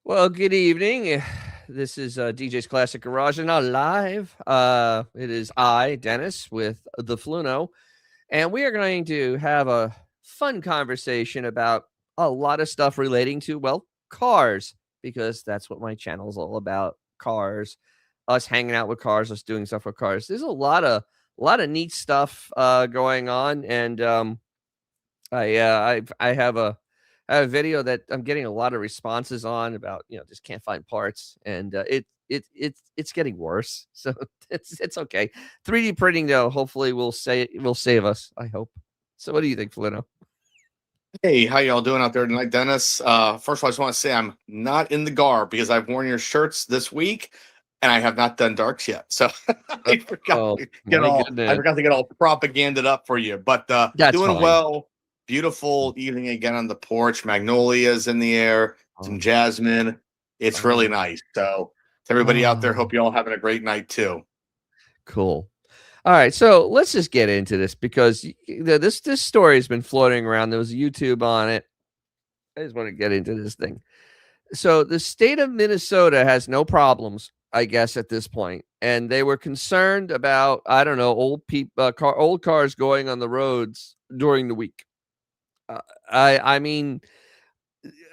Well, good evening. This is DJ's Classic Garage and now live. It is I, Dennis, with the Fluno, and we are going to have a fun conversation about a lot of stuff relating to, well, cars, because that's what my channel is all about. Cars, us hanging out with cars, us doing stuff with cars. There's a lot of neat stuff going on, and I have a video that I'm getting a lot of responses on about, just can't find parts, and it's getting worse. So it's okay. 3D printing though, hopefully will save us. I hope. So what do you think, Flino? Hey, how y'all doing out there tonight, Dennis? First of all, I just want to say I'm not in the garb because I've worn your shirts this week and I have not done darks yet. So I forgot Oh to my goodness, get all propaganded up for you. But that's doing fine. well. Beautiful evening again on the porch. Magnolias in the air, some Oh, jasmine. It's really oh, nice. So to everybody out there, oh, hope you all having a great night too. cool. All right, so let's just get into this because this story has been floating around. There was YouTube on it. I just want to get into this thing. So the state of Minnesota has no problems, I guess, at this point, and they were concerned about, I don't know, old cars going on the roads during the week. Uh, I mean,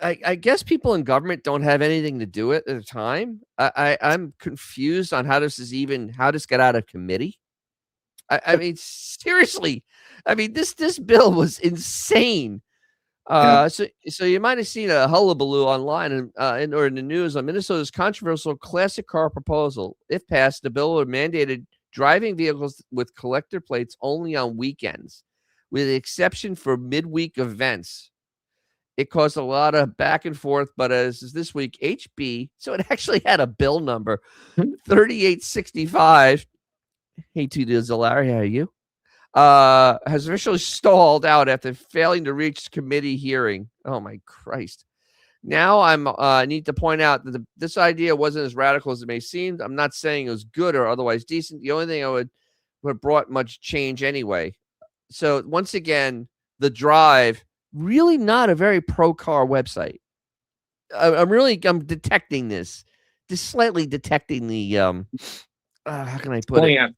I guess people in government don't have anything to do at the time. I'm confused on how this got out of committee. I mean, seriously, I mean this bill was insane. Yeah. So you might have seen a hullabaloo online or in the news on Minnesota's controversial classic car proposal. If passed, the bill would mandated driving vehicles with collector plates only on weekends, with the exception for midweek events. It caused a lot of back and forth, but as this week, HB, so it actually had a bill number 3865. Hey, Tudo Zolari, how are you? Has officially stalled out after failing to reach committee hearing. Oh my Christ! Now I need to point out that this idea wasn't as radical as it may seem. I'm not saying it was good or otherwise decent. The only thing I would have brought much change anyway. So once again, the Drive really not a very pro car website. I'm detecting this, just slightly detecting the how can I put Oh it? yeah.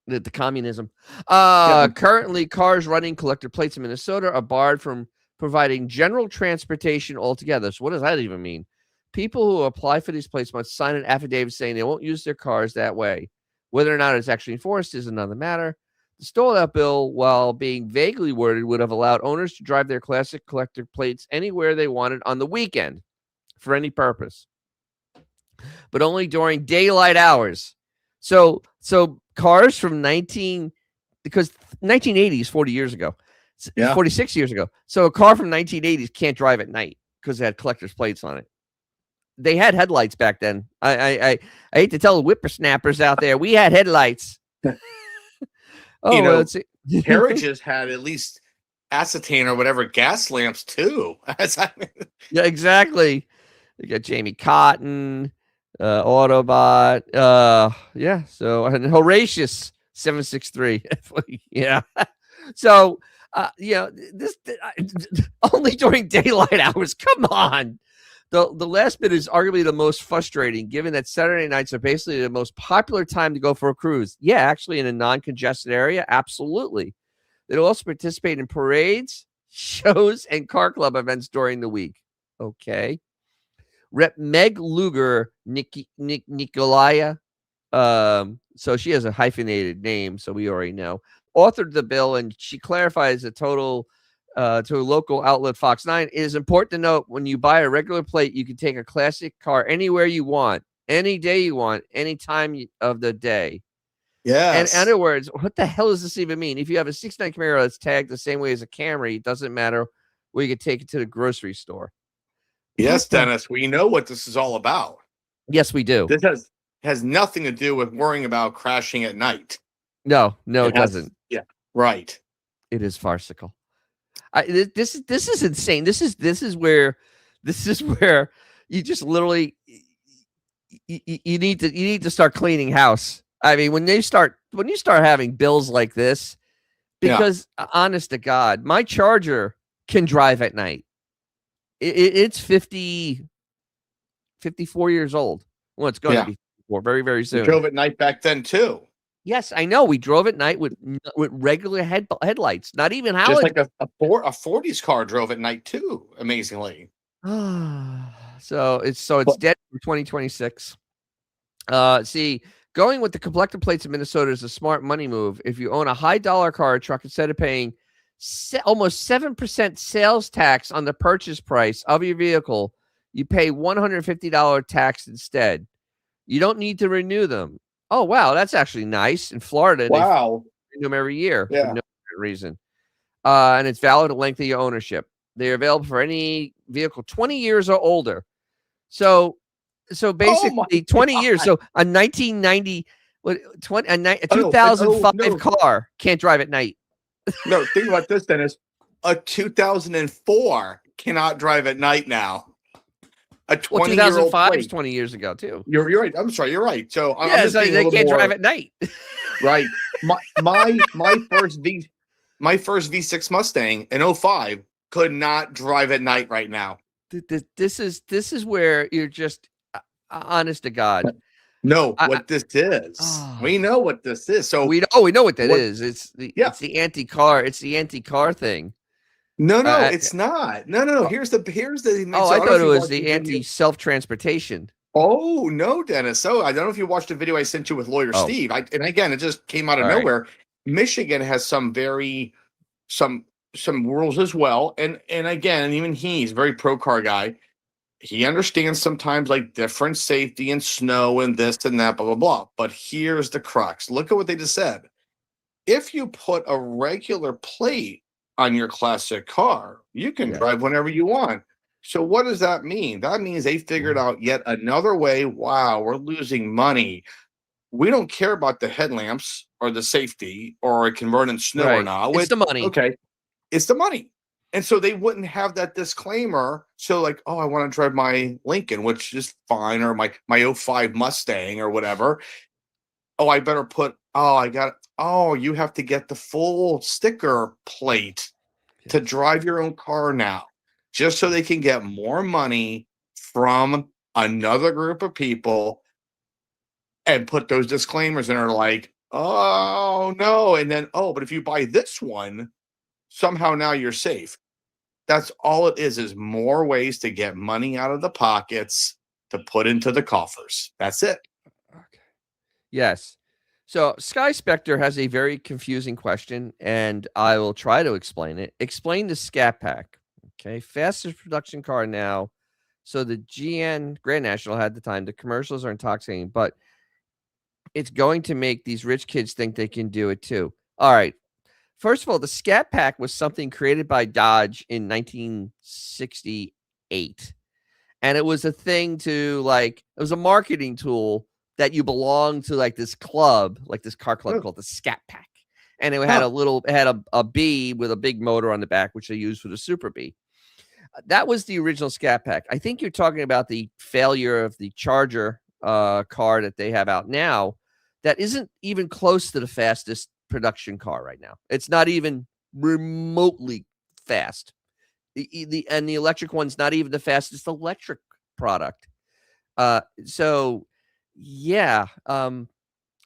The communism. Yeah. Currently, cars running collector plates in Minnesota are barred from providing general transportation altogether. So, what does that even mean? People who apply for these plates must sign an affidavit saying they won't use their cars that way. Whether or not it's actually enforced is another matter. The stalled-out bill, while being vaguely worded, would have allowed owners to drive their classic collector plates anywhere they wanted on the weekend for any purpose, but only during daylight hours. So cars from 1980s 40 years ago, Yeah. 46 years ago. So a car from 1980s can't drive at night because it had collector's plates on it. They had headlights back then. I hate to tell the whippersnappers out there, we had headlights. You Oh well, know, let's see. carriages had at least acetane or whatever gas lamps too. Yeah, exactly. You got Jamie Cotton, Autobot. Yeah. So and Horatius 763. Yeah. So this only during daylight hours. Come on. The last bit is arguably the most frustrating, given that Saturday nights are basically the most popular time to go for a cruise. Yeah, actually, in a non-congested area, absolutely. They'll also participate in parades, shows, and car club events during the week. Okay. Rep Meg Luger Nikolaya. So she has a hyphenated name, so we already know. Authored the bill, and she clarifies the total to a local outlet, Fox 9. It is important to note when you buy a regular plate, you can take a classic car anywhere you want, any day you want, any time of the day. And in Yes. other words, what the hell does this even mean? If you have a 69 Camaro that's tagged the same way as a Camry, it doesn't matter where you can take it to the grocery store. What Yes, the? Dennis. We know what this is all about. Yes, we do. This has nothing to do with worrying about crashing at night. No, It it has, doesn't. yeah, right. It is farcical. This is insane. This is where you just literally you need to start cleaning house. I mean, when you start having bills like this, Yeah. because honest to God, my Charger can drive at night. It's 50. 54 years old. Well, it's going to Yeah. be 54 very, very You soon. drove at night back then too. Yes, I know. We drove at night with regular headlights, not even Just halogen. like a 40s car drove at night too, amazingly. So it's But dead for 2026. See, going with the collector plates in Minnesota is a smart money move. If you own a high dollar car truck, instead of paying almost 7% sales tax on the purchase price of your vehicle, you pay $150 tax instead. You don't need to renew them. Oh, wow, that's actually nice. In Florida, they wow. renew them every year for Yeah. no reason. And it's valid the length of your ownership. They're available for any vehicle 20 years or older. So basically 20 years. So a 1990, a Oh, no, 2005 no. car can't drive at night. No, think about this, Dennis. A 2004 cannot drive at night now. A Well, 20-year-old 2005 is plate. 20 years ago too. You're right. I'm sorry. You're right. So I'm Yeah, just so being a they little can't more drive at night. right. My first V6 Mustang in 05 could not drive at night right now. This is where you're just honest to God. No, what this is. We know what this is. So we know what that is. It's the anti-car. It's the anti-car thing. No, it's not. No. Here's the Oh, I thought it was the anti-self-transportation. Oh no, Dennis. So I don't know if you watched the video I sent you with lawyer Steve. And again, it just came out of nowhere. Right. Michigan has some rules as well. And again, even he's a very pro car guy. He understands sometimes like different safety and snow and this and that, blah, blah, blah. But here's the crux. Look at what they just said. If you put a regular plate on your classic car, you can drive whenever you want. So what does that mean? That means they figured out yet another way. Wow, we're losing money. We don't care about the headlamps or the safety or it can run in snow or not. It's the money. Okay, it's the money. And so they wouldn't have that disclaimer. So like, oh, I want to drive my Lincoln, which is fine, or my 05 Mustang or whatever. Oh, I better put, you have to get the full sticker plate to drive your own car now, just so they can get more money from another group of people and put those disclaimers in. Are like, oh no. And then, but if you buy this one, somehow now you're safe. That's all it is more ways to get money out of the pockets to put into the coffers. That's it. Okay. Yes. So Sky Spectre has a very confusing question, and I will try to explain it. Explain the Scat Pack. Okay. Fastest production car now. So the GN Grand National had the time. The commercials are intoxicating, but it's going to make these rich kids think they can do it too. All right. First of all, the Scat Pack was something created by Dodge in 1968. And it was a thing to it was a marketing tool that you belonged to this club, this car club called the Scat Pack. And it had a bee with a big motor on the back, which they used for the Super Bee. That was the original Scat Pack. I think you're talking about the failure of the Charger car that they have out now that isn't even close to the fastest production car right now. It's not even remotely fast. The electric one's not even the fastest electric product. No,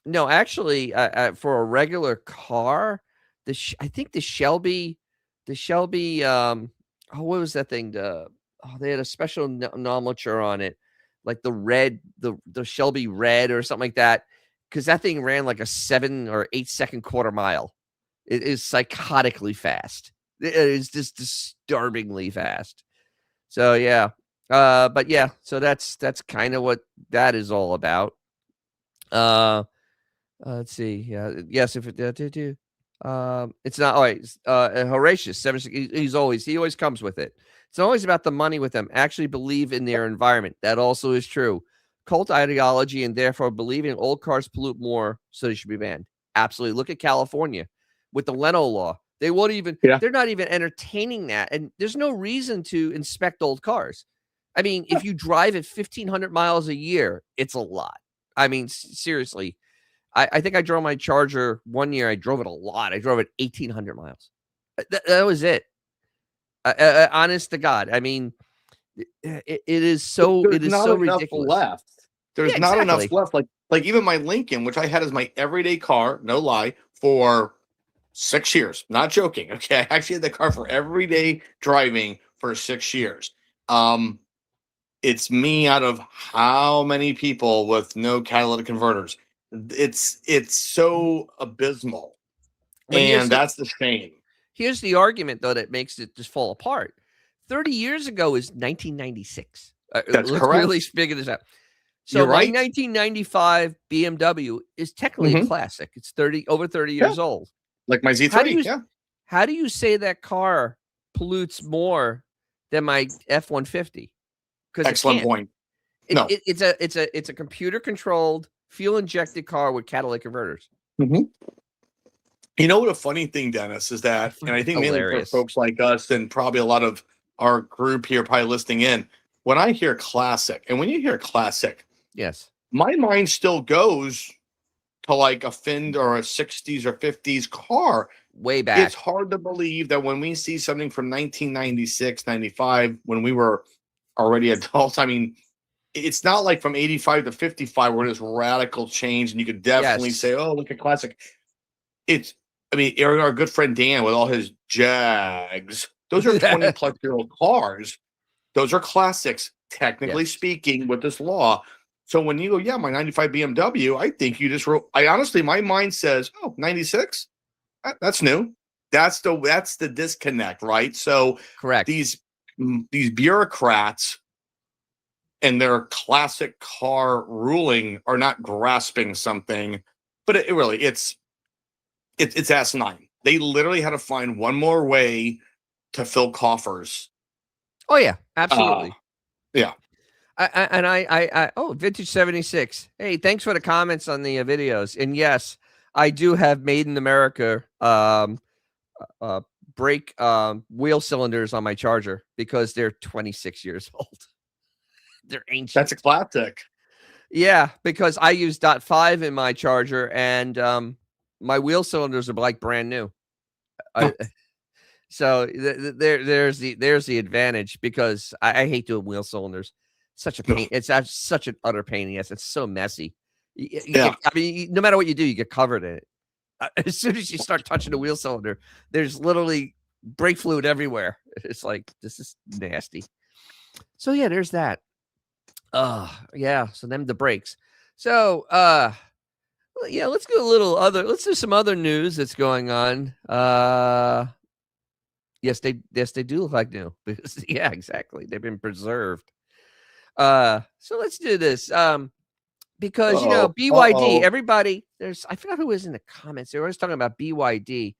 actually, for a regular car, I think the Shelby, what was that thing? They had a special nomenclature on it, like the red, the Shelby Red or something like that. Because that thing ran like a 7 or 8 second quarter mile. It is psychotically fast. It is just disturbingly fast. So yeah, but yeah, so that's kind of what that is all about. Let's see. Yes, if it it's not. All right. Horatius, he always comes with it. It's always about the money with them. Actually believe in their environment. That also is true. Cult ideology and therefore believing old cars pollute more, so they should be banned. Absolutely. Look at California with the Leno law. They won't even, they're not even entertaining that. And there's no reason to inspect old cars. I mean, if you drive at 1,500 miles a year, it's a lot. I mean, seriously, I think I drove my Charger one year. I drove it a lot. I drove it 1,800 miles. That was it. Honest to God. I mean, It is so There's not enough ridiculous. left. There's Yeah, not enough exactly. left. Like even my Lincoln, which I had as my everyday car, no lie, for 6 years. Not joking. Okay. I actually had the car for everyday driving for 6 years. Um, it's me out of how many people with no catalytic converters. It's so abysmal. But And that's the shame. here's the argument though that makes it just fall apart. 30 years ago is 1996. That's Let's really correct. figure this out. So You're my right. 1995 BMW is technically a Hmm. classic. It's over 30 Yeah. years old. Like my How do Z3. you Yeah. how do you say that car pollutes more than my F-150? Because it Excellent can't. point. No. It's a computer controlled fuel injected car with catalytic converters. Hmm. You know what a funny thing, Dennis, is that, and I think mainly for Hilarious. folks like us and probably a lot of our group here probably listening in, when I hear classic, and when you hear classic, Yes. my mind still goes to like a Fend or a 60s or 50s car. Way It's back. hard to believe that when we see something from 1996, 95, when we were already adults, I mean, it's not like from 85 to 55 where there's radical change and you could definitely Yes. say, oh, look at classic. It's, I mean, our good friend Dan with all his Jags, those are 20 plus year old cars. Those are classics, technically Yes. speaking, with this law. So when you go, yeah, my 95 BMW, I think you just wrote, I honestly, my mind says, oh, 96? That's new. That's the disconnect, right? So Correct. these bureaucrats and their classic car ruling are not grasping something, but it really it's asinine. They literally had to find one more way to fill coffers. Oh yeah, Uh, absolutely. yeah. Oh, Vintage 76. Hey, thanks for the comments on the videos. And yes, I do have Made in America uh brake wheel cylinders on my Charger because they're 26 years old. They're ancient. That's a classic. Yeah, because I use .5 in my Charger and my wheel cylinders are like brand new. I So there's the advantage because I hate doing wheel cylinders. Such a pain. It's such an utter pain in the ass. It's so messy. You Yeah. get, I mean, no matter what you do, you get covered in it. As soon as you start touching the wheel cylinder, there's literally brake fluid everywhere. It's like this is nasty. So yeah, there's that. Yeah. So them the brakes. So yeah, let's go a little other. Let's do some other news that's going on. Yes, they do look like new because yeah, exactly. They've been preserved. So let's do this. Because BYD, everybody, I forgot who was in the comments. They were always talking about BYD.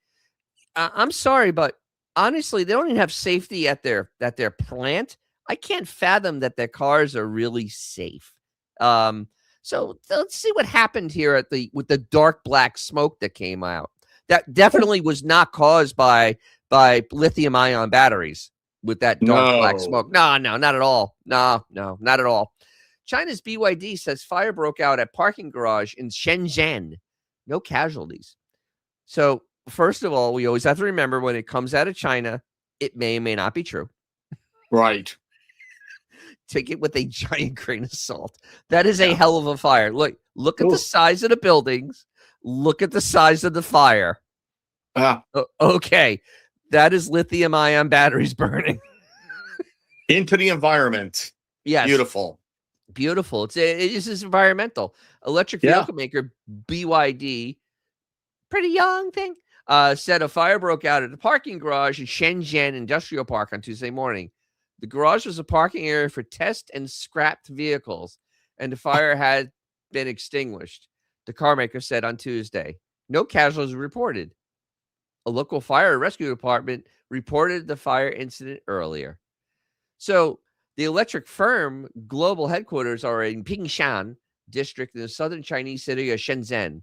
I'm sorry, but honestly, they don't even have safety at their plant. I can't fathom that their cars are really safe. So let's see what happened here with the dark black smoke that came out. That definitely was not caused by lithium ion batteries with that dark black smoke. No, not at all. No, not at all. China's BYD says fire broke out at parking garage in Shenzhen. No casualties. So, first of all, we always have to remember when it comes out of China, it may or may not be true. Right. Take it with a giant grain of salt. That is a hell of a fire. Look at the size of the buildings. Look at the size of the fire. Okay. That is lithium ion batteries burning into the environment. Yes. Beautiful. It is environmental. Electric vehicle maker BYD, pretty young thing, said a fire broke out at a parking garage in Shenzhen Industrial Park on Tuesday morning. The garage was a parking area for test and scrapped vehicles, and the fire had been extinguished, the car maker said on Tuesday. No casualties reported. A local fire rescue department reported the fire incident earlier. So the electric firm global headquarters are in Pingshan district in the southern Chinese city of Shenzhen.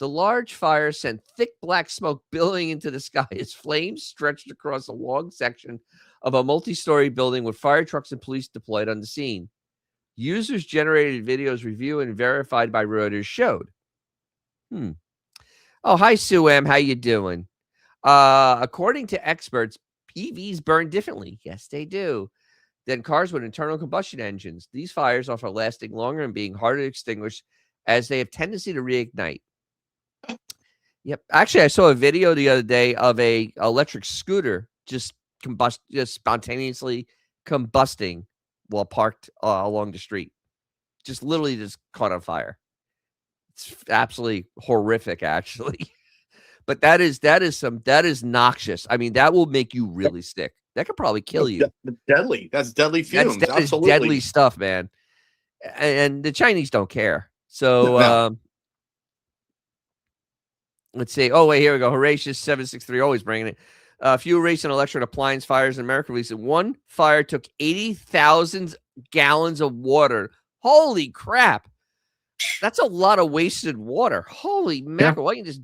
The large fire sent thick black smoke billowing into the sky as flames stretched across a long section of a multi-story building with fire trucks and police deployed on the scene. Users generated videos reviewed and verified by Reuters showed. Oh, hi, Sue M. How you doing? According to experts, EVs burn differently. Yes, they do. than cars with internal combustion engines. These fires often lasting longer and being harder to extinguish as they have tendency to reignite. Yep. Actually, I saw a video the other day of a electric scooter just spontaneously combusting while parked along the street. Just literally just caught on fire. It's absolutely horrific, actually. But that is noxious. I mean, that will make you really sick. That could probably kill you. Deadly. That's deadly fumes. That is Absolutely. deadly stuff, man. And the Chinese don't care. So, No. let's see. Oh, wait, here we go. Horatius 763, always bringing it. Few recent electric appliance fires in America recently. One fire took 80,000 gallons of water. Holy crap. That's a lot of wasted water. Holy mackerel. Why don't you just,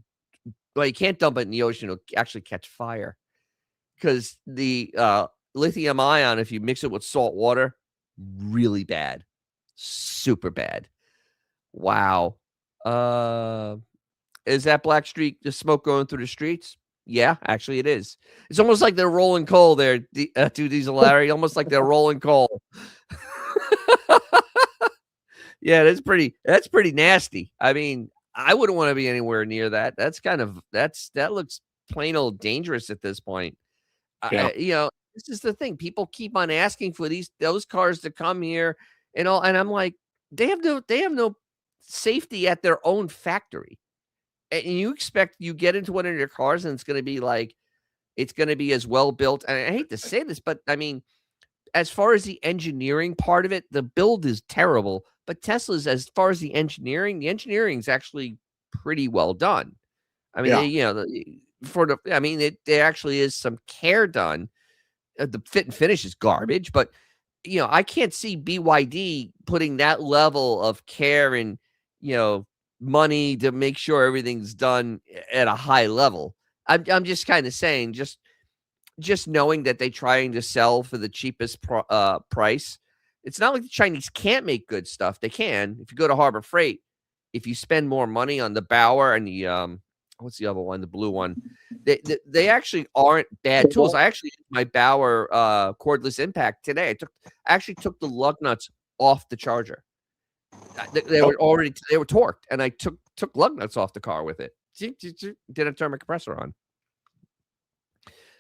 well, you can't dump it in the ocean. It'll actually catch fire. Because the lithium ion, if you mix it with salt water, really bad. Super bad. Wow. Is that black streak, the smoke going through the streets? Yeah, actually it is. It's almost like they're rolling coal there, to Diesel Larry. Almost like they're rolling coal. Yeah, that's pretty nasty. I mean, I wouldn't want to be anywhere near that. That looks plain old dangerous at this point. This is the thing. People keep on asking for those cars to come here and all, and I'm like, they have no safety at their own factory. And you expect you get into one of your cars and it's going to be as well built. And I hate to say this, but I mean, as far as the engineering part of it, the build is terrible. But Tesla's, as far as the engineering is actually pretty well done. I mean, there actually is some care done. The fit and finish is garbage, but I can't see BYD putting that level of care and money to make sure everything's done at a high level. I'm just kind of saying, just knowing that they're trying to sell for the cheapest price. It's not like the Chinese can't make good stuff. They can. If you go to Harbor Freight, if you spend more money on the Bauer and the what's the other one, the blue one, they actually aren't bad tools. I actually used my Bauer cordless impact today. I actually took the lug nuts off the charger. They were torqued, and I took lug nuts off the car with it. Didn't turn my compressor on.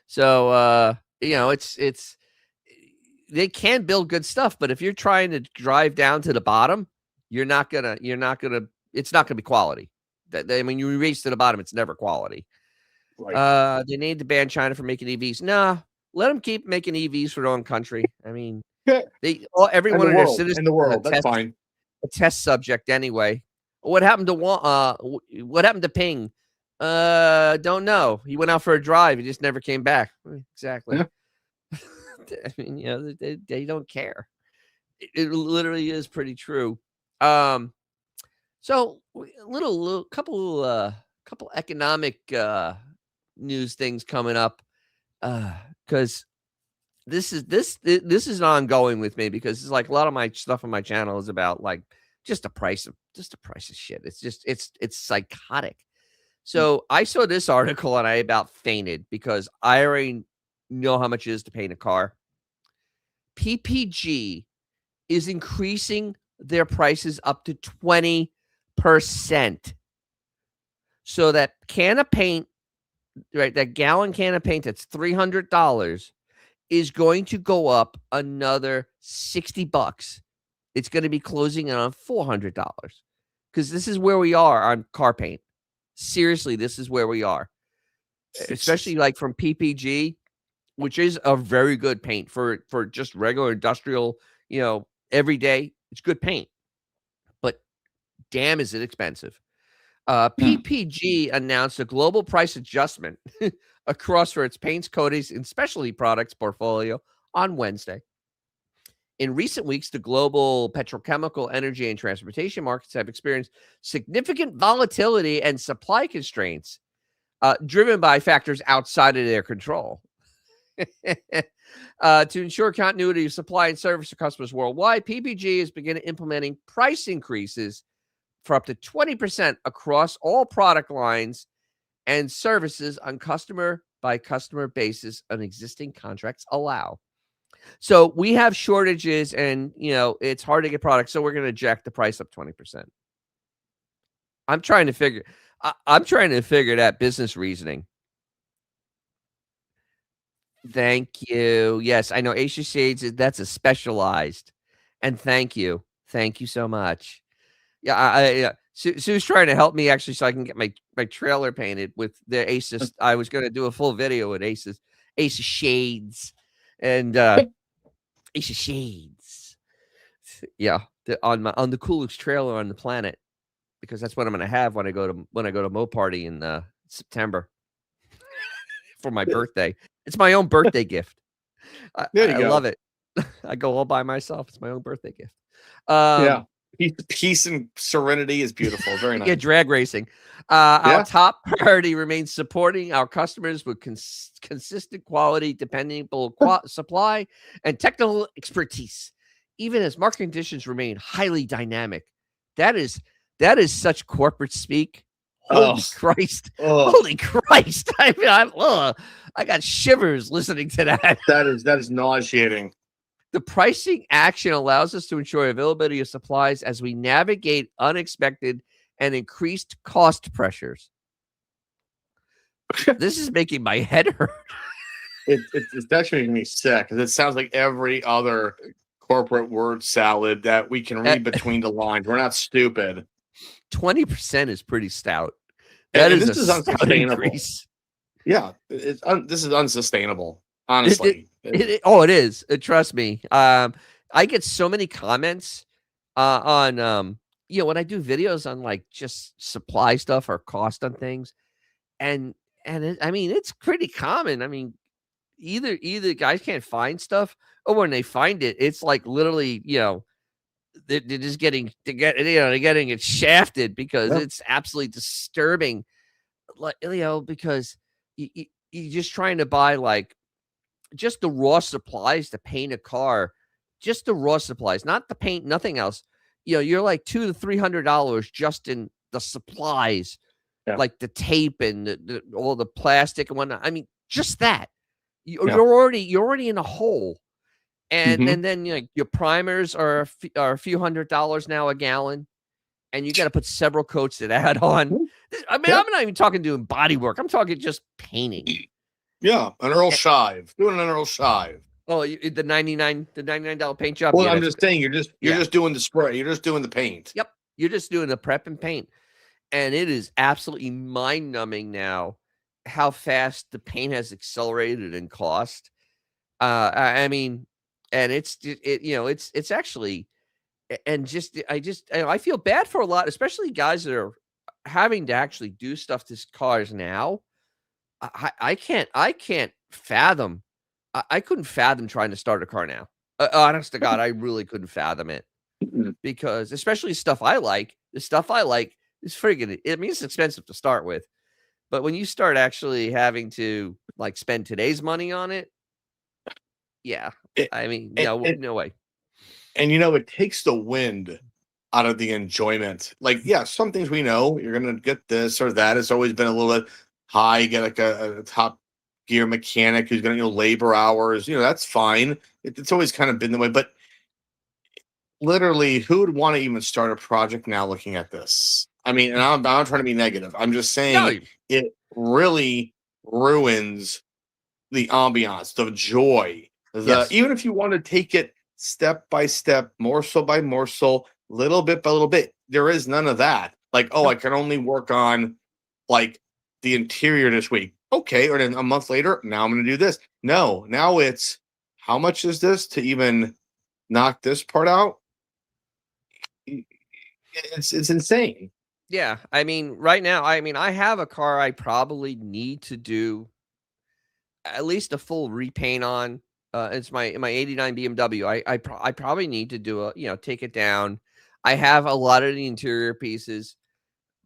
So it's they can build good stuff, but if you're trying to drive down to the bottom, it's not gonna be quality. You race to the bottom, it's never quality. Right. They need to ban China from making EVs. Nah, let them keep making EVs for their own country. I mean, every one of their citizens in the world, that's fine. A test subject anyway. What happened to Ping? Don't know. He went out for a drive. He just never came back. Exactly. Yeah. I mean, they don't care. It literally is pretty true. So couple economic news things coming up, because this is ongoing with me, because it's like a lot of my stuff on my channel is about like just the price of shit. It's psychotic. So I saw this article and I about fainted, because I already know how much it is to paint a car. PPG is increasing their prices up to 20%. So that can of paint, right, that gallon can of paint that's $300 is going to go up another $60. It's going to be closing in on $400, because this is where we are on car paint. Seriously, this is where we are, especially like from PPG, which is a very good paint for just regular industrial, every day. It's good paint, but damn, is it expensive. PPG announced a global price adjustment across for its paints, coatings, and specialty products portfolio on Wednesday. In recent weeks, the global petrochemical, energy, and transportation markets have experienced significant volatility and supply constraints, driven by factors outside of their control. To ensure continuity of supply and service to customers worldwide, PPG is beginning implementing price increases for up to 20% across all product lines and services on customer by customer basis on existing contracts allow. So we have shortages, and it's hard to get products. So we're going to jack the price up 20%. I'm trying to figure. I'm trying to figure that business reasoning. Thank you. Yes, I know Asia Shades. That's a specialized. And thank you. Thank you so much. Yeah, yeah. Sue's trying to help me actually, so I can get my trailer painted with the Asus. I was going to do a full video with Asus Shades, and Asus Shades. Yeah, on the coolest trailer on the planet, because that's what I'm going to have when I go to Mo Party in September for my birthday. It's my own birthday gift. There you I go. love it. I go all by myself. It's my own birthday gift. Yeah. Peace and serenity is beautiful. Very nice. Yeah, drag racing. Yeah. Our top priority remains supporting our customers with consistent quality, dependable supply, and technical expertise, even as market conditions remain highly dynamic. That is such corporate speak. Holy Christ! Holy Christ! I mean, I got shivers listening to that. That is nauseating. The pricing action allows us to ensure availability of supplies as we navigate unexpected and increased cost pressures. This is making my head hurt. It's actually making me sick, because it sounds like every other corporate word salad that we can read between the lines. We're not stupid. 20% is pretty stout. That is a stout increase. Yeah, this is unsustainable. Honestly, it is. Trust me. I get so many comments on when I do videos on like just supply stuff or cost on things, and I mean, it's pretty common. I mean, either guys can't find stuff, or when they find it, it's like literally, they're just getting they're getting it shafted, because it's absolutely disturbing. Like, because you're just trying to buy like just the raw supplies to paint a car, just the raw supplies, not the paint, nothing else. You're like $200 to $300 just in the supplies, like the tape and all the plastic and whatnot. I mean, just that. You're already in a hole, and then your primers are a few $100s now a gallon, and you got to put several coats of that on. I mean, I'm not even talking doing body work. I'm talking just painting. Yeah, an Earl Shive. Doing an Earl Shive. Oh, the $99 paint job. Well, I'm just saying, you're just doing the spray. You're just doing the paint. Yep, you're just doing the prep and paint, and it is absolutely mind numbing now how fast the paint has accelerated in cost. I mean, and it's actually, and I feel bad for a lot, especially guys that are having to actually do stuff to cars now. I can't fathom. I couldn't fathom trying to start a car now. Honest to God, I really couldn't fathom it, because especially the stuff I like is friggin'. I mean, it's expensive to start with, but when you start actually having to like spend today's money on it, I mean, no way. And it takes the wind out of the enjoyment. Like, some things we know you're gonna get this or that. It's always been a little bit high. You get like a top gear mechanic who's gonna labor hours. That's fine. It's always kind of been the way. But literally, who would want to even start a project now looking at this? I mean, and I'm not trying to be negative. I'm just saying it really ruins the ambiance, the joy. Even if you want to take it step by step, morsel by morsel, little bit by little bit, there is none of that. Like, I can only work on like the interior this week. Okay, or then a month later, now I'm going to do this. No, now it's how much is this to even knock this part out? It's insane. Yeah, I mean, right now, I have a car I probably need to do at least a full repaint on. It's my 89 BMW. I probably need to do take it down. I have a lot of the interior pieces,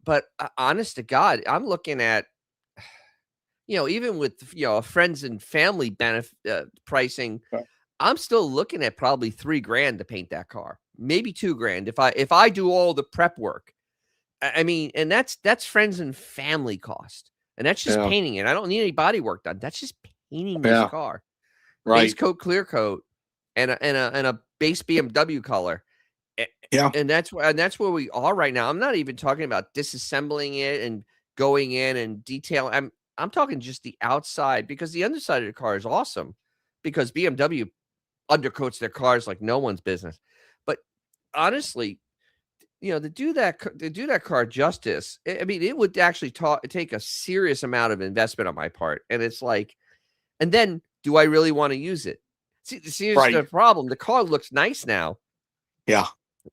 but honest to God, I'm looking at even with friends and family benefit pricing, I'm still looking at probably $3,000 to paint that car, maybe $2,000 if I do all the prep work. I mean, and that's friends and family cost, and that's just painting it. I don't need any body work done. That's just painting this car. Right. Base coat, clear coat. and a base BMW color. Yeah. And that's where we are right now. I'm not even talking about disassembling it and going in and detailing. I'm talking just the outside, because the underside of the car is awesome, because BMW undercoats their cars like no one's business. But honestly, to do that car justice, I mean, it would actually take a serious amount of investment on my part. And it's like, and then do I really want to use it? See, here's the Right. problem. The car looks nice now. Yeah.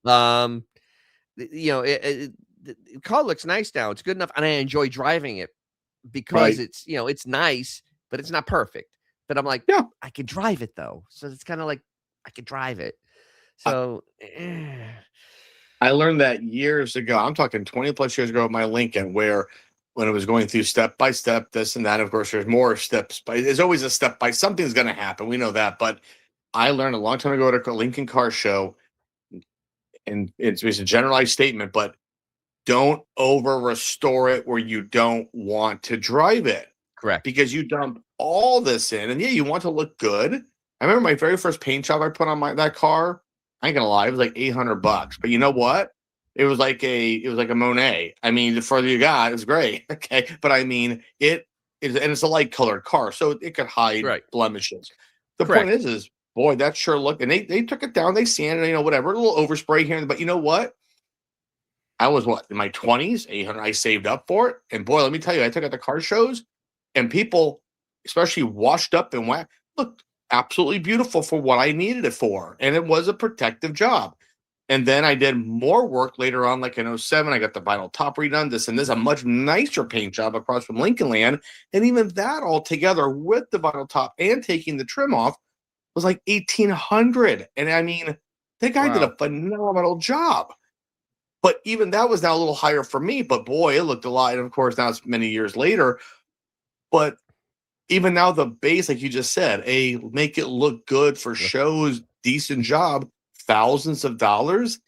Um, the car looks nice now. It's good enough, and I enjoy driving it because Right. it's nice, but it's not perfect. But I'm like, Yeah. I can drive it though, so it's kind of like I can drive it. I, So, I learned that years ago. I'm talking 20 plus years ago with my Lincoln, where when it was going through step by step, this and that, of course, there's more steps, but there's always a step by something's going to happen. We know that. But I learned a long time ago at a Lincoln car show, and it's a generalized statement, but don't over restore it where you don't want to drive it, correct. because you dump all this in, and yeah, you want to look good. I remember my very first paint job I put on that car. I ain't gonna lie, it was like $800. But you know what? It was like a Monet. I mean, the further you got, it was great. Okay, but I mean, it is, and it's a light colored car, so it could hide Right. blemishes. The Correct. point is boy, that sure looked, and they took it down, they sanded, whatever, a little overspray here, but you know what? I was in my 20s, 800. I saved up for it. And boy, let me tell you, I took it to car shows, and people, especially washed up and wet, looked absolutely beautiful for what I needed it for. And it was a protective job. And then I did more work later on, like in 07. I got the vinyl top redone, this and this, a much nicer paint job across from Lincoln Land. And even that all together with the vinyl top and taking the trim off was like $1,800. And I mean, the guy did a phenomenal job. But even that was now a little higher for me. But boy, it looked a lot. And of course, now it's many years later. But even now, the base, like you just said, make it look good for shows, decent job, thousands of dollars.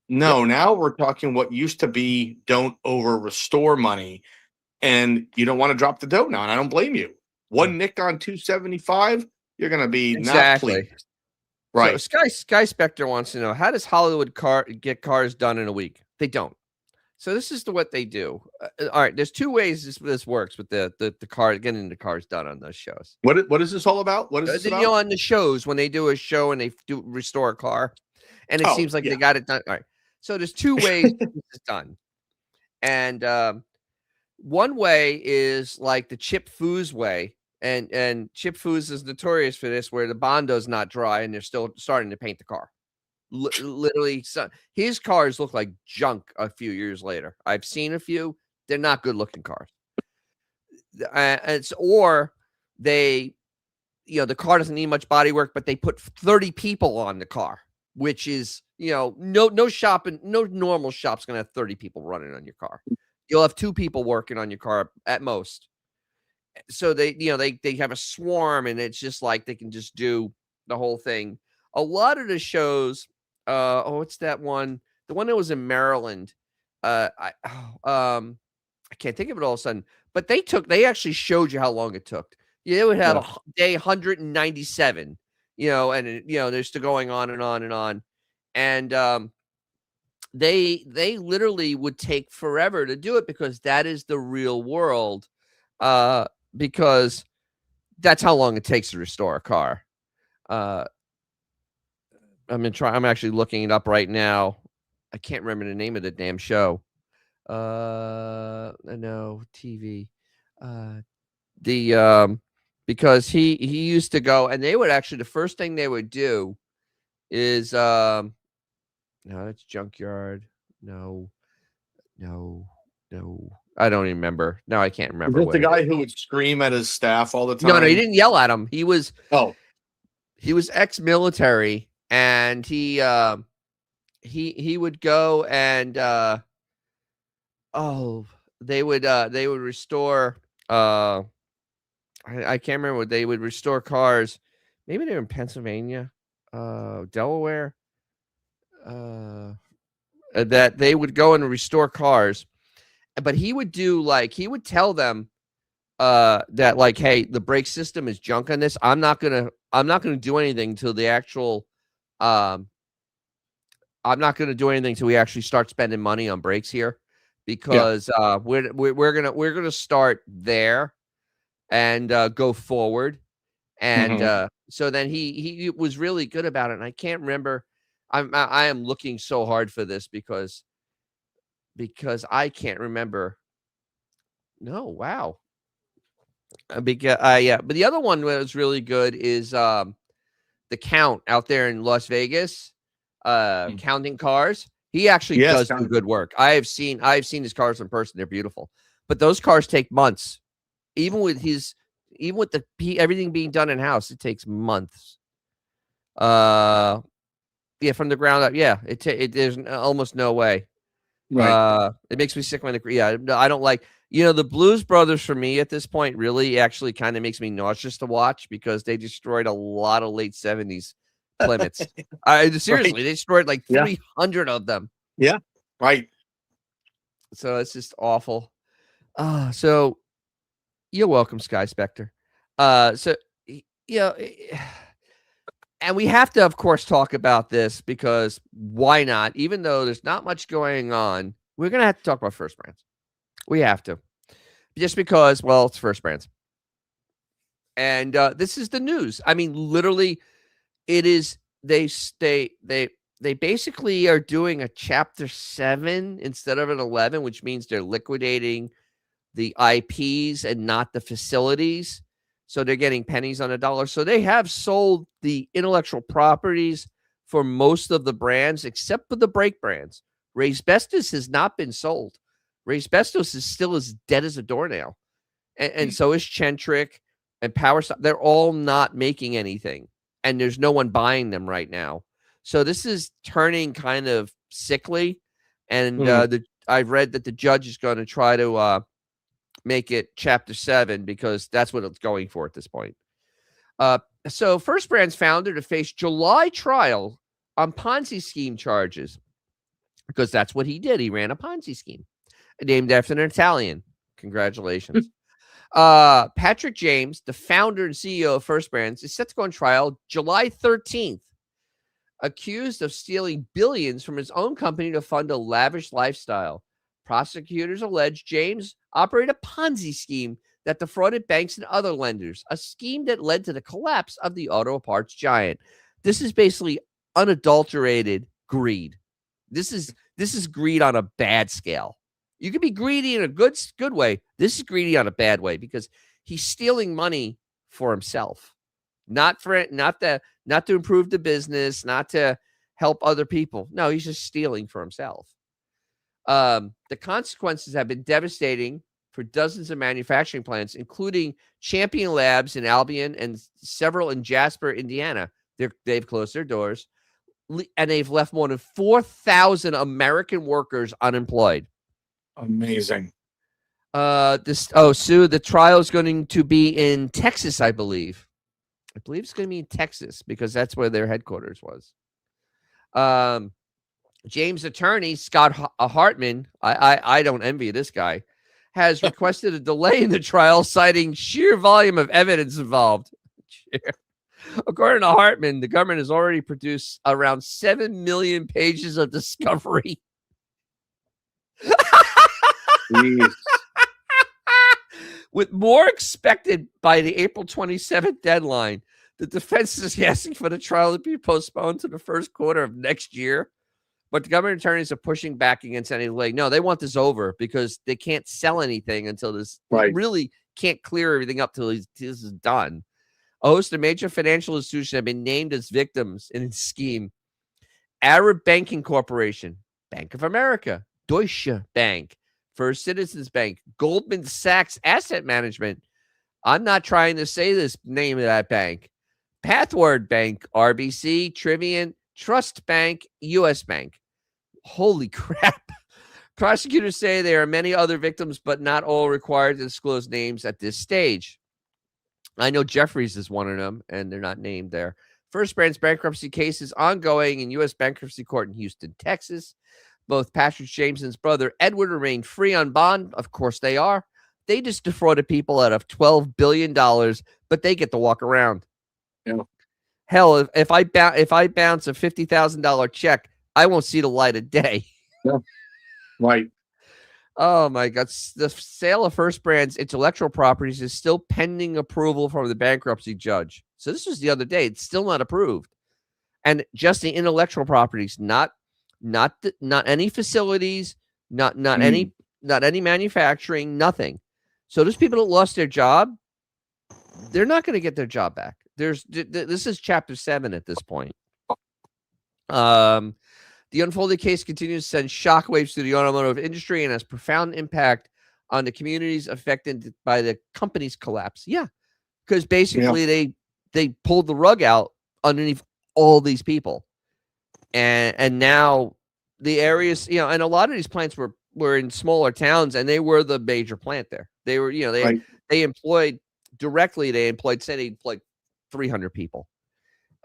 No, Yep. now we're talking what used to be don't over restore money. And you don't want to drop the dough now. And I don't blame you. One nick on 275, you're going to be not Exactly. pleased. Right. So Sky Spectre wants to know, how does Hollywood get cars done in a week? They don't. So this is what they do. All right, there's two ways this works with the car, getting the cars done on those shows. What is this all about? What is this about? On the shows, when they do a show and they do restore a car, and it seems like they got it done. All right. So there's two ways this is done. And one way is like the Chip Foose way. And Chip Foose is notorious for this, where the Bondo's not dry and they're still starting to paint the car. Literally, his cars look like junk a few years later. I've seen a few; they're not good looking cars. Or they, the car doesn't need much body work, but they put 30 people on the car, which is, no shop and no normal shop's gonna have 30 people running on your car. You'll have 2 people working on your car at most. So they have a swarm, and it's just like they can just do the whole thing. A lot of the shows, what's that one? The one that was in Maryland. I can't think of it all of a sudden. But they actually showed you how long it took. They would have a day 197, and they're still going on and on and on. And they literally would take forever to do it, because that is the real world. Because that's how long it takes to restore a car. I'm actually looking it up right now. I can't remember the name of the damn show. No, TV. Because he used to go, and they would actually, the first thing they would do is no, that's Junkyard. No. I don't even remember. No, I can't remember. Is this the guy who would scream at his staff all the time? No, he didn't yell at him. He was he was ex-military, and he would go and they would restore I can't remember what they would restore cars. Maybe they were in Pennsylvania, Delaware. That they would go and restore cars. But he would tell them that, like, hey, the brake system is junk on this. I'm not gonna I'm not going to do anything until the actual. Um, I'm not going to do anything until we actually start spending money on breaks here, Yeah. because we're gonna start there and go forward. And Hmm. so then he was really good about it. And I can't remember. I am looking so hard for this because I can't remember. No, wow. Because yeah, but the other one that was really good is the Count out there in Las Vegas, counting cars. He actually Yes. does do good work. I've seen his cars in person. They're beautiful. But those cars take months. Even with everything being done in house, it takes months. Uh yeah, from the ground up. Yeah, there's almost no way. Right. It makes me sick when I don't like, the Blues Brothers for me at this point really actually kind of makes me nauseous to watch, because they destroyed a lot of late 70s Plymouths. Right. Seriously, they destroyed like Yeah. 300 of them. Yeah. Right. So it's just awful. So you're welcome, Sky Spectre. So you know, and we have to, of course, talk about this, because why not? Even though there's not much going on, we're gonna have to talk about First Brands. We have to, just because, well, it's First Brands, and this is the news. I mean, literally, it is. They basically are doing a Chapter 7 instead of an 11, which means they're liquidating the IPs and not the facilities. So they're getting pennies on a dollar. So they have sold the intellectual properties for most of the brands, except for the brake brands. Raisbestos has not been sold. Raisbestos is still as dead as a doornail. And so is Centric and Power. They're all not making anything. And there's no one buying them right now. So this is turning kind of sickly. And Mhm. I've read that the judge is going to try to make it Chapter 7, because that's what it's going for at this point. So First Brand's founder to face July trial on Ponzi scheme charges, because that's what he did. He ran a Ponzi scheme named after an Italian. Congratulations. Patrick James, the founder and CEO of First Brands, is set to go on trial July 13th, accused of stealing billions from his own company to fund a lavish lifestyle. Prosecutors allege James operated a Ponzi scheme that defrauded banks and other lenders, a scheme that led to the collapse of the auto parts giant. This is basically unadulterated greed. This is greed on a bad scale. You can be greedy in a good way. This is greedy on a bad way, because he's stealing money for himself, not to improve the business, not to help other people. No, he's just stealing for himself. The consequences have been devastating for dozens of manufacturing plants, including Champion Labs in Albion and several in Jasper, Indiana. They've closed their doors, and they've left more than 4,000 American workers unemployed. Amazing. Sue, the trial is going to be in Texas, I believe. I believe it's going to be in Texas, because that's where their headquarters was. James' attorney, Scott Hartman, I don't envy this guy, has requested a delay in the trial, citing sheer volume of evidence involved. According to Hartman, the government has already produced around 7 million pages of discovery. Jeez. With more expected by the April 27th deadline, the defense is asking for the trial to be postponed to the first quarter of next year. But the government attorneys are pushing back against any delay. No, they want this over, because they can't sell anything until this. Right. Really can't clear everything up till this is done. A host of major financial institutions have been named as victims in its scheme. Arab Banking Corporation, Bank of America, Deutsche Bank, First Citizens Bank, Goldman Sachs Asset Management. I'm not trying to say this name of that bank. Pathward Bank, RBC, Trivian, Trust Bank, US Bank. Holy crap. Prosecutors say there are many other victims, but not all required to disclose names at this stage. I know Jeffries is one of them, and they're not named there. First Brand's bankruptcy case is ongoing in U.S. bankruptcy court in Houston, Texas. Both Patrick James and his brother Edward remain free on bond. Of course they are. They just defrauded people out of $12 billion, but they get to walk around. Yeah. Hell, if I bounce a $50,000 check, I won't see the light of day. Yeah. Right. Oh my God. The sale of First Brand's intellectual properties is still pending approval from the bankruptcy judge. So this was the other day. It's still not approved. And just the intellectual properties, not any facilities, not Mm. any manufacturing, nothing. So those people that lost their job, they're not going to get their job back. This is chapter 7 at this point. The unfolded case continues to send shockwaves through the automotive industry and has profound impact on the communities affected by the company's collapse. Yeah, because Yeah. basically they pulled the rug out underneath all these people, and now the areas, and a lot of these plants were in smaller towns, and they were the major plant there. They were, Right. they employed directly. They employed 300 people.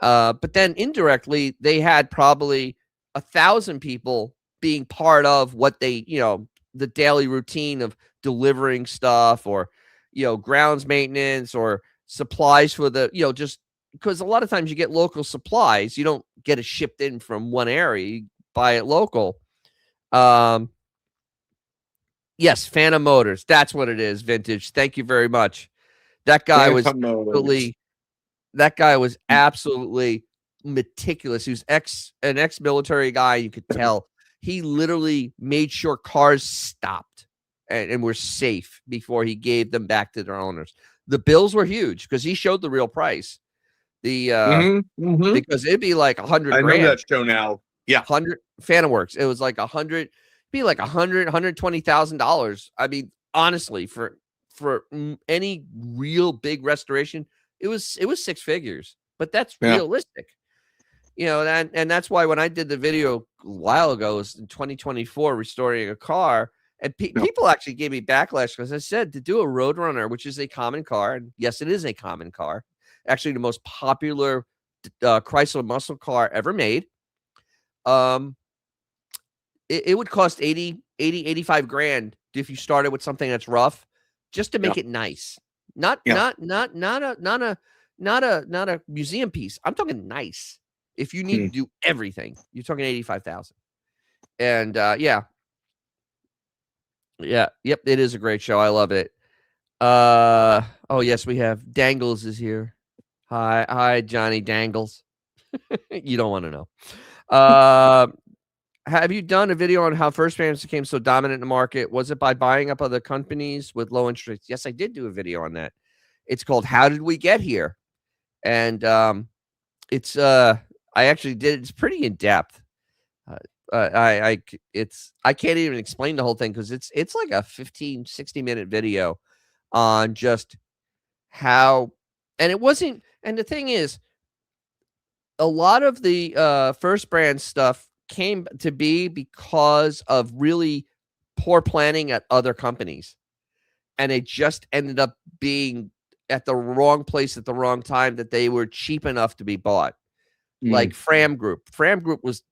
But then indirectly, they had probably 1,000 people being part of what they, the daily routine of delivering stuff, or, grounds maintenance, or supplies for the, just because a lot of times you get local supplies. You don't get it shipped in from one area. You buy it local. Yes, Phantom Motors. That's what it is, Vintage. Thank you very much. That guy was Phantom Motors. absolutely that guy was absolutely meticulous. He was an ex-military guy. You could tell he literally made sure cars stopped and were safe before he gave them back to their owners. The bills were huge because he showed the real price. Because it'd be like 100 I know grand. that show now. Yeah. 100 Phantom Works. It was like 100, be like $120,000. I mean, honestly, for any real big restoration, it was 6 figures. But that's Yeah. realistic. And that's why when I did the video a while ago, it was in 2024, restoring a car, and people actually gave me backlash because I said to do a Roadrunner, which is a common car, and yes, it is a common car, actually the most popular Chrysler muscle car ever made. It would cost 85 grand if you started with something that's rough, just to make it nice. Not a museum piece. I'm talking nice. If you need to do everything, you're talking 85,000. And yep, it is a great show. I love it. Oh yes, we have Dangles is here. Hi, Johnny Dangles. You don't want to know. Have you done a video on how First Brands became so dominant in the market? Was it by buying up other companies with low interest rates? Yes, I did do a video on that. It's called "How Did We Get Here?" And it's I actually did. It's pretty in depth. I can't even explain the whole thing because it's like a 15-60 minute video on just how, and it wasn't. And the thing is, a lot of the First Brand stuff came to be because of really poor planning at other companies, and it just ended up being at the wrong place at the wrong time, that they were cheap enough to be bought. Like Fram Group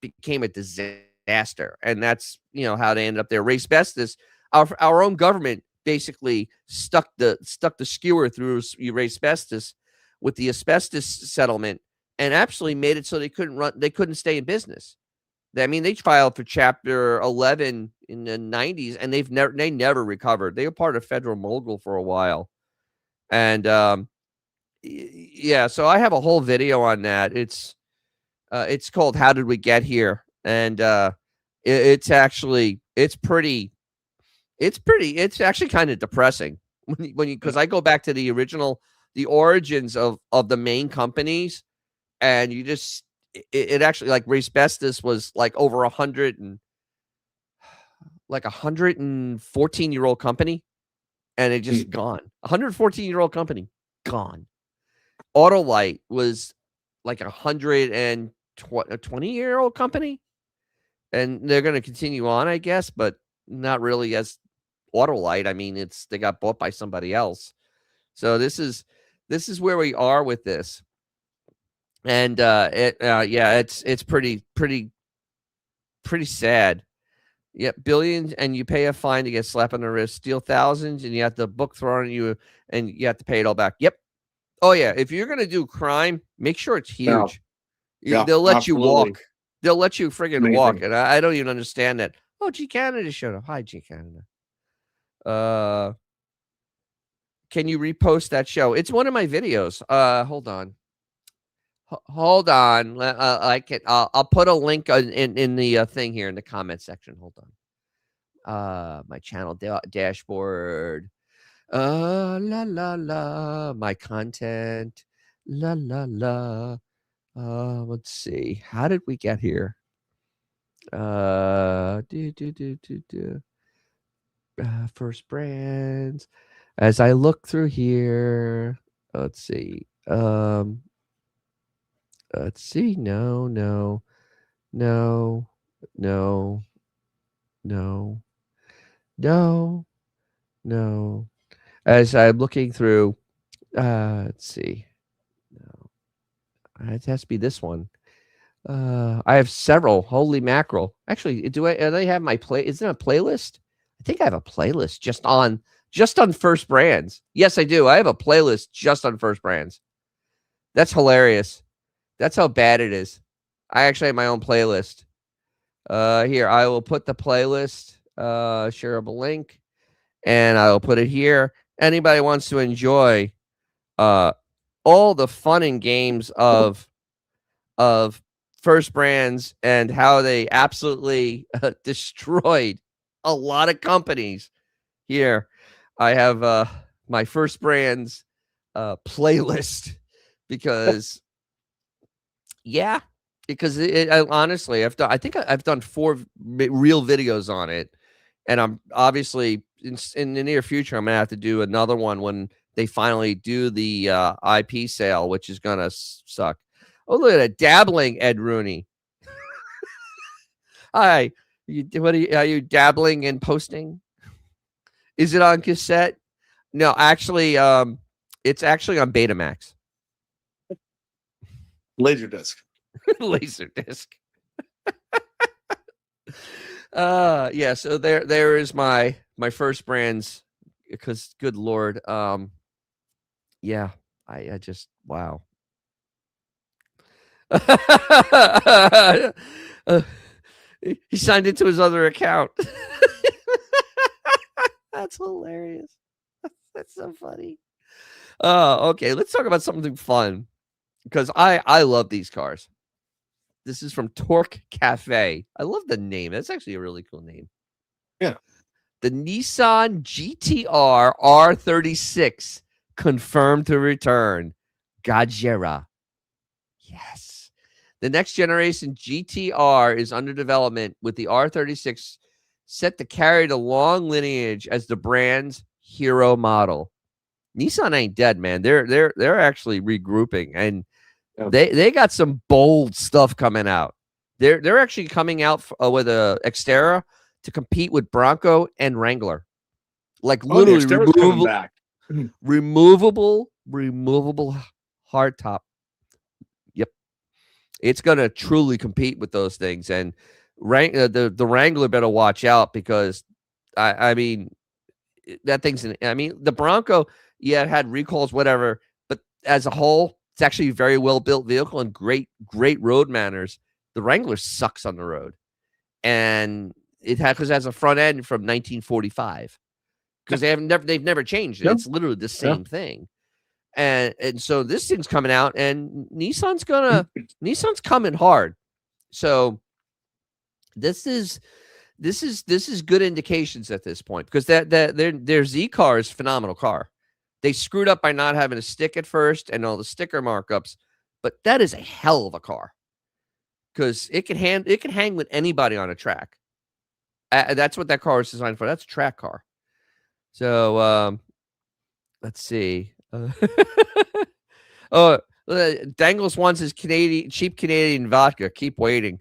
became a disaster, and that's how they ended up there. Racebestos, our own government basically stuck the skewer through Racebestos with the asbestos settlement, and actually made it so they couldn't stay in business. I mean, they filed for Chapter 11 in the 90s, and they never recovered. They were part of Federal Mogul for a while. And yeah, so I have a whole video on that. It's called "How Did We Get Here?" And it's actually kind of depressing when you because I go back to the origins of the main companies, and you just it actually, like, Racebestos was like over 114-year-old company, and it just gone. 114-year-old company gone. Autolite was like 120-year-old company, and they're going to continue on, I guess, but not really as Autolite. I mean, they got bought by somebody else. So this is where we are with this. And it's pretty sad. Yep, billions, and you pay a fine to get slapped on the wrist, steal thousands, and you have the book thrown at you, and you have to pay it all back. Yep. Oh yeah, if you're gonna do crime, make sure it's Yeah. huge. Yeah, They'll let you absolutely. walk. They'll let you friggin' walk, Amazing. and I don't even understand that. Oh, G Canada showed up. Hi, G Canada. Can you repost that show? It's one of my videos. Hold on. Hold on. I can. I'll put a link in the thing here in the comment section. Hold on. My channel dashboard. La la la. My content. La la la. Let's see. How did we get here? Do do do do do. First brands. As I look through here, let's see. Let's see. No, no, no, no, no, no, no. As I'm looking through, let's see. No, it has to be this one. I have several. Holy mackerel! Actually, do they have my play? Is there a playlist? I think I have a playlist just on first brands. Yes, I do. I have a playlist just on first brands. That's hilarious. That's how bad it is. I actually have my own playlist. Here, I will put the playlist, shareable link, and I will put it here. Anybody wants to enjoy all the fun and games of first brands and how they absolutely destroyed a lot of companies. Here, I have my first brands playlist because yeah, because honestly, I think I've done 4 real videos on it, and I'm obviously in the near future I'm gonna have to do another one when they finally do the IP sale, which is gonna suck. Oh, look at that dabbling, Ed Rooney. Hi, are you dabbling in posting? Is it on cassette? No, actually, it's actually on Betamax. Laserdisc. Laserdisc. Yeah, so there is my first brands because good lord. Yeah, I just wow. Uh, he signed into his other account. That's hilarious. That's so funny. Okay, let's talk about something fun because I love these cars. This is from Torque Cafe. I love the name. That's actually a really cool name. Yeah. The Nissan GTR R36 confirmed to return. Gajera. Yes. The next generation GTR is under development with the R36 set to carry the long lineage as the brand's hero model. Nissan ain't dead, man. They're actually regrouping and they got some bold stuff coming out. They're actually coming out with a Xterra to compete with Bronco and Wrangler. Like literally removable hardtop. Yep. It's going to truly compete with those things and the Wrangler better watch out because I mean that thing's the Bronco it had recalls whatever, but as a whole it's actually a very well built vehicle and great road manners. The Wrangler sucks on the road. And it has a front end from 1945 because they've never changed it. It's literally the same thing. And so this thing's coming out and Nissan's coming hard. So this is good indications at this point because their Z car is a phenomenal car. They screwed up by not having a stick at first and all the sticker markups, but that is a hell of a car because it can hang with anybody on a track. That's what that car is designed for. That's a track car. So let's see. Oh, Dangles wants his cheap Canadian vodka. Keep waiting.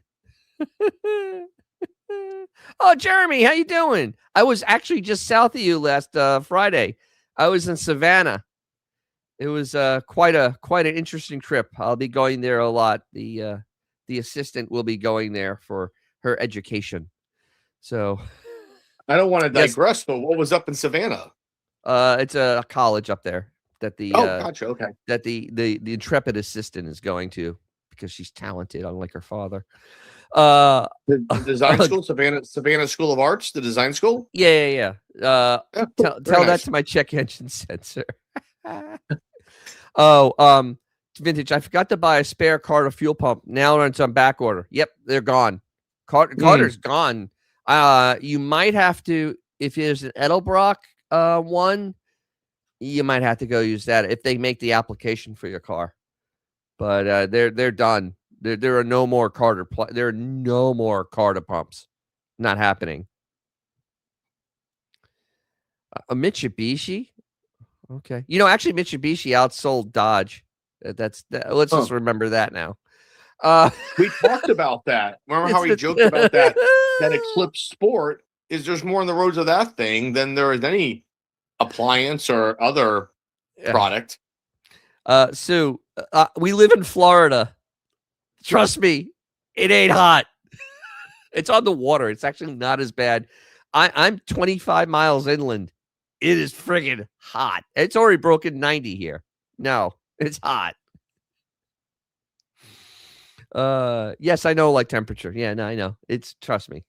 Oh, Jeremy, how you doing? I was actually just south of you last Friday. I was in Savannah. It was quite an interesting trip. I'll be going there a lot. The assistant will be going there for her education. So I don't want to digress, but what was up in Savannah? It's a college up there. that the Oh, gotcha. Okay. the intrepid assistant is going to, because she's talented, unlike her father. Uh, The design school, Savannah School of Arts, the design school. yeah. Yeah, cool. Very Tell that nice. to my check engine sensor. Oh, vintage. I forgot to buy a spare Carter fuel pump. Now it's on back order. Yep, they're gone. Carter's gone. You might have to, if there's an Edelbrock one, you might have to go use that if they make the application for your car. But they're done. There are no more Carter. There are no more Carter pumps. Not happening. A Mitsubishi. Okay. Actually, Mitsubishi outsold Dodge. Let's just remember that now. We talked about that. Remember how he joked about that Eclipse Sport? There's more on the roads of that thing than there is any appliance or other product. Sue, we live in Florida. Trust me, it ain't hot. It's on the water. It's actually not as bad. I'm 25 miles inland. It is friggin' hot. It's already broken 90 here. No, it's hot. Yes, I know, like temperature. Yeah, no, I know. Trust me.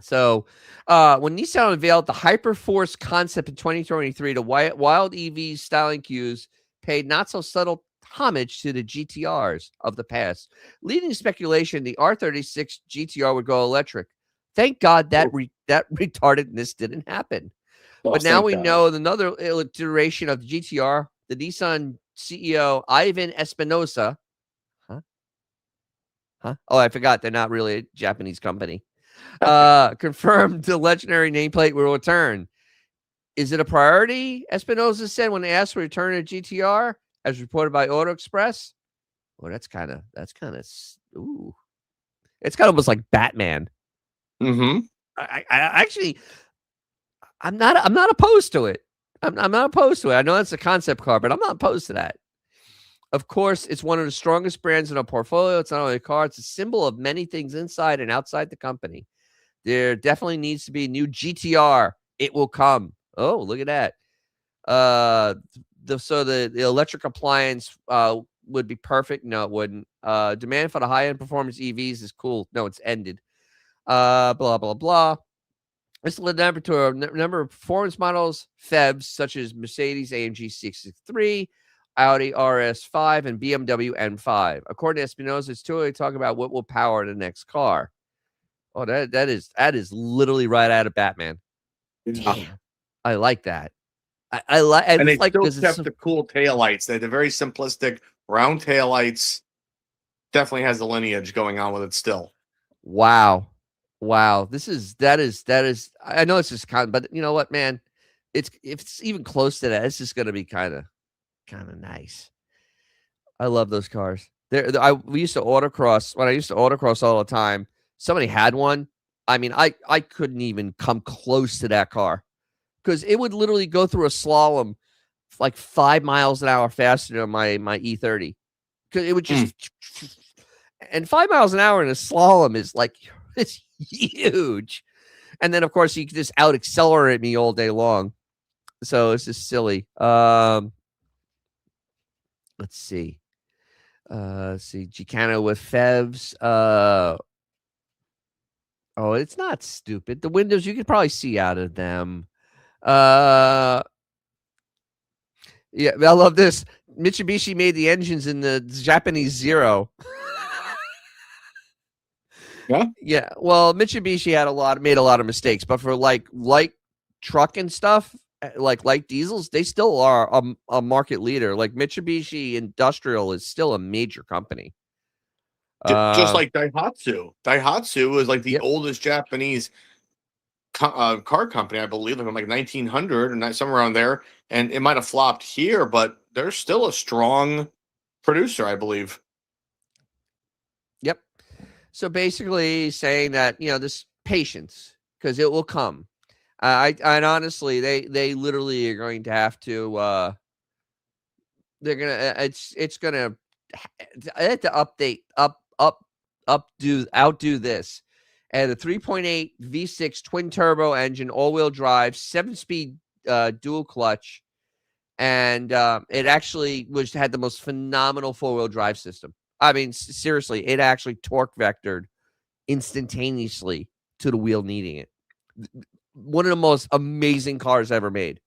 So, when Nissan unveiled the Hyperforce concept in 2023, the wild EV styling cues paid not so subtle homage to the GTRs of the past, leading to speculation the R36 GTR would go electric. Thank God that retardedness didn't happen. But now we know another iteration of the GTR, the Nissan CEO Ivan Espinosa. Huh? Oh, I forgot. They're not really a Japanese company. Confirmed the legendary nameplate will return. Is it a priority? Espinosa said when asked for return of GTR, as reported by Auto Express. Well, that's kind of ooh. It's kind of almost like Batman. Mm-hmm. I actually, I'm not opposed to it. I'm not opposed to it. I know it's a concept car, but I'm not opposed to that. Of course, it's one of the strongest brands in our portfolio. It's not only a car, it's a symbol of many things inside and outside the company. There definitely needs to be a new GTR. It will come. Oh, look at that. The electric appliance would be perfect. No, it wouldn't. Demand for the high-end performance EVs is cool. No, it's ended. Blah, blah, blah. This led to a number of performance models, FEVs, such as Mercedes AMG 663, Audi RS5, and BMW M5. According to Espinosa, it's too early to talk about what will power the next car. Oh, that is literally right out of Batman. Damn, I like that. I like, and they like, still kept the cool taillights. They had the very simplistic round taillights. Definitely has the lineage going on with it still. Wow. That is. I know it's just but you know what, man? If it's even close to that, it's just gonna be kind of nice. I love those cars. We used to autocross when I used to autocross all the time. Somebody had one. I mean, I couldn't even come close to that car because it would literally go through a slalom like 5 miles an hour faster than my E30. Because it would just and 5 miles an hour in a slalom is like it's huge. And then of course you can just out accelerate me all day long. So it's just silly. Let's see. Gicano with FEVs. Oh, it's not stupid. The windows you could probably see out of them. Yeah, I love this. Mitsubishi made the engines in the Japanese Zero. Yeah. Yeah. Well, Mitsubishi made a lot of mistakes, but for like light truck and stuff, like light diesels, they still are a market leader. Like Mitsubishi Industrial is still a major company. Just like Daihatsu. Daihatsu is like the Yep. oldest Japanese car company, I believe, like 1900 and somewhere around there. And it might have flopped here, but they're still a strong producer, I believe. Yep. So basically saying that, this patience, because it will come. And honestly, they literally are going to have to, they're going to, it's going to, I have to outdo this. And the 3.8 V6 twin turbo engine, all-wheel drive, 7-speed dual clutch, and it actually had the most phenomenal 4-wheel drive system. I mean, seriously, it actually torque vectored instantaneously to the wheel needing it. One of the most amazing cars ever made.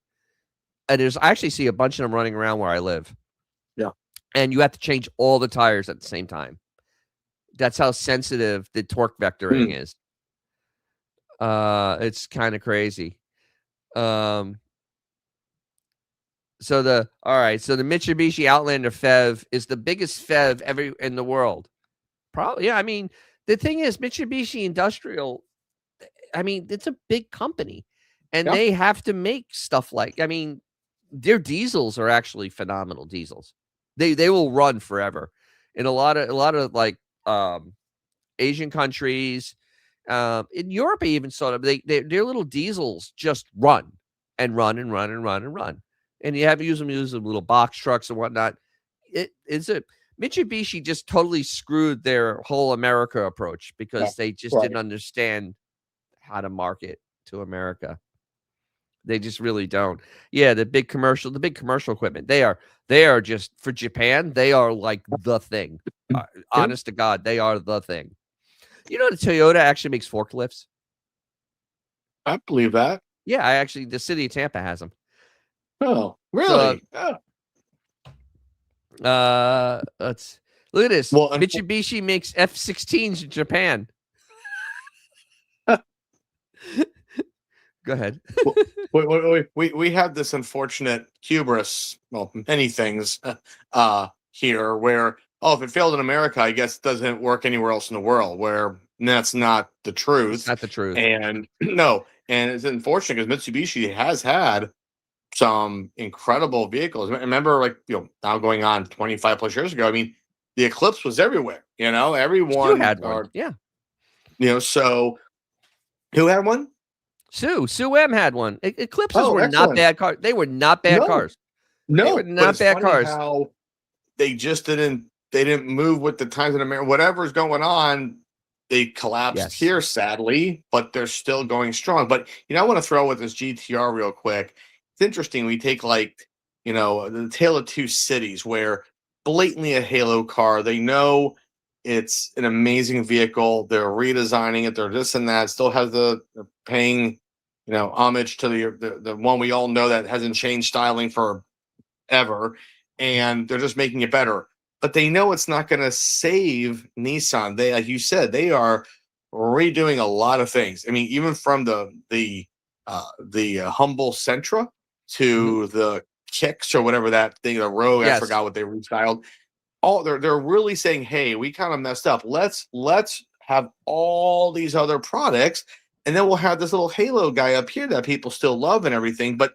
And I actually see a bunch of them running around where I live. Yeah. And you have to change all the tires at the same time. That's how sensitive the torque vectoring is. It's kind of crazy. So the Mitsubishi Outlander PHEV is the biggest PHEV ever in the world. Probably, yeah. I mean, the thing is, Mitsubishi Industrial, I mean, it's a big company, and they have to make stuff like, I mean, their diesels are actually phenomenal diesels. They will run forever. In a lot of like Asian countries, in Europe, I even saw them. Their little diesels just run and run and run and run and run. And you have to use them little box trucks and whatnot. Mitsubishi just totally screwed their whole America approach because they just didn't understand how to market to America. They just really don't. Yeah, the big commercial equipment. They are just, for Japan, they are like the thing. Honest to God, they are the thing. You know, the Toyota actually makes forklifts. I believe that. Yeah, the city of Tampa has them. Oh, really? Let's look at this. Well, Mitsubishi makes F-16s in Japan. Go ahead. We have this unfortunate hubris, well, many things here where, if it failed in America, I guess it doesn't work anywhere else in the world, where that's not the truth. It's not the truth. And no, and it's unfortunate because Mitsubishi has had some incredible vehicles. I remember, like, now going on 25 plus years ago, I mean, the Eclipse was everywhere, everyone Stu had one. Yeah. So who had one? Sue M had one. Eclipses were excellent. not bad cars. They were not bad cars. No, they were not bad cars. How they just didn't move with the times in America. Whatever's going on, they collapsed here, sadly, but they're still going strong. But I want to throw with this GTR real quick. It's interesting. We take the Tale of Two Cities, where blatantly a Halo car. They know it's an amazing vehicle. They're redesigning it. They're this and that. Still has they're paying, homage to the one we all know that hasn't changed styling forever, and they're just making it better. But they know it's not going to save Nissan. They, like you said, they are redoing a lot of things. I mean, even from the humble Sentra to the Kicks or whatever that thing, the Rogue. I forgot what they restyled. They're really saying, hey, we kind of messed up. Let's have all these other products, and then we'll have this little Halo guy up here that people still love and everything. But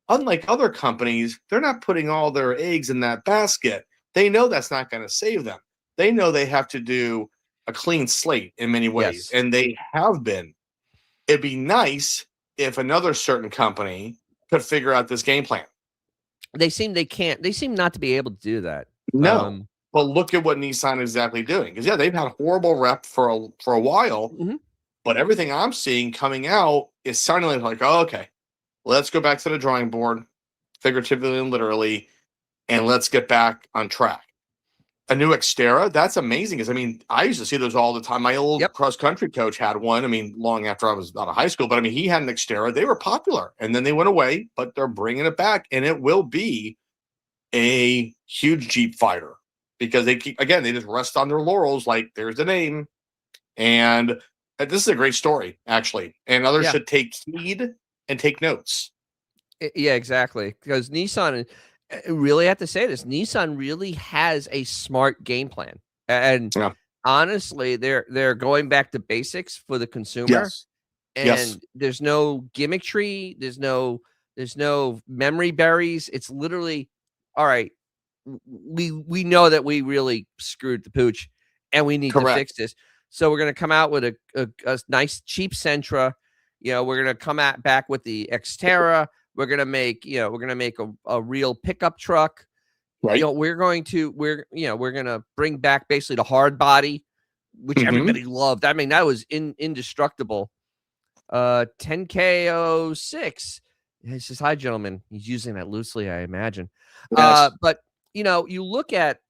unlike other companies, they're not putting all their eggs in that basket. They know that's not going to save them. They know they have to do a clean slate in many ways, and they have been. It'd be nice if another certain company could figure out this game plan. They seem not to be able to do that. No. But look at what Nissan is exactly doing. Because, they've had a horrible rep for a while. Mm-hmm. But everything I'm seeing coming out is sounding like, okay, let's go back to the drawing board, figuratively and literally, and let's get back on track. A new Xterra, that's amazing. Because, I mean, I used to see those all the time. My old cross-country coach had one. I mean, long after I was out of high school. But, I mean, he had an Xterra. They were popular. And then they went away. But they're bringing it back. And it will be a huge Jeep fighter. Because they just rest on their laurels, like, there's the name. And this is a great story, actually. And others should take heed and take notes. Yeah, exactly. Because Nissan, really have to say this, Nissan really has a smart game plan. And honestly, they're going back to basics for the consumer. Yes. And there's no gimmickry. There's no memory berries. It's literally, all right, we know that we really screwed the pooch and we need to fix this. So we're going to come out with a nice cheap Sentra. We're going to come back with the Xterra. We're going to make, a real pickup truck. Right. We're going to bring back basically the hard body, which everybody loved. I mean, that was indestructible. 10K06. Yeah, he says, "Hi, gentlemen." He's using that loosely, I imagine. Yes. But you look at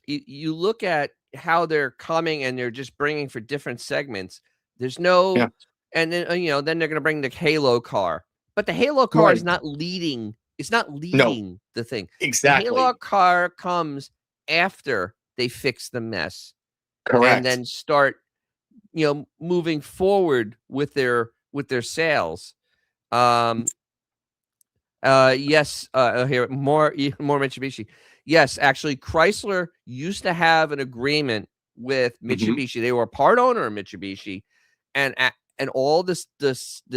you look at how they're coming and they're just bringing for different segments. There's Yeah. no, and then then they're going to bring the Halo car, but the Halo car is Right. not leading. It's not No. leading the thing. The Halo Exactly. car comes after they fix the mess and Correct. then start moving forward with their sales. Um, yes, here more Mitsubishi. Yes, actually, Chrysler used to have an agreement with Hmm. Mitsubishi. They were a part owner of Mitsubishi, and all the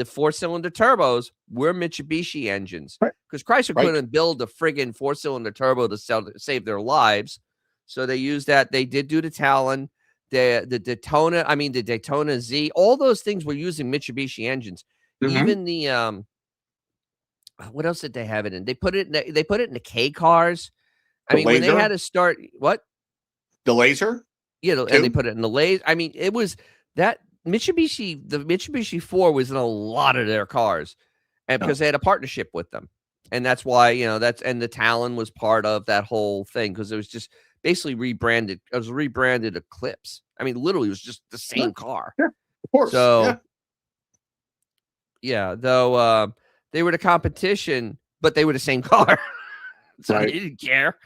4-cylinder turbos were Mitsubishi engines Right. because Chrysler Right. couldn't build a friggin' 4-cylinder turbo to save their lives, so they used that. They did do the Talon, the Daytona. I mean, the Daytona Z. All those things were using Mitsubishi engines. Hmm. Even the what else did they have it in? They put it in the K cars. I The mean, when they had laser, to start what? the laser And they too. put it in the laser. I mean, it was that Mitsubishi, the Mitsubishi 4 was in a lot of their cars, and Yeah. because they had a partnership with them. And that's why, and the Talon was part of that whole thing because it was just basically rebranded. It was rebranded Eclipse. I mean, literally, it was just the Yeah. same car. Yeah. Of course. Yeah. So yeah, though they were the competition, but they were the same car. So they Right. didn't care.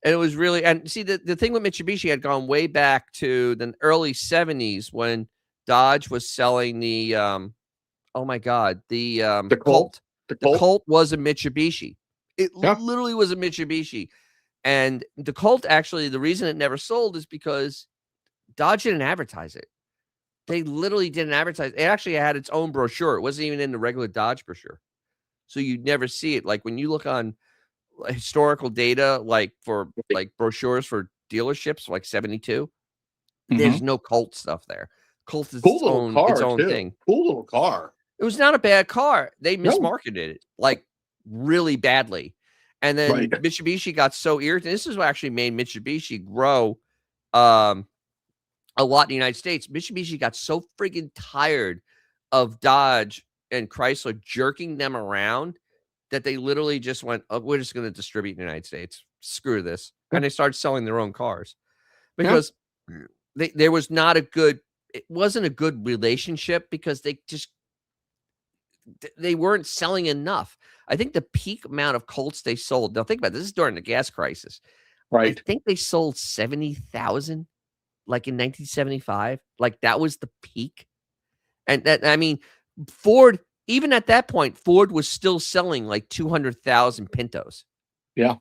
And it was really, and see, the thing with Mitsubishi had gone way back to the early 70s when Dodge was selling the oh my god, the The Colt. Colt. The The Colt. Colt was a Mitsubishi. It Yeah. literally was a Mitsubishi. And the Colt, actually, the reason it never sold is because Dodge didn't advertise it. They literally didn't advertise. It actually had its own brochure. It wasn't even in the regular Dodge brochure. So you'd never see it. Like when you look on historical data, like for like brochures for dealerships, like 72, Hmm. there's no Colt stuff there. Colt is Cool little its car own too. thing. Cool little car. It was not a bad car. They No. mismarketed it like really badly. And Right. then Mitsubishi got so irritated. This is what actually made Mitsubishi grow um, a lot in the United States. Mitsubishi got so friggin' tired of Dodge and Chrysler jerking them around that they literally just went, "Oh, we're just gonna distribute in the United States. Screw this." Yeah. And they started selling their own cars Yeah. because there was not a good it wasn't a good relationship because they just they weren't selling enough. I think the peak amount of Colts they sold, now think about this is during the gas crisis. I Right. think they sold 70,000 like in 1975. Like that was the peak. And that, I mean, Ford, even at that point, Ford was still selling like 200,000 Pintos. Yeah.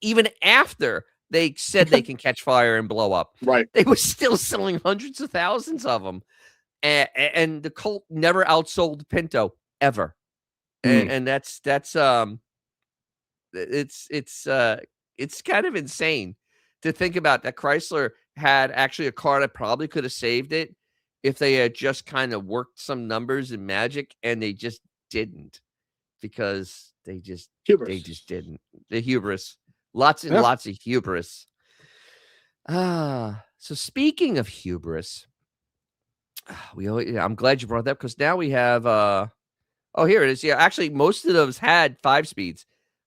Even after they said they can catch fire and blow up, Right. they were still selling hundreds of thousands of them. And the Colt never outsold Pinto ever. Mm. And that's it's it's kind of insane to think about that Chrysler had actually a car that probably could have saved it if they had just kind of worked some numbers and magic, and they just didn't because they Hubris. just didn't. The hubris. Lots and Yeah. lots of hubris. So speaking of hubris, I'm glad you brought that because now we have oh, here it is. Yeah, actually, most of those had 5 speeds.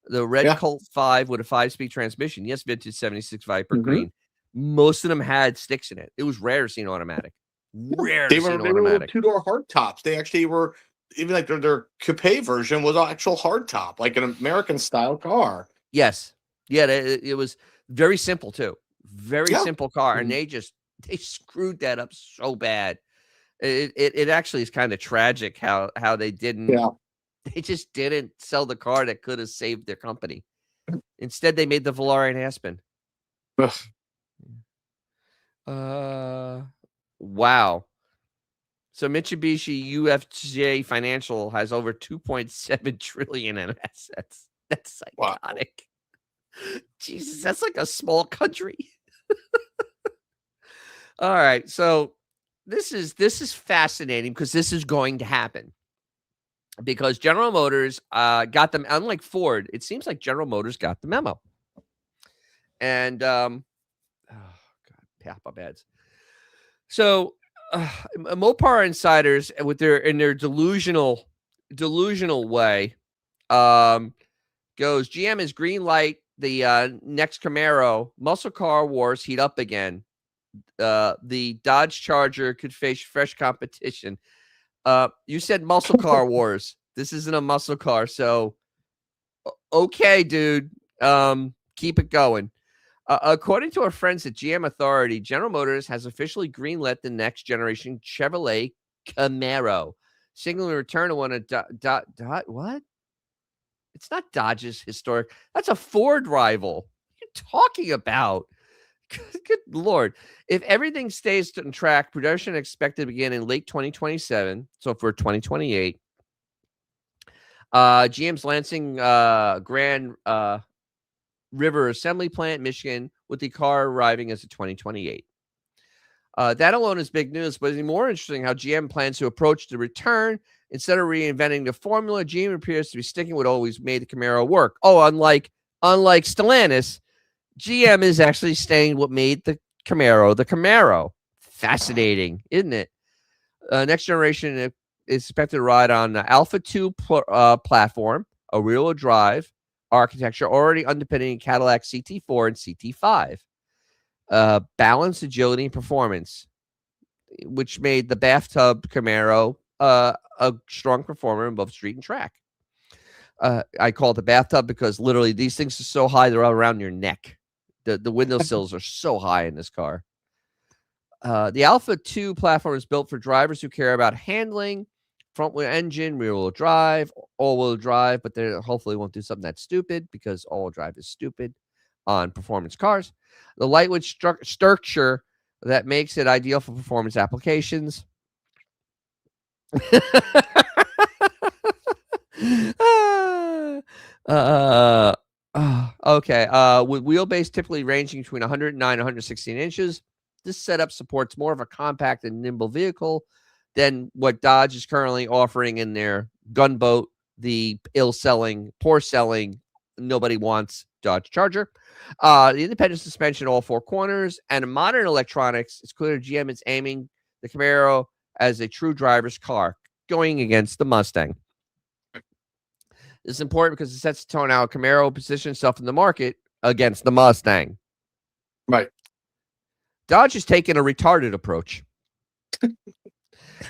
The red Yeah. Colt 5 with a 5-speed transmission. Yes, vintage 76 Viper Hmm. green. Most of them had sticks in it. It was rare to see an automatic. Rare to They see were an little automatic. 2-door hard tops. They actually were even like their coupe version was an actual hard top, like an American style car. Yes. Yeah, it was very simple too. Very Yeah. simple car, and Mhm. they screwed that up so bad. It actually is kind of tragic how Yeah. they just didn't sell the car that could have saved their company. Instead, they made the Valarian Aspen. Ugh. Uh, wow. So Mitsubishi UFJ Financial has over 2.7 trillion in assets. That's Wow. psychotic. Jesus, that's like a small country. All right, so this is fascinating because this is going to happen because General Motors got them. Unlike Ford, it seems like General Motors got the memo, and oh god, Papa beds. So Mopar insiders with their delusional delusional way, goes GM is green light the next Camaro. Muscle car wars heat up again. The Dodge Charger could face fresh competition. You said muscle car wars. This isn't a muscle car, so okay, dude. Keep it going. According to our friends at GM Authority, General Motors has officially greenlit the next generation Chevrolet Camaro, signaling a return to one of what? It's not Dodge's historic. That's a Ford rival. What are you talking about? Good Lord. If everything stays on track, production expected to begin in late 2027. So for 2028. GM's Lansing Grand River Assembly Plant, Michigan, with the car arriving as a 2028. That alone is big news, but it's more interesting how GM plans to approach the return. Instead of reinventing the formula, GM appears to be sticking with what always made the Camaro work. Oh, unlike Stellantis, GM is actually staying what made the Camaro. Fascinating, isn't it? Next generation is expected to ride on the Alpha 2 platform, a rear-wheel drive architecture already underpinning Cadillac CT4 and CT5. Balance, agility, and performance, which made the bathtub Camaro a strong performer in both street and track. I call it the bathtub because literally these things are so high they're around your neck. The window sills are so high in this car. The Alpha 2 platform is built for drivers who care about handling, front-wheel engine, rear-wheel drive, all-wheel drive, but they hopefully won't do something that's stupid because all-wheel drive is stupid on performance cars. The lightweight structure that makes it ideal for performance applications. Okay. With wheelbase typically ranging between 109 and 116 inches, this setup supports more of a compact and nimble vehicle than what Dodge is currently offering in their gunboat, the poor selling, nobody wants Dodge Charger. The independent suspension, all four corners, and modern electronics. It's clear GM is aiming the Camaro as a true driver's car, going against the Mustang. This is important because it sets the tone how Camaro positions itself in the market against the Mustang. Right. Dodge is taking a retarded approach.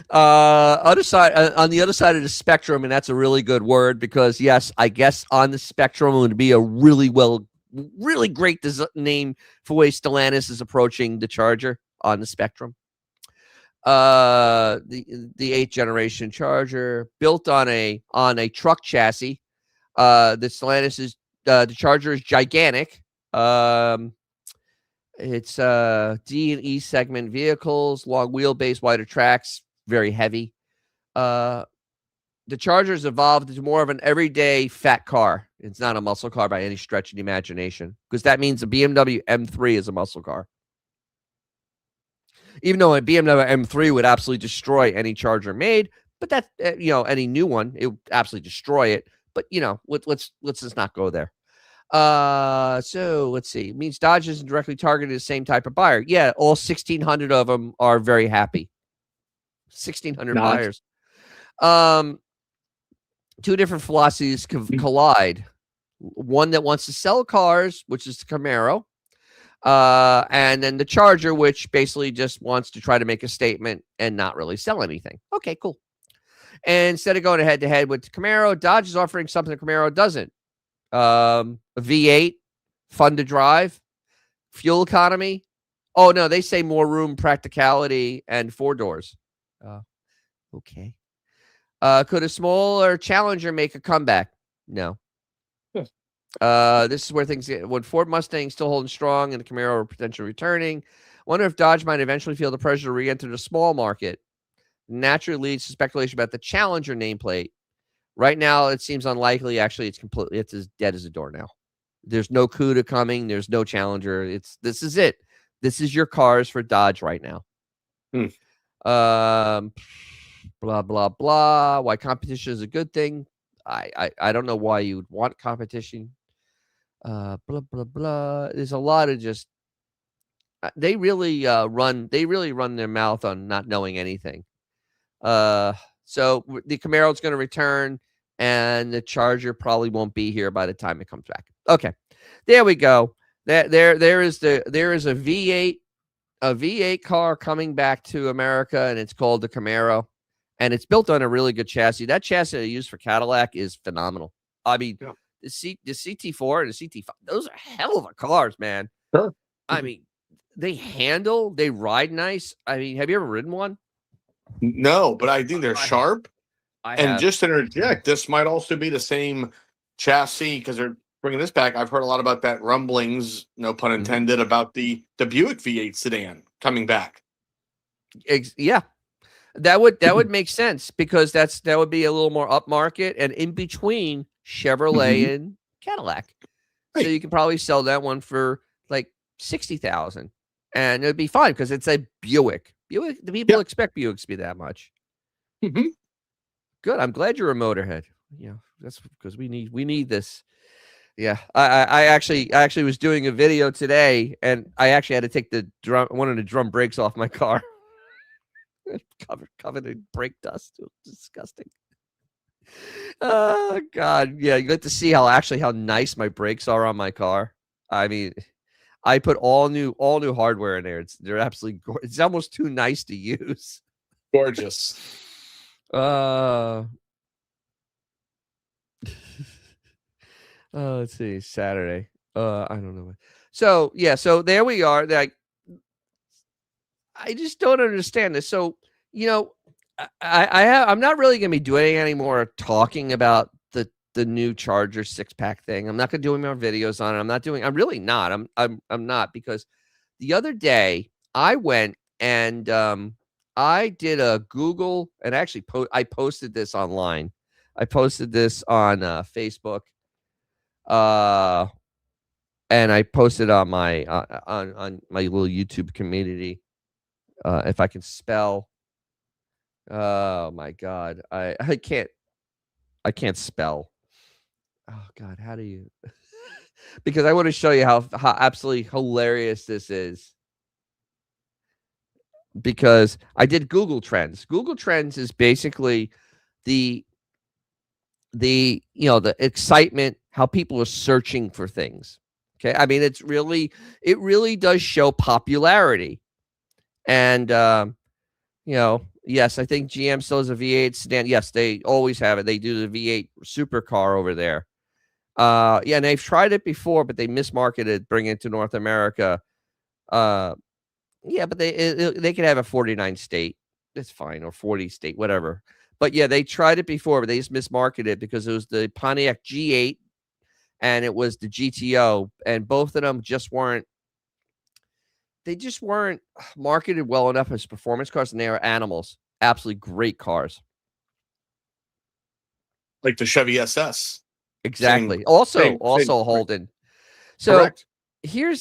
Other side on the other side of the spectrum, and that's a really good word because yes, I guess on the spectrum would be a really great name for way Stellantis is approaching the Charger on the spectrum. The 8th generation Charger built on a truck chassis. The Stellantis is the Charger is gigantic. It's D and E segment vehicles, long wheelbase, wider tracks, very heavy. The Charger's evolved into more of an everyday fat car. It's not a muscle car by any stretch of the imagination, because that means a BMW M3 is a muscle car. Even though a BMW M3 would absolutely destroy any Charger made, but that's any new one, it would absolutely destroy it. But let's just not go there. So let's see. It means Dodge isn't directly targeted the same type of buyer. Yeah, all 1,600 of them are very happy. 1,600 buyers. Two different philosophies collide. One that wants to sell cars, which is the Camaro, and then the Charger, which basically just wants to try to make a statement and not really sell anything. Okay, cool. And instead of going head-to-head with the Camaro, Dodge is offering something the Camaro doesn't. A V8, fun to drive, fuel economy. Oh, no, they say more room, practicality, and 4 doors. Okay. Could a smaller Challenger make a comeback? No. Yes. This is where things get, when Ford Mustang still holding strong and the Camaro are potentially returning. Wonder if Dodge might eventually feel the pressure to re-enter the small market. Naturally leads to speculation about the Challenger nameplate. Right now, it seems unlikely. Actually, it's as dead as a door now. There's no Cuda coming. There's no Challenger. This is it. This is your cars for Dodge right now. Blah blah blah. Why competition is a good thing? I don't know why you would want competition. Blah blah blah. There's a lot of just. They really run their mouth on not knowing anything. So the Camaro is going to return, and the Charger probably won't be here by the time it comes back. Okay, there we go. There is a V8 car coming back to America, and it's called the Camaro, and it's built on a really good chassis. That chassis they use for Cadillac is phenomenal. I mean, Yeah. the CT4 and the CT5, those are hell of a cars, man. Sure. I mean, they ride nice. I mean, have you ever ridden one? No, but I think they're sharp. I And have. just to interject, this might also be the same chassis because they're bringing this back. I've heard a lot about that rumblings, no pun intended, about the Buick V8 sedan coming back. Yeah, that would make sense because that would be a little more upmarket and in between Chevrolet and Cadillac. So you can probably sell that one for like 60,000, and it'd be fine because it's a Buick. The people expect Buicks to be that much. Good. I'm glad you're a motorhead. Yeah, that's because we need this. Yeah, I actually was doing a video today, and I actually had to take one of the drum brakes off my car. covered in brake dust. It was disgusting. Oh God, yeah, you get to see how nice my brakes are on my car. I mean, I put all new hardware in there. They're absolutely gorgeous. It's almost too nice to use. Gorgeous. Let's see, Saturday. I don't know. So yeah, so there we are. Like, I just don't understand this. So, I'm not really gonna be doing any more talking about the new Charger 6-pack thing. I'm not gonna do any more videos on it. I'm really not. I'm not, because the other day I went and I did a Google, and actually I posted this online. I posted this on Facebook. And I posted on my on my little YouTube community. If I can spell. Oh my God, I can't spell. Oh God, how do you? Because I want to show you how absolutely hilarious this is. Because I did Google Trends. Google Trends is basically the excitement, how people are searching for things. Okay, I mean, it really does show popularity, and yes, I think GM still has a V8 sedan. Yes, they always have it. They do the V8 supercar over there. Yeah, and they've tried it before, but they mismarketed, bring it to North America. Yeah, but they could have a 49 state. That's fine, or 40 state, whatever. But yeah, they tried it before, but they just mismarketed it because it was the Pontiac G8 and it was the GTO, and both of them just weren't marketed well enough as performance cars, and they are animals. Absolutely great cars. Like the Chevy SS. Exactly. Same, also same. Holden. So Correct. here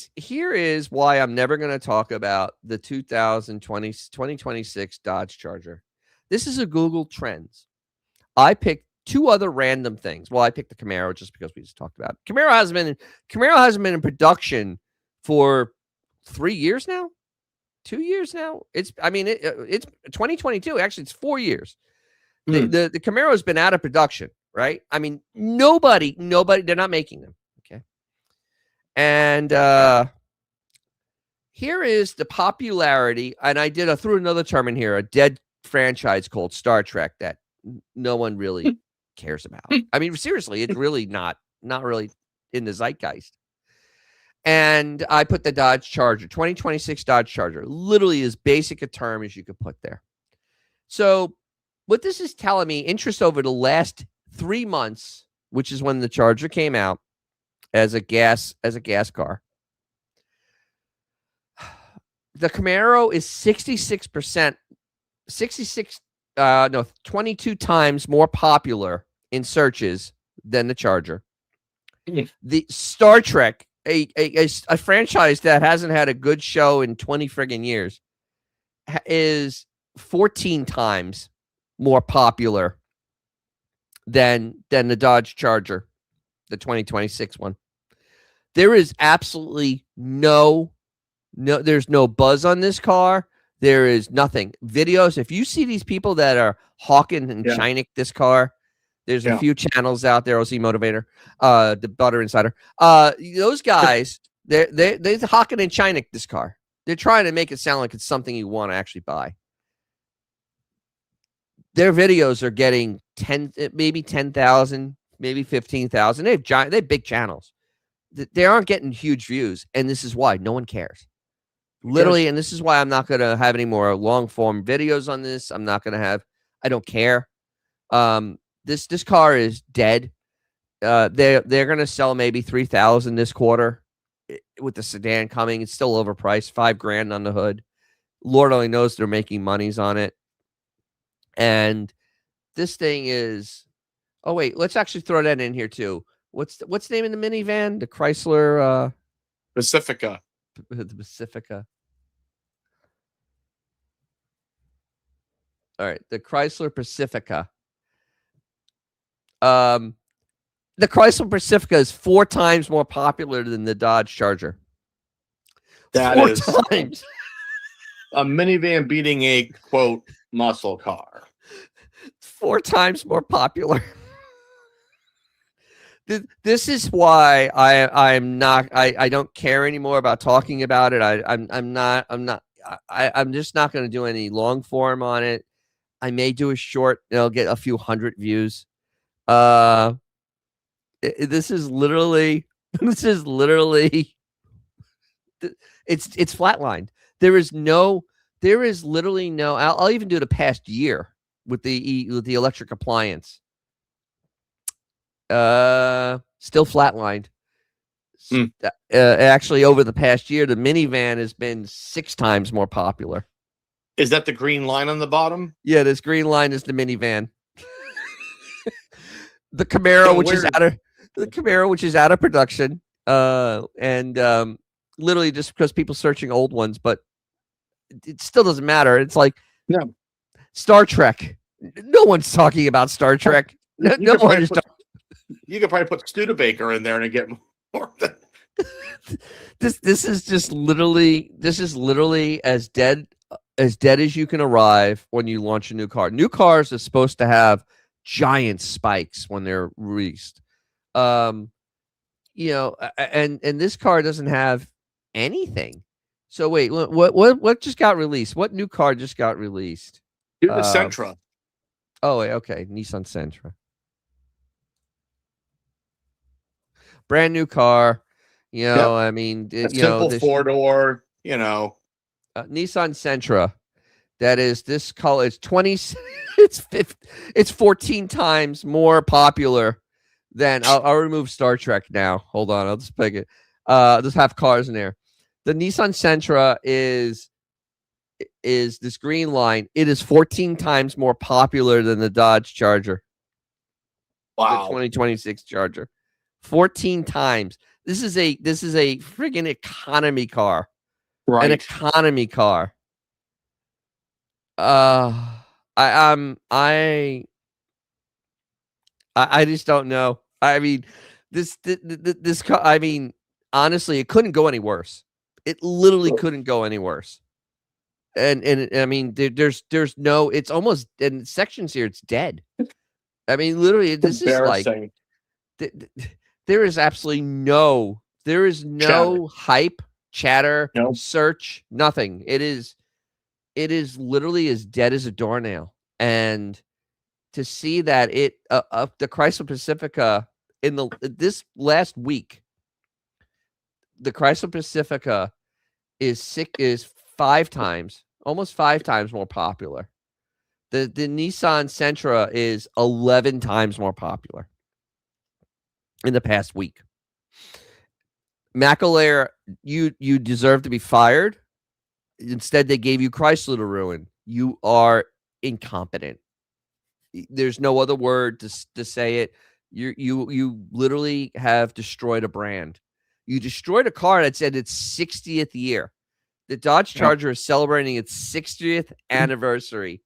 is why I'm never going to talk about the 2026 Dodge Charger. This is a Google Trends. I picked two other random things. Well, I picked the Camaro just because we just talked about it. Camaro hasn't been in production for 3 years now. 2 years now. It's 2022. Actually, it's 4 years. The Camaro has been out of production, right? I mean, nobody, they're not making them. Okay. And here is the popularity. And I threw another term in here, a dead franchise called Star Trek that no one really cares about. I mean, seriously, it's really not really in the zeitgeist. And I put the Dodge Charger, 2026 Dodge Charger, literally as basic a term as you could put there. So what this is telling me, interest over the last 3 months, which is when the Charger came out as a gas car. The Camaro is 22 times more popular in searches than the Charger. The Star Trek, a franchise that hasn't had a good show in 20 friggin' years, is 14 times more popular than the Dodge Charger, the 2026 one. There is absolutely there's no buzz on this car. There is nothing. Videos, if you see these people that are hawking and Yeah. shining this car, there's a Yeah. few channels out there, OC Motivator, the Butter Insider. Those guys, they're hawking and shining this car. They're trying to make it sound like it's something you want to actually buy. Their videos are getting 10,000, maybe 15,000. They have big channels. They aren't getting huge views, and this is why no one cares. Literally, and this is why I'm not going to have any more long form videos on this. I'm not going to have. I don't care. This car is dead. They're going to sell maybe 3,000 this quarter with the sedan coming. It's still overpriced, $5,000 on the hood. Lord only knows they're making monies on it. And this thing is. Oh wait, let's actually throw that in here too. What's the name of the minivan? The Chrysler Pacifica. The Pacifica. All right, the Chrysler Pacifica. The Chrysler Pacifica is 4 times more popular than the Dodge Charger. That 4 is times. A minivan beating a quote muscle car. 4 times more popular. This is why I'm not. I don't care anymore about talking about it. I'm just not going to do any long form on it. I may do a short. I'll get a few hundred views. This is literally. It's flatlined. There is literally no. I'll even do the past year with the electric appliance. Still flatlined. Actually, over the past year, the minivan has been 6 times more popular. Is that the green line on the bottom? Yeah, this green line is the minivan. The Camaro, which is out of production, and literally just because people searching old ones, but it still doesn't matter. It's like Star Trek. No one's talking about Star Trek. No one is. You could probably put Studebaker in there and get more. This is literally as dead as you can arrive when you launch a new car. New cars are supposed to have giant spikes when they're released. And this car doesn't have anything. So wait, what just got released? What new car just got released? The Sentra. Oh wait, okay, Nissan Sentra. Brand new car. I mean, simple 4-door. Nissan Sentra. That is this color. It's 20. It's 14 times more popular than. I'll remove Star Trek now. Hold on, I'll just pick it. Just have cars in there. The Nissan Sentra is this green line. It is 14 times more popular than the Dodge Charger. Wow. The 2026 Charger. 14 times. This is a friggin' economy car. Right. An economy car. I just don't know. I mean, this car. I mean, honestly, it couldn't go any worse. It literally couldn't go any worse. And I mean, there's no. It's almost in sections here. It's dead. I mean, literally, this is like. There is absolutely no hype, chatter, search, nothing. It is literally as dead as a doornail. And to see that the Chrysler Pacifica this last week, the Chrysler Pacifica is 5 times, almost 5 times more popular. The Nissan Sentra is 11 times more popular in the past week. McAleer, you deserve to be fired. Instead, they gave you Chrysler to ruin. You are incompetent. There's no other word to say it. You literally have destroyed a brand. You destroyed a car that's at its 60th year. The Dodge Charger is celebrating its 60th anniversary.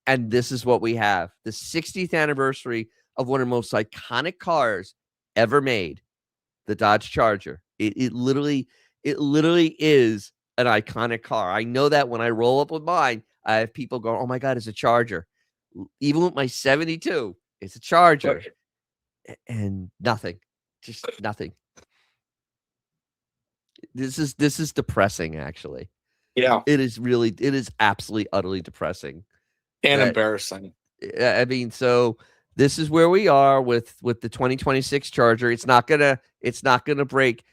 And this is what we have. The 60th anniversary of one of the most iconic cars ever made, the Dodge Charger. It literally is an iconic car. I know that when I roll up with mine, I have people going, "Oh my god, it's a Charger." Even with my 72, it's a Charger, and nothing, just nothing. This is depressing, actually. Yeah, It is absolutely utterly depressing. and That embarrassing. I mean, so this is where we are with the 2026 Charger. It's not gonna break.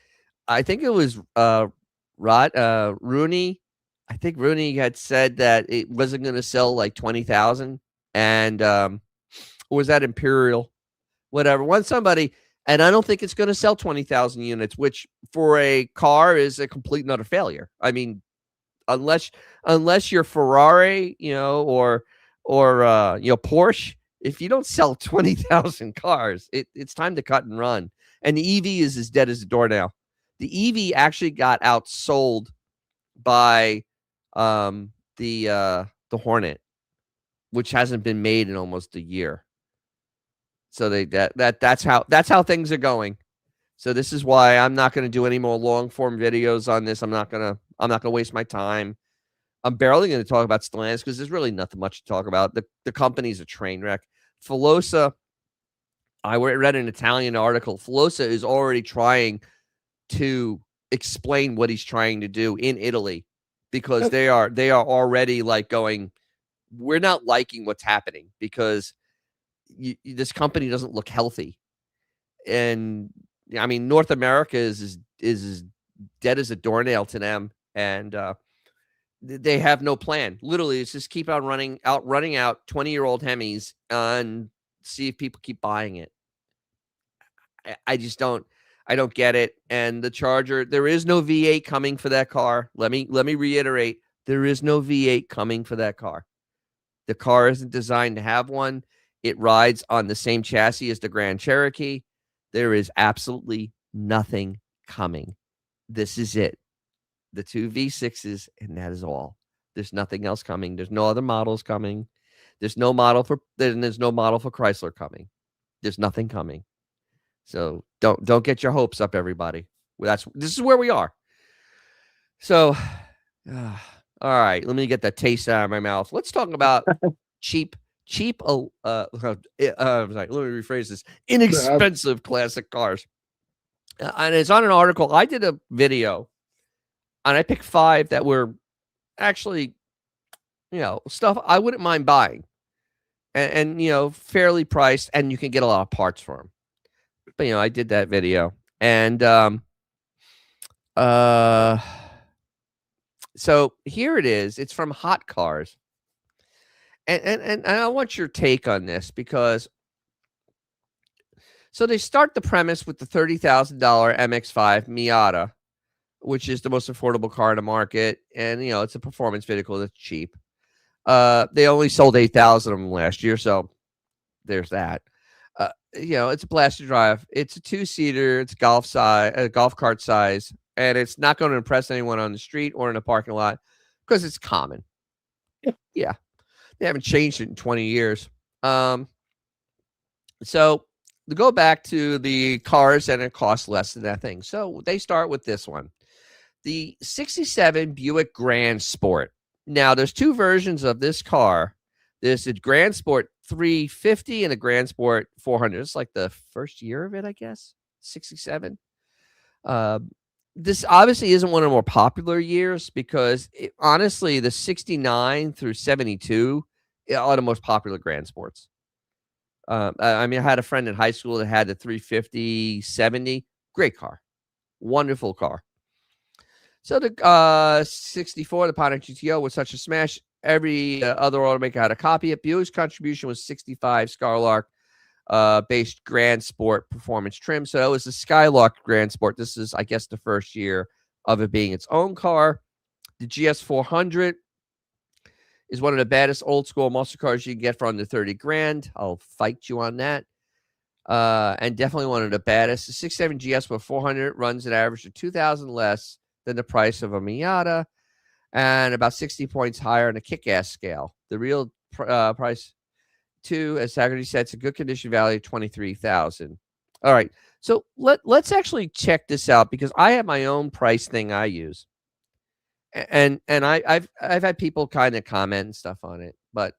I think it was Rooney. I think Rooney had said that it wasn't gonna sell like 20,000, and or was that Imperial? Whatever. One somebody, and I don't think it's gonna sell 20,000 units, which for a car is a complete and utter failure. I mean, unless you're Ferrari, or Porsche, if you don't sell 20,000 cars, it's time to cut and run. And the EV is as dead as a doornail. The EV actually got outsold by the Hornet, which hasn't been made in almost a year. So that's how things are going. So this is why I'm not going to do any more long form videos on this. I'm not going to waste my time. I'm barely going to talk about Stellantis because there's really nothing much to talk about. The company's a train wreck. Filosa, I read an Italian article. Filosa is already trying to explain what he's trying to do in Italy because they are already like going, we're not liking what's happening because this company doesn't look healthy. And I mean, North America is as dead as a doornail to them. And they have no plan. Literally, it's just keep on running out 20-year-old Hemis and see if people keep buying it. I just don't get it. And the Charger, there is no V8 coming for that car. Let me reiterate, there is no V8 coming for that car. The car isn't designed to have one. It rides on the same chassis as the Grand Cherokee. There is absolutely nothing coming. This is it. The two V6s, and that is all. There's nothing else coming. There's no other models coming. There's no model for Chrysler coming. There's nothing coming. So don't get your hopes up, everybody. This is where we are. So, all right, let me get that taste out of my mouth. Let's talk about cheap. Sorry, let me rephrase this. Inexpensive classic cars. And it's on an article. I did a video, and I picked 5 that were actually, stuff I wouldn't mind buying, and fairly priced, and you can get a lot of parts for them. But I did that video, and so here it is. It's from Hot Cars, and I want your take on this because. So they start the premise with the $30,000 MX-5 Miata, which is the most affordable car in the market, and it's a performance vehicle that's cheap. They only sold 8,000 of them last year, so there's that. It's a blast to drive. It's a 2-seater. It's golf cart size, and it's not going to impress anyone on the street or in a parking lot because it's common. Yeah, they haven't changed it in 20 years. So to go back to the cars, and it costs less than that thing. So they start with this one. The 67 Buick Grand Sport. Now, there's 2 versions of this car. There's a Grand Sport 350 and a Grand Sport 400. It's like the first year of it, I guess. 67. This obviously isn't one of the more popular years because, honestly, the 69 through 72 are the most popular Grand Sports. I mean, I had a friend in high school that had the 350 70. Great car. Wonderful car. So the 64, the Pontiac GTO was such a smash. Every other automaker had a copy. Buick's contribution was 65 Skylark based Grand Sport performance trim. So that was the Skylark Grand Sport. This is, I guess, the first year of it being its own car. The GS 400 is one of the baddest old school muscle cars you can get for under 30 grand. I'll fight you on that. And definitely one of the baddest. The 67 GS with 400 runs an average of 2,000 less than the price of a Miata, and about 60 points higher on a kick-ass scale. The real price, too, as Haggerty said, it's a good condition value of $23,000. All right, so let's actually check this out because I have my own price thing I use. And I've had people kind of comment and stuff on it, but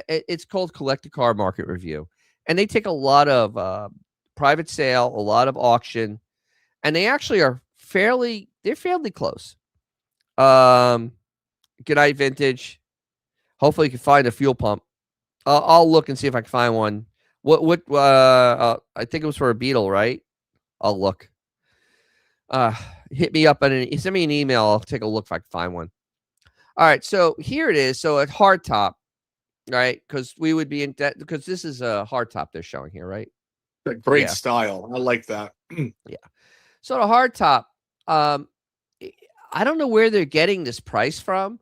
it's called Collect a Car Market Review, and they take a lot of private sale, a lot of auction, and they actually are they're fairly close. Good Night Vintage. Hopefully, you can find a fuel pump. I'll look and see if I can find one. What? I think it was for a Beetle, right? I'll look. Hit me up and send me an email. I'll take a look if I can find one. All right, so here it is. So at hardtop, right? Because we would be in debt because this is a hardtop they're showing here, right? Great style. I like that. Yeah. So the hardtop, I don't know where they're getting this price from,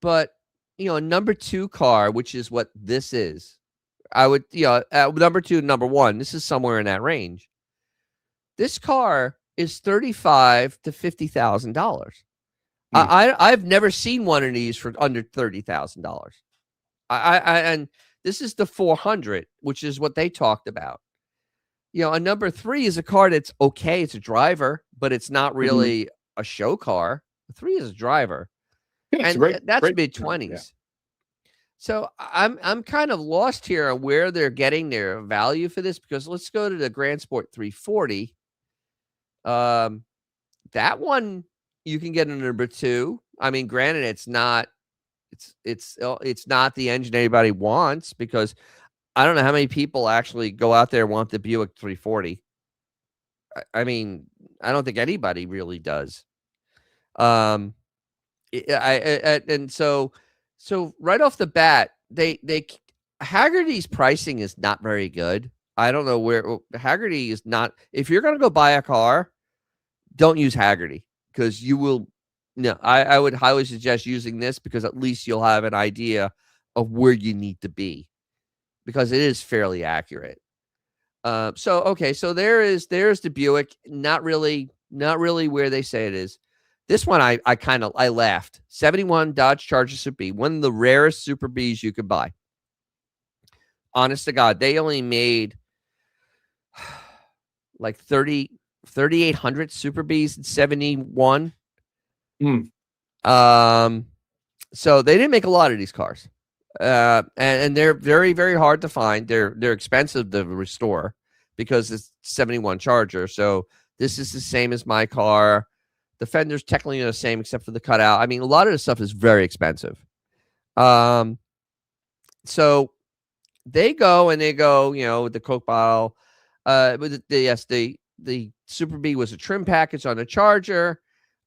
but a number 2 car, which is what this is, I would, number 2, number 1, this is somewhere in that range. This car is $35,000 to $50,000. I've never seen one of these for under $30,000. And this is the 400, which is what they talked about. A number 3 is a car that's okay. It's a driver, but it's not really a show car. The 3 is a driver, and that's mid-20s. Yeah. So I'm kind of lost here on where they're getting their value for this, because let's go to the Grand Sport 340. That one you can get a number 2. I mean, granted, it's not the engine anybody wants, because I don't know how many people actually go out there and want the Buick 340. I mean, I don't think anybody really does. And so right off the bat, Haggerty's pricing is not very good. I don't know where Haggerty is not. If you're going to go buy a car, don't use Haggerty, because you will. No, I would highly suggest using this, because at least you'll have an idea of where you need to be, because it is fairly accurate. So there's the Buick, not really where they say it is. This one I laughed. 71 Dodge Charger Super B, one of the rarest Super Bs you could buy. Honest to God, they only made like 3,800 Super Bs in 71. So they didn't make a lot of these cars. And they're very, very hard to find. They're expensive to restore, because it's 71 Charger. So this is the same as my car. The fender's technically the same except for the cutout. I mean, a lot of the stuff is very expensive. So they go with the Coke bottle. With the Super B was a trim package on the Charger,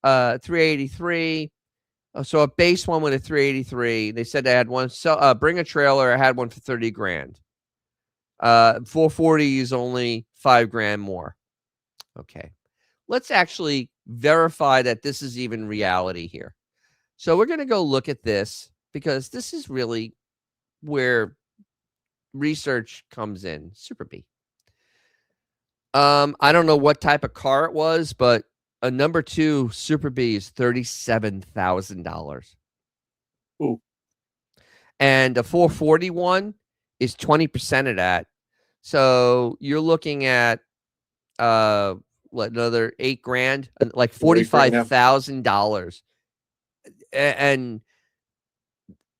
383. So a base one with a 383. They said they had one. So bring a trailer. I had one for $30,000. 440 is only $5,000 more. Okay, let's actually verify that this is even reality here. So we're going to go look at this, because this is really where research comes in. Super B. I don't know what type of car it was, but a number 2 Super B is $37,000. Ooh. And a 441 is 20% of that. So you're looking at another $8,000, like $45,000. And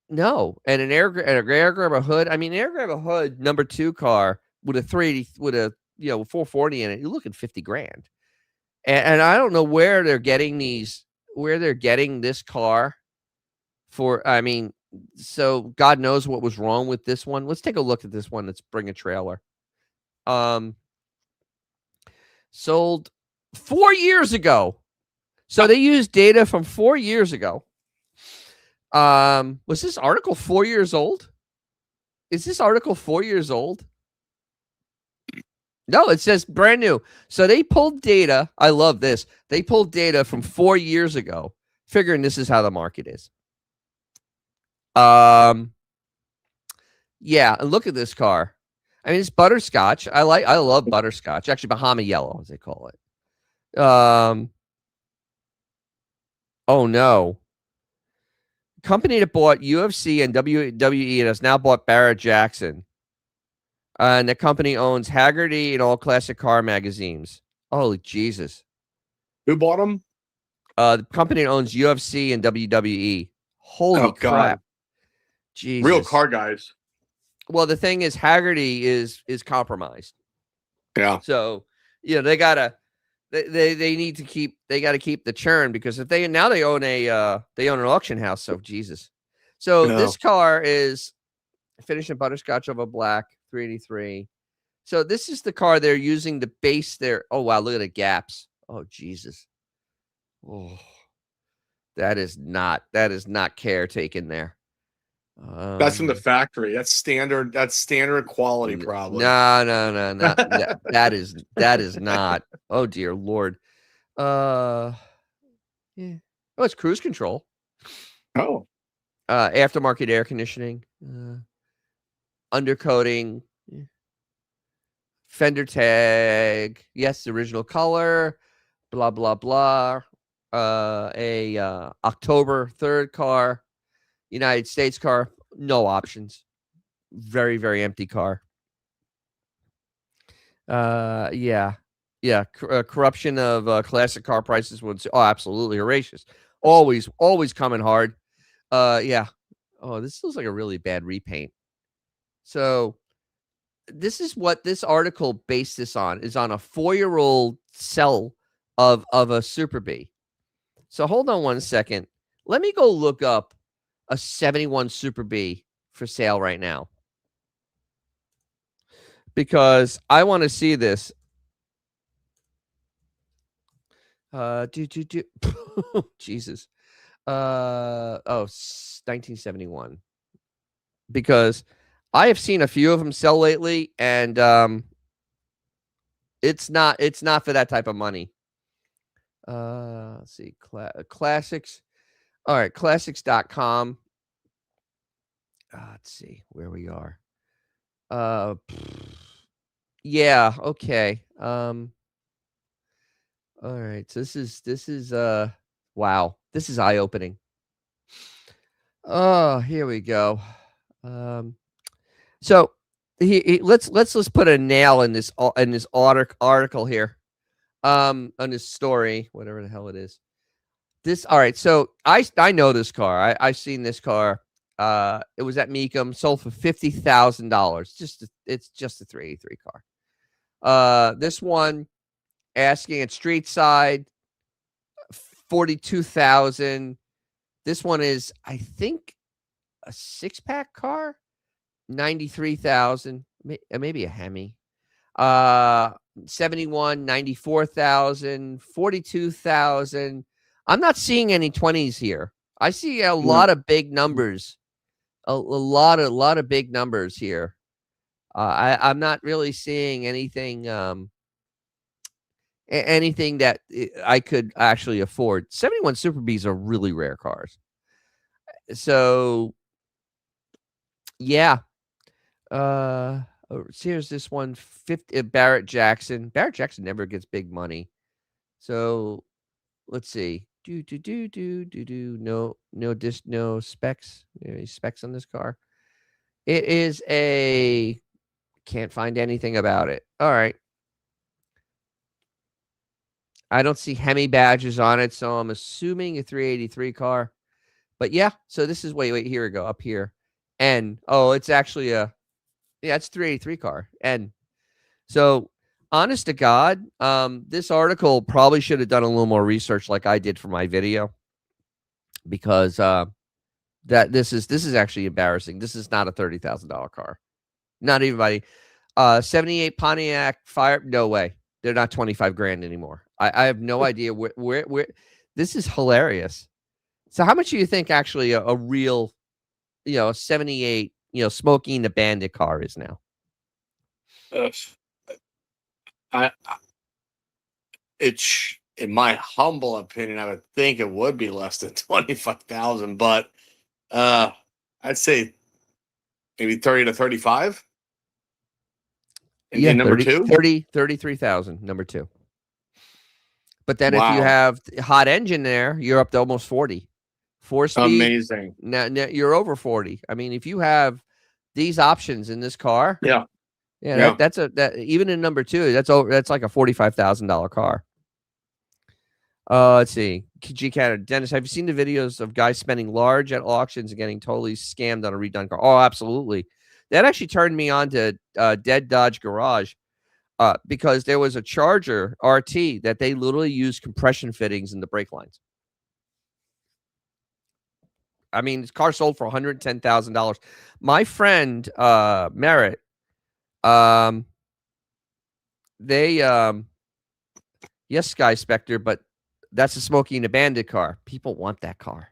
no, and an air grab a hood. I mean, air grab a hood number 2 car with a 380 with a 440 in it, you're looking $50,000. And I don't know where they're getting this car for. I mean, so God knows what was wrong with this one. Let's take a look at this one. Let's bring a trailer. Sold 4 years ago. So they used data from 4 years ago. Was this article 4 years old? Is this article 4 years old? No, it says brand new. So they pulled data. I love this. They pulled data from 4 years ago, figuring this is how the market is. Yeah, and look at this car. I mean, it's butterscotch. I love butterscotch. Actually, Bahama yellow, as they call it. Oh no. Company that bought UFC and WWE and has now bought Barrett Jackson. And the company owns Haggerty and all classic car magazines. Holy Jesus. Who bought them? The company owns UFC and WWE. Holy Oh crap. God. Jesus. Real car guys. Well, the thing is, Haggerty is compromised. Yeah. So, they gotta they need to keep the churn, because if they now they own an auction house. So Jesus. So this car is finished in butterscotch over black, 383. So this is the car they're using to base their. Oh wow, look at the gaps. Oh Jesus. Oh, that is not caretaken there. That's from the factory. That's standard quality, probably. No. That is not. Oh dear Lord. Yeah. Oh, it's cruise control. Oh. Aftermarket air conditioning. Undercoating. Yeah. Fender tag. Yes, original color. Blah blah blah. A October 3rd car. United States car. No options. Very, very empty car. Yeah. Corruption of classic car prices would. Oh, absolutely horrendous. Always coming hard. Yeah. Oh, this looks like a really bad repaint. So this is what this article based this on, is on a 4-year-old cell of a Super B. So hold on one second. Let me go look up a 71 Super B for sale right now, because I want to see this. Jesus. 1971. Because I have seen a few of them sell lately, and it's not for that type of money. Let's see, classics. All right, classics.com. Let's see where we are. Yeah, okay. All right. So this is wow. This is eye-opening. Oh, here we go. So let's put a nail in this article here. On this story, whatever the hell it is. All right. So I know this car. I've seen this car. It was at Mecum, sold for $50,000. It's just a 383 car. This one asking at street side, 42,000. This one is, I think, a 6-pack car, 93,000, maybe a Hemi. 71, 94,000, 42,000. I'm not seeing any 20s here. I see a lot of big numbers. A lot of big numbers here. I'm not really seeing anything anything that I could actually afford. 71 Super Bs are really rare cars. So yeah. Here's this one, 50 Barrett Jackson. Barrett Jackson never gets big money. So let's see. No specs. Any specs on this car? It is can't find anything about it. All right. I don't see Hemi badges on it, so I'm assuming a 383 car. But yeah, so this is wait, here we go, up here. It's actually it's 383 car. So honest to God, this article probably should have done a little more research like I did for my video, because that this is actually embarrassing. This is not a $30,000 car. Not even by 78 Pontiac Fire. No way. They're not 25 grand anymore. I have no idea where this is hilarious. So how much do you think actually a real, a 78, Smoking the Bandit car is now? It's, in my humble opinion, I would think it would be less than 25,000, but I'd say maybe 30 to 35. Yeah, number 33,000, number 2. But then if you have hot engine there, you're up to almost 40. 4-speed. Amazing. Now you're over 40. I mean, if you have these options in this car, that's even in number 2, that's like a $45,000 car. Let's see. G Canada. Dennis, have you seen the videos of guys spending large at auctions and getting totally scammed on a redone car? Oh, absolutely. That actually turned me on to Dead Dodge Garage because there was a Charger RT that they literally used compression fittings in the brake lines. I mean, this car sold for $110,000. My friend Merritt, they yes, Sky Spectre, but that's a Smokey and the Bandit car. People want that car.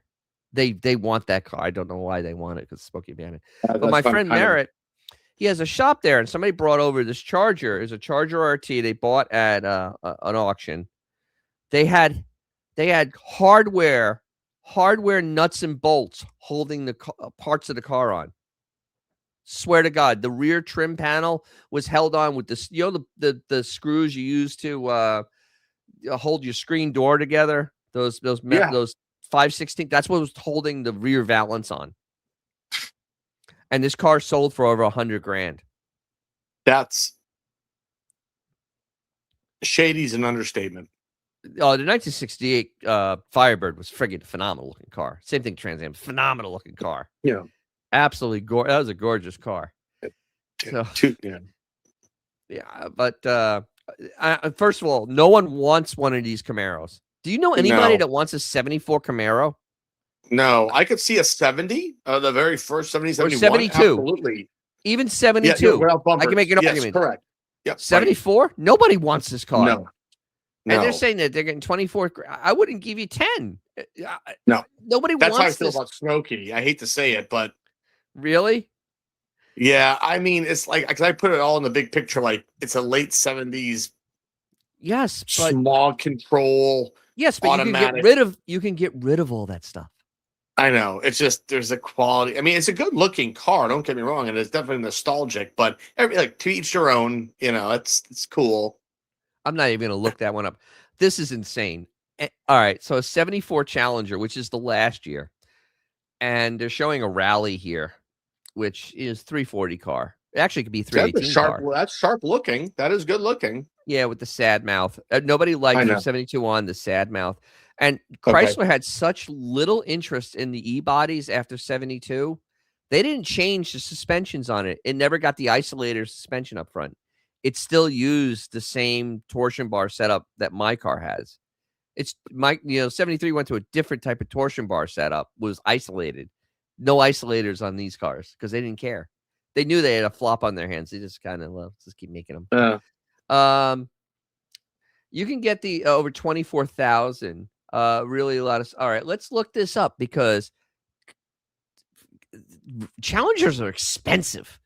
They want that car. I don't know why they want it because Smokey and Bandit. But That's my fun, friend kind of. Merritt, he has a shop there, and somebody brought over this Charger. It's a Charger RT they bought at an auction. They had hardware nuts and bolts holding the parts of the car on. Swear to God, the rear trim panel was held on with this, the screws you use to hold your screen door together. Those 5/16. That's what was holding the rear valance on. And this car sold for over $100,000. That's shady's an understatement. Oh, the 1968 Firebird was friggin' phenomenal looking car. Same thing, Trans Am, phenomenal looking car. Yeah, absolutely gorgeous. That was a gorgeous car. So, yeah, but first of all, no one wants one of these Camaros. Do you know anybody that wants a 74 Camaro? No, I could see a 70, the very first 70, Or 71. 72. Absolutely. Even 72. I can make an argument. Correct. Yep. 74? Right. Nobody wants this car. No. And they're saying that they're getting 24. I wouldn't give you 10. No. Nobody That's wants how I feel this. about Smokey. I hate to say it, but. Really? Yeah, I mean, it's like, because I put it all in the big picture, like it's a late 70s. Yes, but smog control. Yes, but automatic. you can get rid of all that stuff. I know. It's just there's a quality. I mean, it's a good looking car. Don't get me wrong, and it's definitely nostalgic. But to each their own. It's cool. I'm not even gonna look that one up. This is insane. All right, so a 74 Challenger, which is the last year, and they're showing a rally here, which is 340 car. It actually could be 318 car. That's sharp looking. That is good looking. Yeah, with the sad mouth. Nobody liked the 72 on the sad mouth. And Chrysler had such little interest in the E-bodies after 72. They didn't change the suspensions on it. It never got the isolator suspension up front. It still used the same torsion bar setup that my car has. It's 73 went to a different type of torsion bar setup, was isolated. No isolators on these cars because they didn't care. They knew they had a flop on their hands. They just kind of just keep making them. You can get the over 24,000. Really a lot of. All right, let's look this up because Challengers are expensive.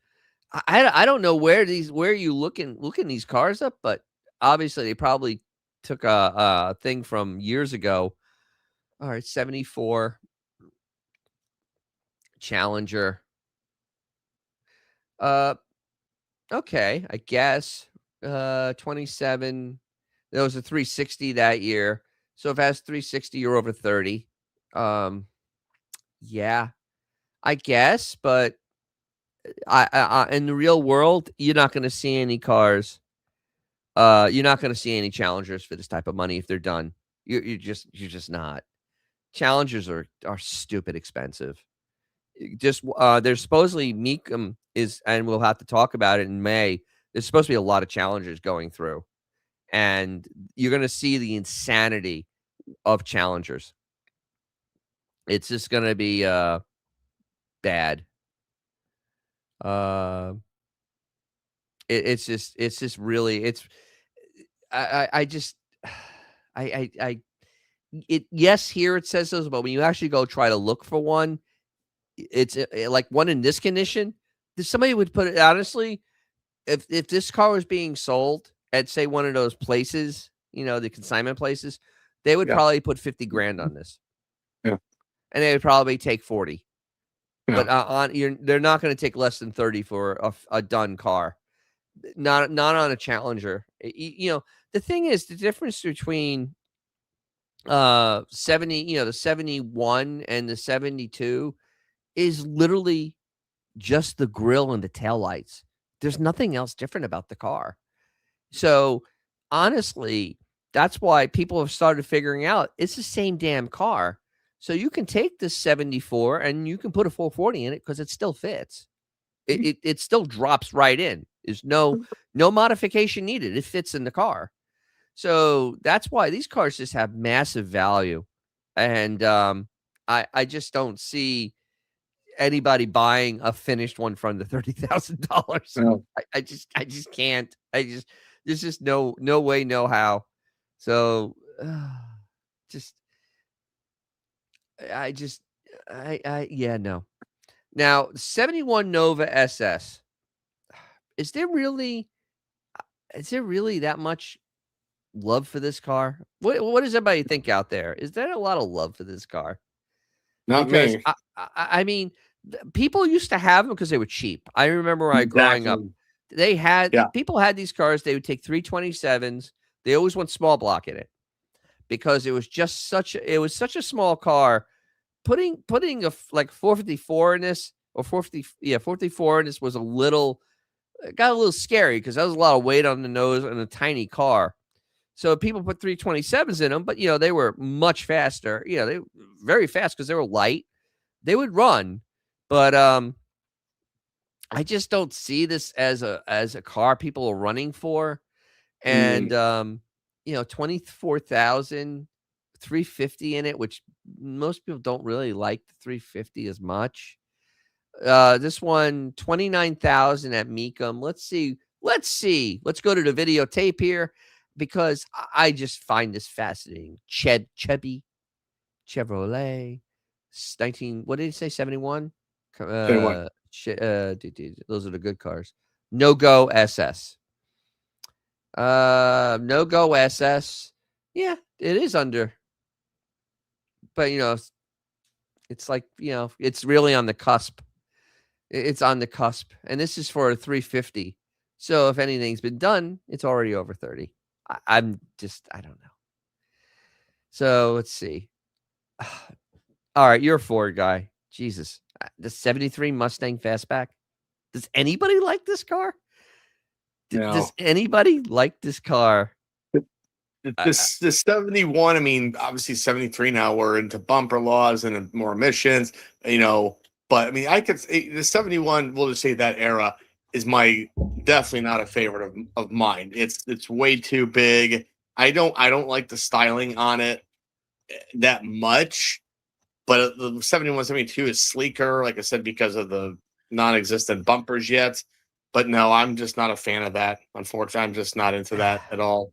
I don't know where you looking these cars up, but obviously they probably took a thing from years ago. All right, 74 Challenger. Okay, I guess 27. There was a 360 that year. So if it has 360, you're over 30. Yeah, I guess, but I in the real world, you're not going to see any cars. You're not going to see any Challengers for this type of money if they're done. You're just not. Challengers are stupid expensive. Just there's supposedly Mecum is, and we'll have to talk about it in May. There's supposed to be a lot of Challengers going through, and you're going to see the insanity of Challengers. It's just going to be bad. It's just really yes, here it says those, but when you actually go try to look for one, it's like one in this condition. Somebody would put it honestly, if this car was being sold at say one of those places, the consignment places, they would probably put $50,000 on this. Yeah, and they would probably take 40. Yeah. But they're not going to take less than 30 for a done car. Not on a Challenger. The thing is, the difference between 70, the 71 and the 72 is literally just the grille and the taillights. There's nothing else different about the car. So honestly, that's why people have started figuring out it's the same damn car. So you can take this 74 and you can put a 440 in it because it still fits. It still drops right in. There's no modification needed. It fits in the car. So that's why these cars just have massive value. And I just don't see anybody buying a finished one for under $30,000. No. I just can't. There's just no way, no how. So just I just yeah, no. Now, 71 Nova SS. Is there really that much love for this car? What does everybody think out there? Is there a lot of love for this car? Not Because me. I mean, people used to have them because they were cheap. I remember when I growing up, Yeah. people had these cars. They would take 327s. They always want small block in it because it was just such a small car. Putting a like 454 in this or 454 in this was got a little scary because that was a lot of weight on the nose and a tiny car. So people put 327s in them, but they were much faster. They were very fast because they were light. They would run, but I just don't see this as a car people are running for. And 24,000, 350 in it, which most people don't really like the 350 as much. This one, 29,000 at Mecum. Let's see. Let's go to the videotape here because I just find this fascinating. Chevy Chevrolet 19, what did he say, 71? Anyway. Those are the good cars. No Go SS. No Go SS. Yeah, it is under. But it's like, it's really on the cusp. It's on the cusp. And this is for a 350. So if anything's been done, it's already over 30. I don't know. So let's see. All right, you're a Ford guy. Jesus. The 73 Mustang Fastback. Does anybody like this car? No. Does anybody like this car? This 71, I mean, obviously 73 now we're into bumper laws and more emissions, but I mean, the 71, we'll just say that era is definitely not a favorite of mine. It's way too big. I don't like the styling on it that much, but the 71, 72 is sleeker, like I said, because of the non-existent bumpers yet. But no, I'm just not a fan of that. Unfortunately, I'm just not into that at all.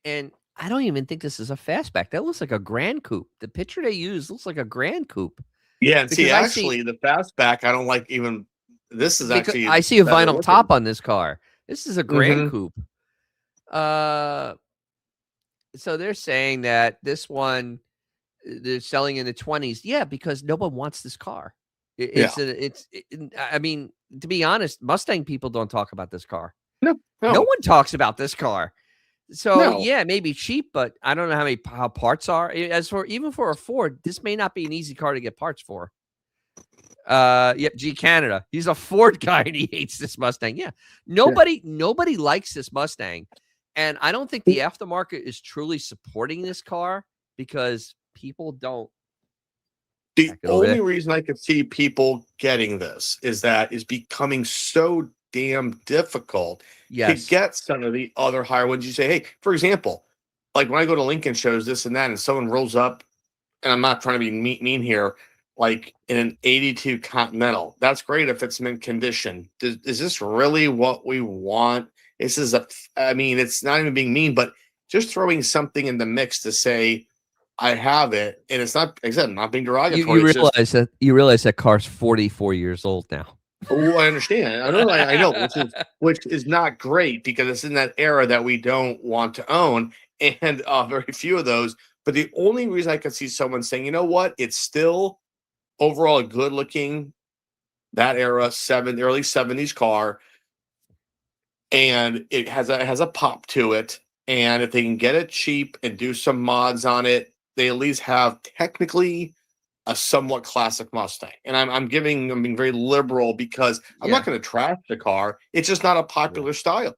And I don't even think this is a fastback. That looks like a Grand Coupe. The picture they use looks like a Grand Coupe. Yeah, and see, actually, the fastback, I don't like even. This is actually. I see a vinyl top on this car. This is a Grand Coupe. So they're saying that this one they're selling in the 20s. Yeah, because no one wants this car. I mean, to be honest, Mustang people don't talk about this car. No one talks about this car. So No. maybe cheap, but I don't know how parts are. Even for a Ford, this may not be an easy car to get parts for. G Canada. He's a Ford guy and he hates this Mustang. Yeah. Nobody likes this Mustang. And I don't think the aftermarket is truly supporting this car because people don't. The only reason I could see people getting this is becoming so damn difficult to get some of the other higher ones. You say, hey, for example, like when I go to Lincoln shows this and that, and someone rolls up, and I'm not trying to be mean here, like in an 82 Continental. That's great if it's mint condition. Is this really what we want? This is it's not even being mean, but just throwing something in the mix to say, I have it, and it's not. Like I said, I'm not being derogatory. You realize that car's 44 years old now. Oh, I understand. I know, which is not great because it's in that era that we don't want to own, and very few of those. But the only reason I could see someone saying, you know what, it's still overall a good looking that era early 70s car, and it has a pop to it, and if they can get it cheap and do some mods on it, they at least have technically a somewhat classic Mustang. And I'm being very liberal because I'm not going to trash the car. It's just not a popular style.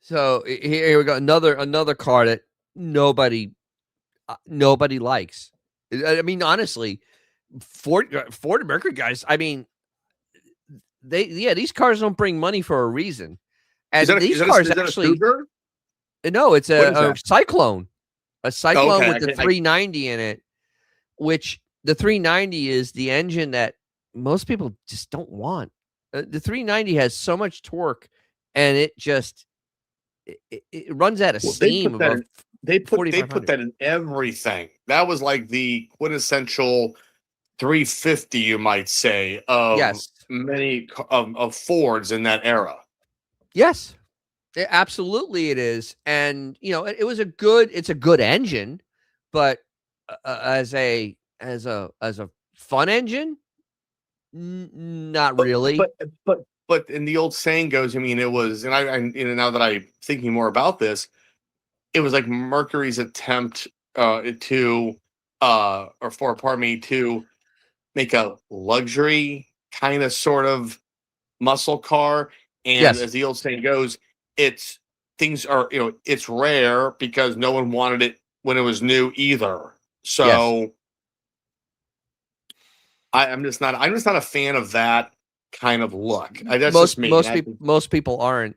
So here we go. Another car that nobody nobody likes. I mean, honestly, Ford and Mercury guys. I mean, these cars don't bring money for a reason, Is and that a these cars is that a actually Cougar? no, it's What is a that? Cyclone, a Oh, Cyclone okay, with the 390 in it, which the 390 is the engine that most people just don't want. The 390 has so much torque, and it just it runs out of well, they steam put that above in. They put 4,500. that in everything. That was like the quintessential 350, you might say, of Yes, many of Fords in that era. yes, absolutely, it is, and it was it's a good engine, but as a fun engine, not But really. but but and the old saying goes, I mean, it was, and now that I'm thinking more about this, it was like Mercury's attempt to or for pardon me to make a luxury kind of sort of muscle car. And Yes, as the old saying goes, it's things are, it's rare because no one wanted it when it was new either. yes. So I'm just not a fan of that kind of look. That's just Most me. most people most people aren't.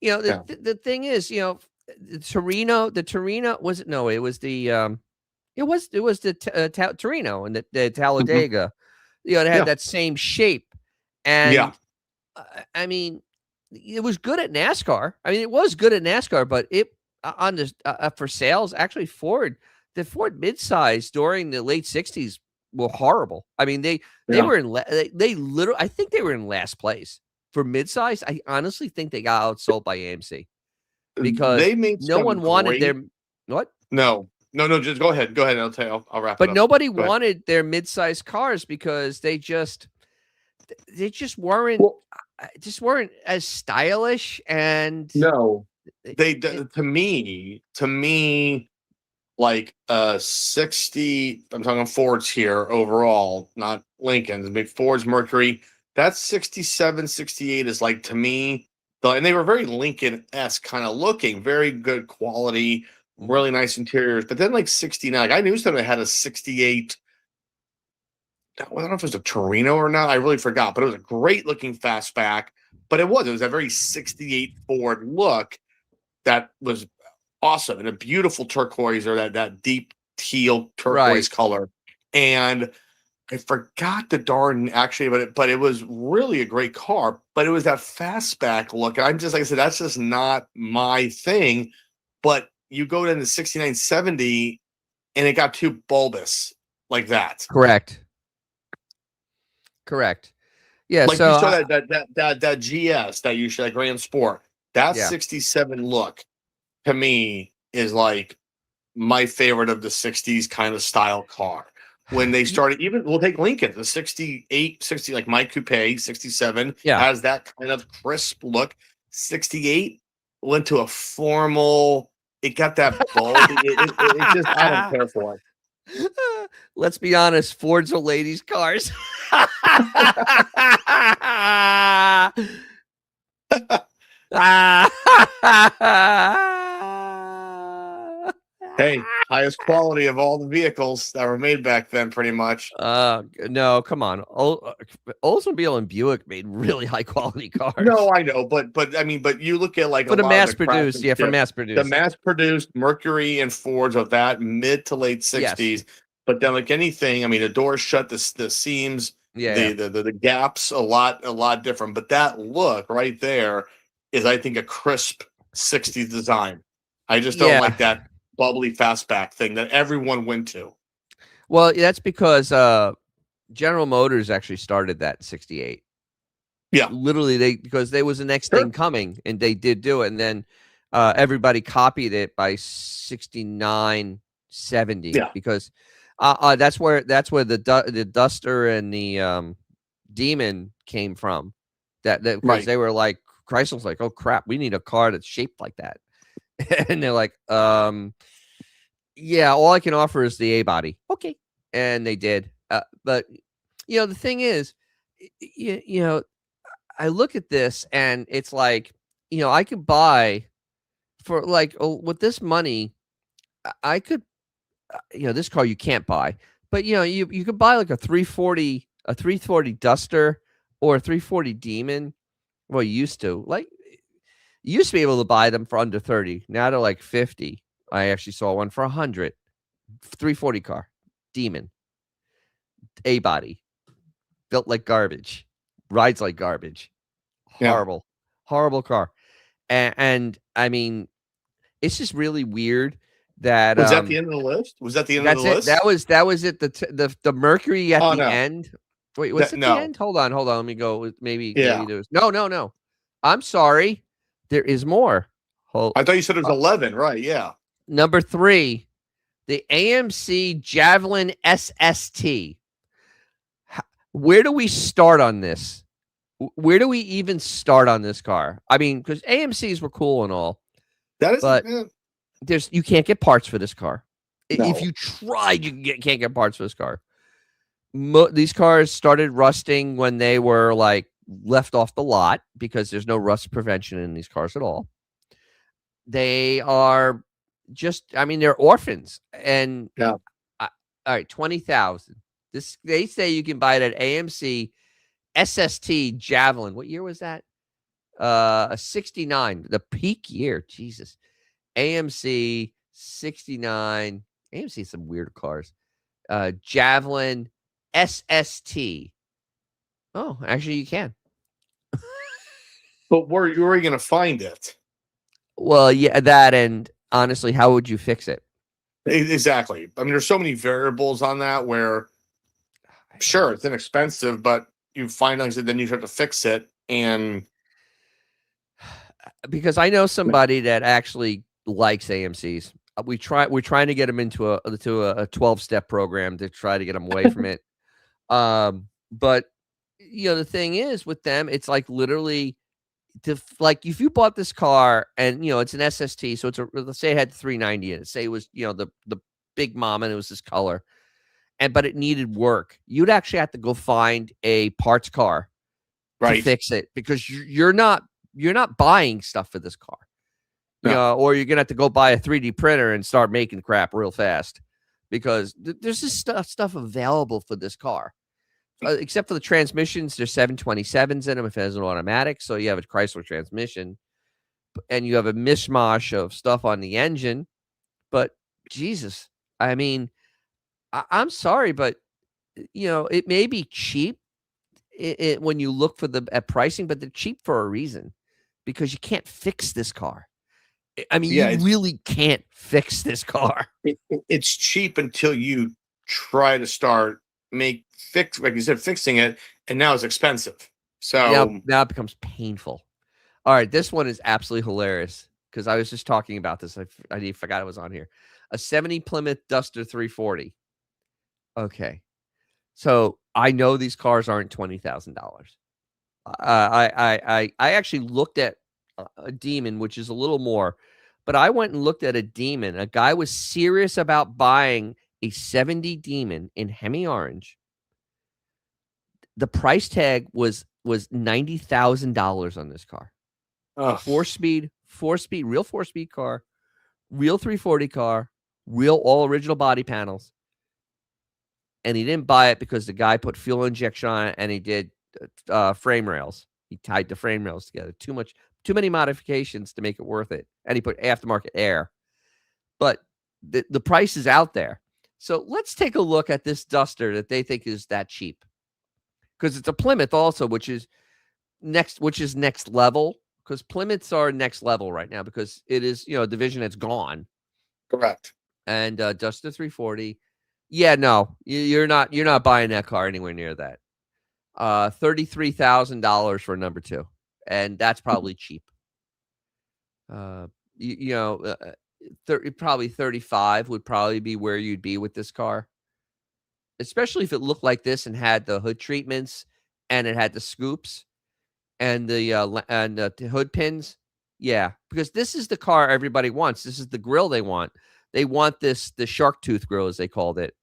The Yeah. the thing is, the Torino was it? No, it was it was the Torino and the Mhm. Talladega. It had Yeah. that same shape, Yeah. and I mean, it was good at NASCAR. I mean, it was good at NASCAR, but it on this for sales, actually, the Ford midsize during the late '60s were horrible. I mean, they Yeah. were they literally. I think they were in last place for midsize. I honestly think they got outsold by AMC because They made no some one wanted great. their what, No, just go ahead. Go ahead. I'll tell you. I'll wrap it but up. nobody Go ahead. wanted their midsize cars because they Well, just weren't as stylish and no, it, they it, to me, like 60. I'm talking Fords here overall, not Lincolns. Big Fords, Mercury. That's 67, 68 is like to me. And they were very Lincoln-esque kind of looking, very good quality, mhm. really nice interiors. But then like 69, like I knew something that had a 68. I don't know if it was a Torino or not. I really forgot, but it was a great looking fastback. But it was a very 68 Ford look that was awesome, and a beautiful turquoise, or that deep teal turquoise Right. color. And I forgot the darn actually, but it was really a great car. But it was that fastback look. And I'm just like I said, that's just not my thing. But you go into 69, 70, and it got too bulbous like that. Correct. Correct. Yeah, Like so you saw that GS that you should, like Grand Sport. That yeah. 67 look to me is like my favorite of the 60s kind of style car. When they Y started, even we'll take Lincoln, the 68, 60, like my coupe, 67 yeah. has that kind of crisp look. 68 went to a formal, it got that bulb. It just, I don't care for it. Let's be honest, Fords are ladies' cars. Hey, highest quality of all the vehicles that were made back then, pretty much. No, come on. Oldsmobile and Buick made really high quality cars No, I know, but I mean, but you look at like a for the lot of mass the produced. Yeah, for craftsmanship, mass the produced. mass-produced Mercury and Fords of that mid to late Yes. 60s. But then, like anything, I mean, the doors shut, the seams, Yeah, yeah. the gaps, a lot different. But that look right there is, I think, a crisp 60s design. I just don't Yeah. like that bubbly fastback thing that everyone went to. Well, that's because General Motors actually started that in '68. Yeah, Literally, because there was the next thing sure. coming, and they did do it, and then everybody copied it by '69, '70 Yeah, because that's where the Duster and the Demon came from. That because right. they were like Chrysler's like, oh crap, we need a car that's shaped like that, and they're like, yeah, all I can offer is the A body. Okay, and they did, but the thing is, you know I look at this and it's like, I could buy for like with this money. I could, this car you can't buy, but you could buy like a 340 Duster or a 340 Demon. Well, you used to you used to be able to buy them for under 30. Now they're like 50. I actually saw one for 100. 340 car, Demon, A body, built like garbage, rides like garbage. Yeah. Horrible, horrible car. And I mean, it's just really weird that Was that the end of the list? Was that the end of the that's it. list? That was it. The Mercury at Oh the no. end. Wait, was That it the no. end? Hold on. Let me go. Maybe Yeah. there's no. I'm sorry. There is more. Hold, I thought you said it was uh, 11, right? Yeah. number 3, the AMC Javelin SST. Where do we start on this? Where do we even start on this car? I mean, because AMCs were cool and all, That is but you can't get parts for this car. If no. you tried, can't get parts for this car. These cars started rusting when they were like left off the lot because there's no rust prevention in these cars at all. They are I mean, they're orphans. And Yeah. all right, 20,000. They say you can buy it at AMC SST Javelin. What year was that? A 69, the peak year. Jesus. AMC 69. AMC some weird cars. Javelin SST. Oh, actually you can. But where are you going to find it? Well, yeah, that, and honestly, how would you fix it? Exactly. I mean, there's so many variables on that where, sure, it's inexpensive, but you find things and then you have to fix it. And Because I know somebody that actually likes AMCs. We're trying to get him into a 12-step program to try to get him away from it. But the thing is with them, it's like literally like if you bought this car and it's an SST, so let's say it had 390 in it, say it was the big mom and it was this color, but it needed work, you'd actually have to go find a parts car to right. fix it because you're not buying stuff for this car. No. Or you're gonna have to go buy a 3D printer and start making crap real fast because there's this stuff available for this car. Except for the transmissions, there's 727s in them if it has an automatic. So you have a Chrysler transmission and you have a mishmash of stuff on the engine. But Jesus, I mean, I'm sorry, but it may be cheap when you look for at pricing, but they're cheap for a reason because you can't fix this car. I mean, Yeah, you really can't fix this car. It's cheap until you try to start like you said, fixing it, and now it's expensive. So Now it becomes painful. All right, this one is absolutely hilarious because I was just talking about this. I forgot it was on here. A 70 Plymouth Duster 340. Okay, so I know these cars aren't $20,000. I actually looked at a Demon, which is a little more, but I went and looked at a Demon. A guy was serious about buying a 70 Demon in Hemi Orange. The price tag was $90,000 on this car. Four speed, real 4-speed car, real 340 car, real all original body panels. And he didn't buy it because the guy put fuel injection on it and he did frame rails. He tied the frame rails together. Too many modifications to make it worth it. And he put aftermarket air. But the price is out there. So let's take a look at this Duster that they think is that cheap. Because it's a Plymouth also, which is next level. Because Plymouths are next level right now because it is, a division that's gone. Correct. And Duster 340. Yeah, no, you're not buying that car anywhere near that. $33,000 for number 2, and that's probably cheap. Probably 35 would probably be where you'd be with this car, especially if it looked like this and had the hood treatments and it had the scoops and the hood pins. Yeah, because this is the car everybody wants. This is the grill they want. They want the shark tooth grill, as they called it.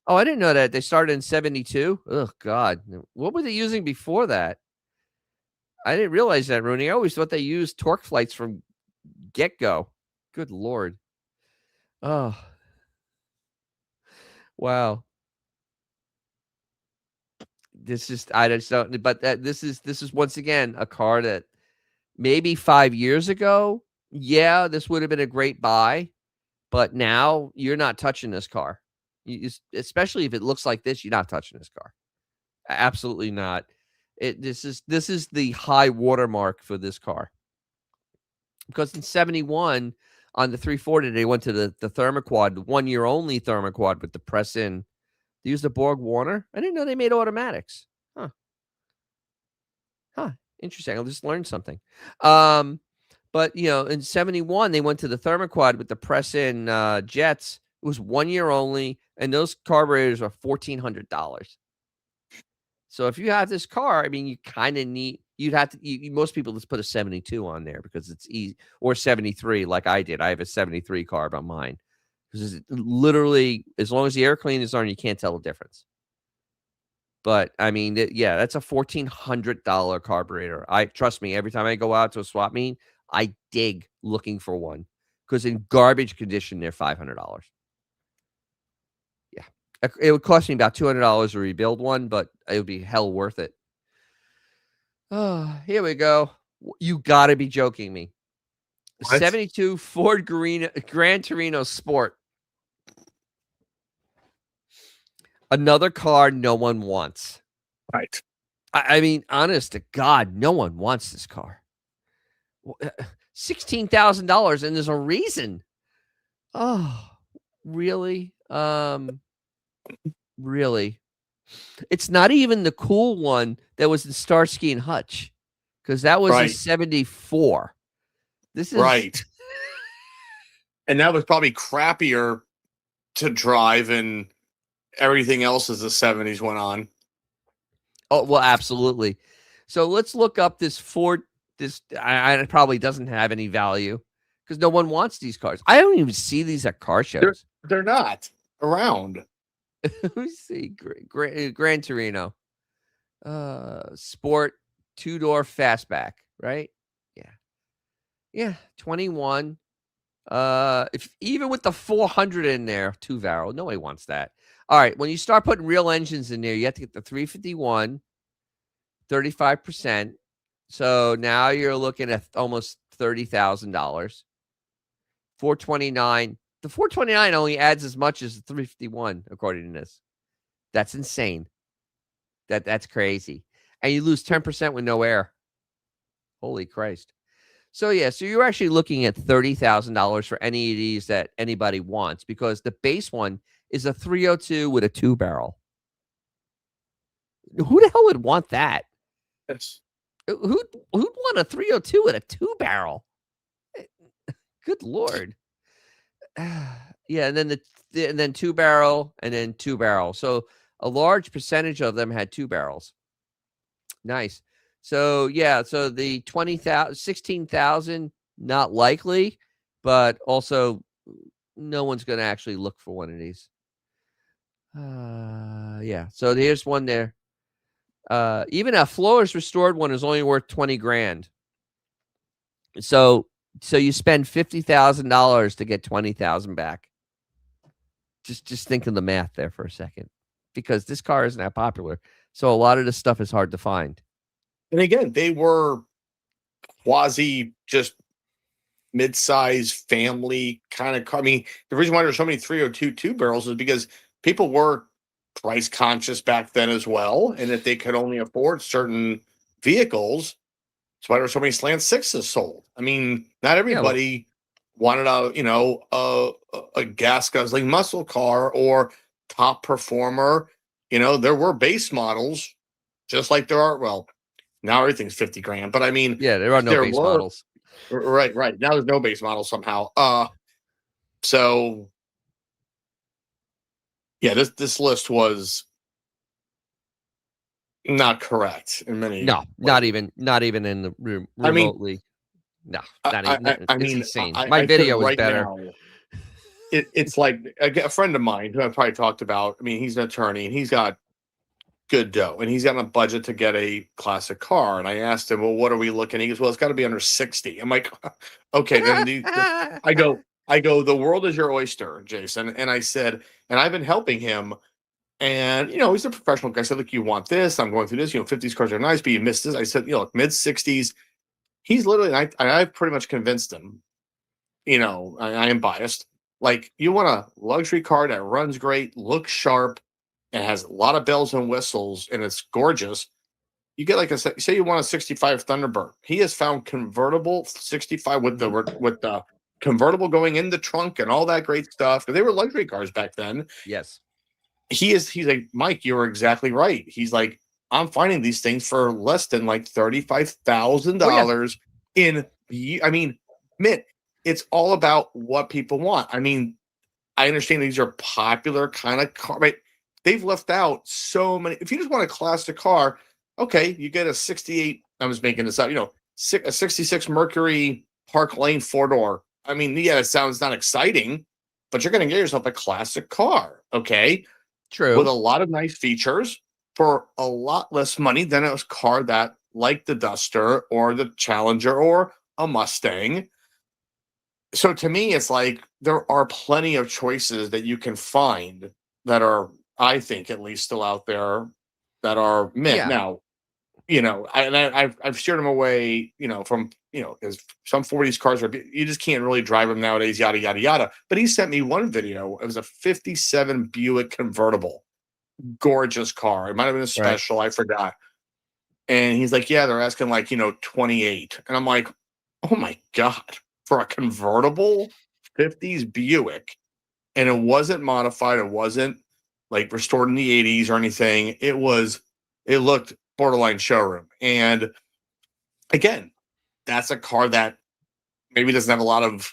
Oh, I didn't know that. They started in 72. Oh, God. What were they using before that? I didn't realize that, Rooney. I always thought they used torque flights from get-go. Good Lord. Oh, wow. This is I just don't but this is once again a car that maybe 5 years ago, yeah, this would have been a great buy, but now you're not touching this car. Especially if it looks like this, you're not touching this car. Absolutely not. This is the high watermark for this car. Because in 71 on the 340 they went to the Thermoquad, the 1 year only Thermoquad with the press in. They used the Borg Warner. I didn't know they made automatics. Huh. Huh. Interesting. I just learned something. But in 71 they went to the Thermoquad with the press in jets. It was 1 year only, and those carburetors are $1,400. So if you have this car, I mean, you kind of need you'd have to most people just put a 72 on there because it's easy, or 73 like I did. I have a 73 carb on mine because it's literally as long as the air clean is on, you can't tell the difference. But I mean, yeah, that's a $1,400 carburetor. I trust me. Every time I go out to a swap meet, I dig looking for one because in garbage condition, they're $500. Yeah, it would cost me about $200 to rebuild one, but it would be hell worth it. Oh, here we go. You got to be joking me. What? 72 Ford Gran Torino Sport. Another car no one wants. Right. I mean, honest to God, no one wants this car. $16,000, and there's a reason. Oh, really? Really? It's not even the cool one that was in Starsky and Hutch, because that was a Right. 74. This is Right. And that was probably crappier to drive, and everything else as the 70s went on. Oh, well, absolutely. So let's look up this Ford. It probably doesn't have any value because no one wants these cars. I don't even see these at car shows. They're not around. Let me see. Gran Torino. Sport 2-door fastback, right? Yeah. Yeah, 21. If even with the 400 in there, 2-valve, nobody wants that. All right, when you start putting real engines in there, you have to get the 351, 35%. So now you're looking at almost $30,000. 429. The 429 only adds as much as the 351, according to this. That's insane. That's crazy. And you lose 10% with no air. Holy Christ. So yeah, so you're actually looking at $30,000 for any of these that anybody wants, because the base one is a 302 with a 2-barrel. Who the hell would want that? That's Who'd want a 302 with a 2-barrel? Good Lord. Yeah, and then and then 2-barrel and then 2-barrel. So a large percentage of them had 2 barrels. Nice. So yeah, so the 20,000, 16,000, not likely, but also no one's going to actually look for one of these. Yeah. So here's one there. Even a flawless restored one is only worth 20 grand. So you spend $50,000 to get 20,000 back. Just think of the math there for a second, because this car isn't that popular. So a lot of this stuff is hard to find. And again, they were quasi just mid-size family kind of car. I mean, the reason why there's so many 302 2-barrels is because people were price conscious back then as well, and if they could only afford certain vehicles, that's why there were so many slant sixes sold. I mean, not everybody wanted a gas guzzling muscle car or top performer. There were base models, just like there are. Well, now everything's 50 grand, but I mean, yeah, there are no base models. Right. Now there's no base model somehow. So yeah, this list was not correct in many. No, not even in the remotely. No, not even. It's insane. My video was better. Now, it's like a friend of mine who I probably talked about. I mean, he's an attorney and he's got good dough and he's got a budget to get a classic car. And I asked him, well, what are we looking? He goes, well, it's got to be under 60. I'm like, okay, then I go, I go, the world is your oyster, Jason. And I said, and I've been helping him. And, he's a professional guy. I said, look, you want this? I'm going through this. 50s cars are nice, but you missed this. I said, look, mid 60s. He's literally, I've pretty much convinced him, I am biased. Like, you want a luxury car that runs great, looks sharp, and has a lot of bells and whistles, and it's gorgeous. You get like say you want a 65 Thunderbird. He has found convertible 65 with the convertible going in the trunk and all that great stuff. They were luxury cars back then. Yes. He's like, Mike, you're exactly right. He's like, I'm finding these things for less than like $35,000 in I mean, Mitt, it's all about what people want. I mean, I understand these are popular kind of car, but they've left out so many. If you just want a classic car, okay, you get a 68. I was making this up, a 66 Mercury Park Lane 4-door. I mean, yeah, it sounds not exciting, but you're going to get yourself a classic car, okay? True. With a lot of nice features for a lot less money than a car that, like the Duster or the Challenger or a Mustang. So to me, it's like there are plenty of choices that you can find that are, I think, at least still out there that are mint. Yeah. Now, I've steered them away, from, because some 40s cars are, you just can't really drive them nowadays, yada, yada, yada. But he sent me one video. It was a 57 Buick convertible. Gorgeous car. It might have been a special. Right. I forgot. And he's like, yeah, they're asking like, 28. And I'm like, oh my God, for a convertible 50s Buick. And it wasn't modified. It wasn't like restored in the 80s or anything. It looked borderline showroom. And again, that's a car that maybe doesn't have a lot of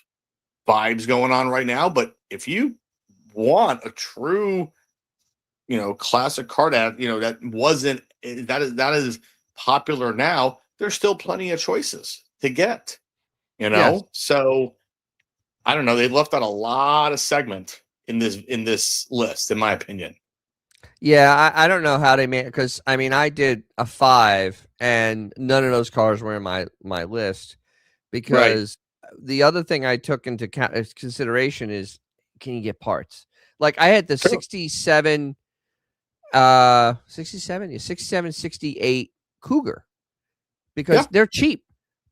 vibes going on right now. But if you want a true, classic car that, that is popular now, there's still plenty of choices to get, Yes. So I don't know. They left out a lot of segment in this list, in my opinion. Yeah, I don't know how they made it, because I mean I did a 5 and none of those cars were in my list, because the other thing I took into consideration is, can you get parts? Like I had the 67 68 Cougar, because they're cheap,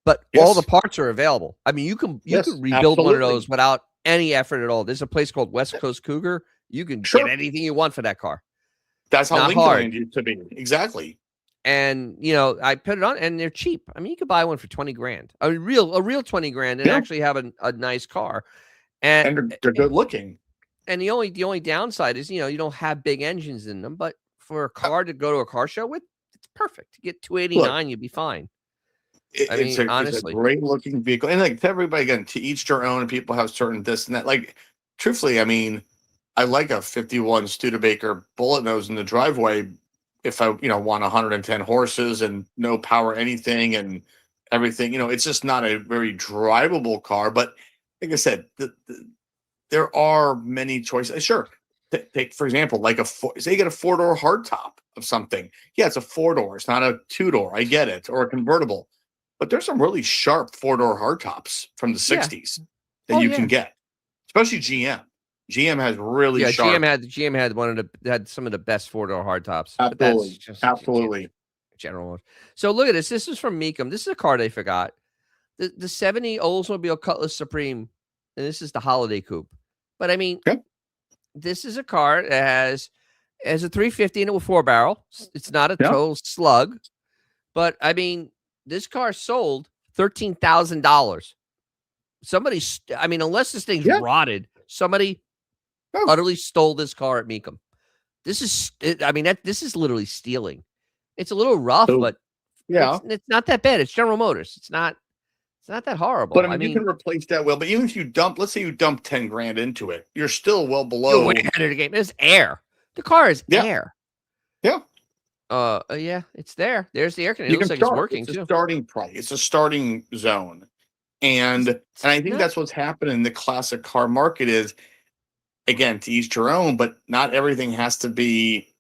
but all the parts are available. I mean, you can rebuild one of those without any effort at all. There's a place called West Coast Cougar. You can get anything you want for that car. That's how Lincoln Land used to be. Exactly. And I put it on, and they're cheap. I mean, you could buy one for $20,000, a real $20,000, and actually have a nice car. And they're good looking. And the only downside is, you don't have big engines in them, but for a car to go to a car show with, it's perfect. To get 289, you'd be fine. Honestly, it's a great looking vehicle. And like, to everybody, again, to each their own, and people have certain this and that. Like, truthfully, I mean, I like a 51 Studebaker bullet nose in the driveway if I, want 110 horses and no power anything and everything. It's just not a very drivable car. But like I said, there are many choices. Sure. Take, for example, like say you get a 4-door hardtop of something. Yeah, it's a 4-door. It's not a 2-door. I get it. Or a convertible. But there's some really sharp 4-door hardtops from the 60s that you can get, especially GM. GM has really sharp. GM had some of the best 4-door hardtops. Absolutely. Absolutely. General. So look at this. This is from Mecum. This is a car they forgot. The 70 Oldsmobile Cutlass Supreme, and this is the Holiday Coupe. But I mean, this is a car that has a 350 in it with 4-barrel. It's not a total slug, but I mean, this car sold $13,000. Somebody, I mean, unless this thing's rotted, somebody utterly stole this car at Mecum. This is literally stealing. It's a little rough, but it's not that bad. It's General Motors. It's not that horrible. But I mean, you can replace that wheel. But even if you let's say you dump $10,000 into it, you're still well below. You're way ahead of the game. It's air. The car is air. Yeah. It's there. There's the air conditioner. It looks like it's working too. Starting price. It's a starting zone. And I think that's what's happening in the classic car market is, again, to each your own, but not everything has to be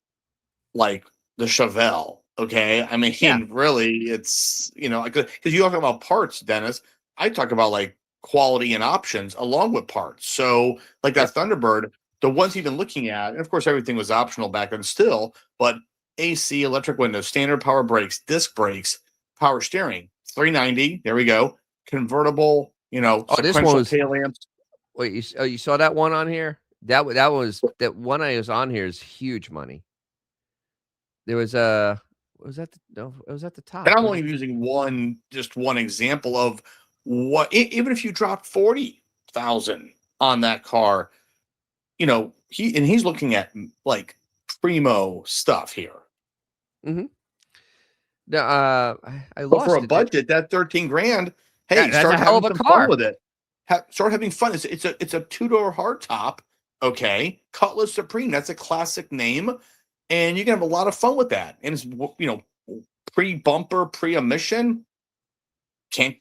like the Chevelle. Okay. I mean, really, it's, because you talk about parts, Dennis. I talk about like quality and options along with parts. So, like that Thunderbird, the ones you've been looking at, and of course, everything was optional back then still, but AC, electric windows, standard power brakes, disc brakes, power steering, 390. There we go. Convertible, this one sequential was. tail lamps. Wait, you saw that one on here? That one I was on here is huge money. There was a. Was that no? It was at the top. And I'm only using just one example of what, even if you dropped 40,000 on that car, he's looking at like primo stuff here. Mm-hmm. I But for lost a it. budget, that 13 grand, hey, That's a start hell of having a some car. fun with it. Start having fun. It's a two-door hardtop. Okay, Cutlass Supreme. That's a classic name, and you can have a lot of fun with that. And it's pre-bumper, pre-emission. Can't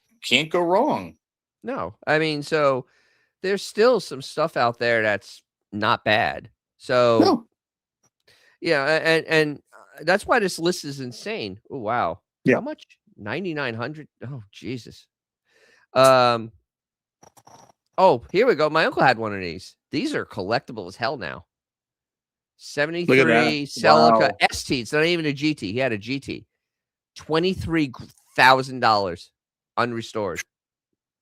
go wrong. No, I mean, so there's still some stuff out there that's not bad. So No. yeah, and that's why this list is insane. Oh wow, Yeah. How much? 9,900. Oh Jesus. Oh, here we go. My uncle had one of these. These are collectible as hell now. 73 Celica Wow. ST. It's not even a GT. He had a GT. $23,000 unrestored.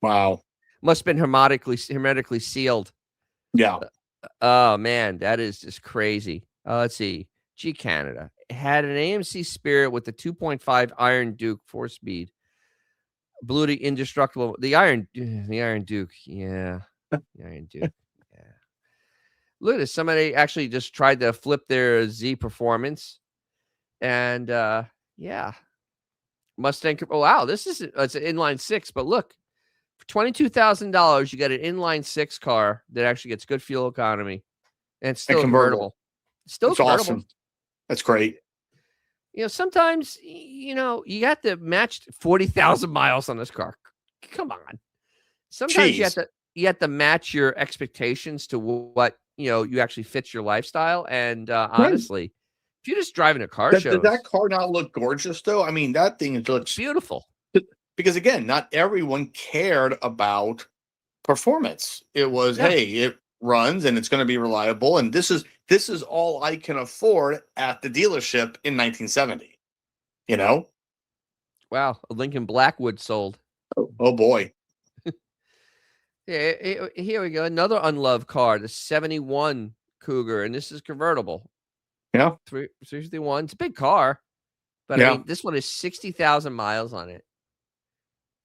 Wow. Must have been hermetically sealed. Yeah. Oh man, that is just crazy. Let's see. G Canada had an AMC Spirit with the 2.5 Iron Duke 4-speed. Bluey indestructible. The Iron Duke. Yeah. The Iron Duke. Yeah. Look at this. Somebody actually just tried to flip their Z Performance. And yeah. Mustang. Oh wow, it's an inline 6, but look, for $22,000, you get an inline 6 car that actually gets good fuel economy, and it's still convertible. Still convertible. Awesome. That's great. Sometimes you have to match 40,000 miles on this car. Come on. Sometimes you have to match your expectations to what you actually fits your lifestyle. And honestly, if you're just driving a car show, does that car not look gorgeous though? I mean, that thing looks beautiful. Because again, not everyone cared about performance. It was, hey, it runs and it's going to be reliable, and this is all I can afford at the dealership in 1970. Wow, a Lincoln Blackwood sold. Oh boy. Yeah, here we go. Another unloved car, the 71 Cougar, and this is convertible. Yeah. 351. It's a big car, but I mean, this one is 60,000 miles on it.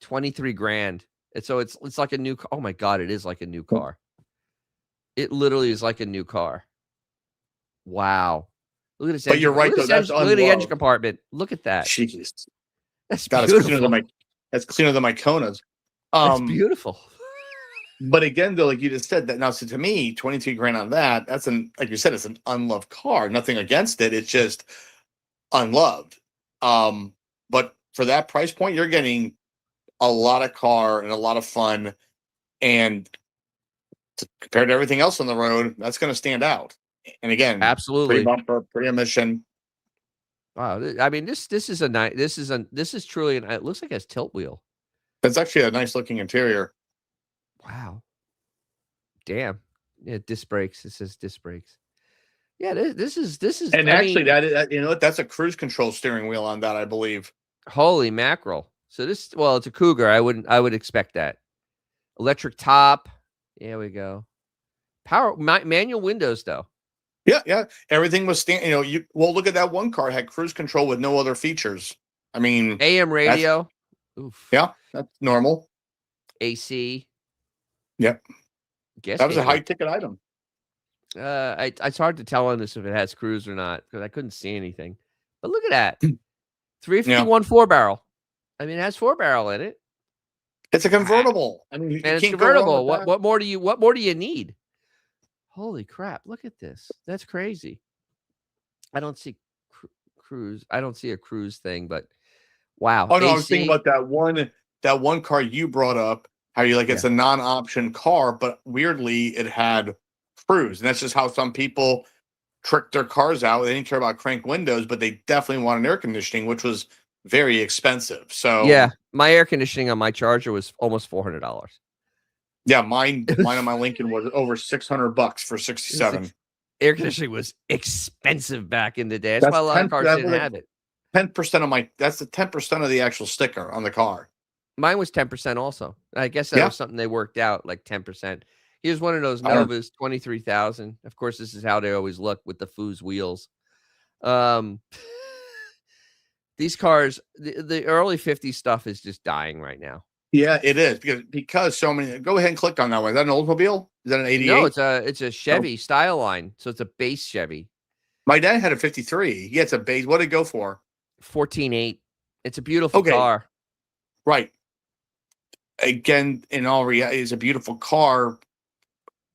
23 grand. And so it's like a new car. Oh my God, it is like a new car. It literally is like a new car. Wow. Look at this. But you're right, though. That's look at the engine compartment. Look at that. Jeez. That's beautiful. beautiful. That's cleaner than my Konas. That's beautiful. But again, though, like you just said, that now, so to me, 23 grand on that, that's like you said, it's an unloved car. Nothing against it. It's just unloved. But for that price point, you're getting a lot of car and a lot of fun. And compared to everything else on the road, that's going to stand out. And again, absolutely, pre-bumper, pre-emission. Wow, I mean, this is a nice. This is truly it looks like it has tilt wheel. That's actually a nice looking interior. Wow. Damn. Yeah, disc brakes. It says disc brakes. Yeah, this is. And actually, that's a cruise control steering wheel on that, I believe. Holy mackerel! So it's a Cougar. I would expect that. Electric top. There we go. Power manual windows though. Yeah. Everything was look at that one car, it had cruise control with no other features. I mean, AM radio. Oof. Yeah, that's normal. AC. Yep. Guess that was a high ticket item. It's hard to tell on this if it has cruise or not because I couldn't see anything. But look at that. 351 4-barrel. I mean, it has 4-barrel in it. It's a convertible. I mean, you and can't it's convertible. Go wrong with that. What more do you need? Holy crap! Look at this. That's crazy. I don't see cruise. I don't see a cruise thing, but wow. Oh no, I was thinking about that one car you brought up. How you it's a non-option car, but weirdly it had cruise, and that's just how some people trick their cars out. They didn't care about crank windows, but they definitely wanted air conditioning, which was very expensive. So yeah, my air conditioning on my Charger was almost $400. Yeah, mine on my Lincoln was over $600 for 67. Air conditioning was expensive back in the day. That's why That's a lot of 10. cars didn't have it. 10% of my. That's the 10% of the actual sticker on the car. Mine was 10% also. I guess that Yeah. was something they worked out, like 10%. Here's one of those I don't- Novas, 23,000. Of course, this is how they always look with the foos wheels. Um, these cars, the early 50s stuff is just dying right now. Yeah, it is because so many. Go ahead and click on that one. Is that an Oldsmobile? Is that an 88? No, it's a Chevy style line, so it's a base Chevy. My dad had a 53. Yeah, it's a base. What did it go for? 14.8. It's a beautiful Okay. car. Right. Again, in all reality, it's a beautiful car,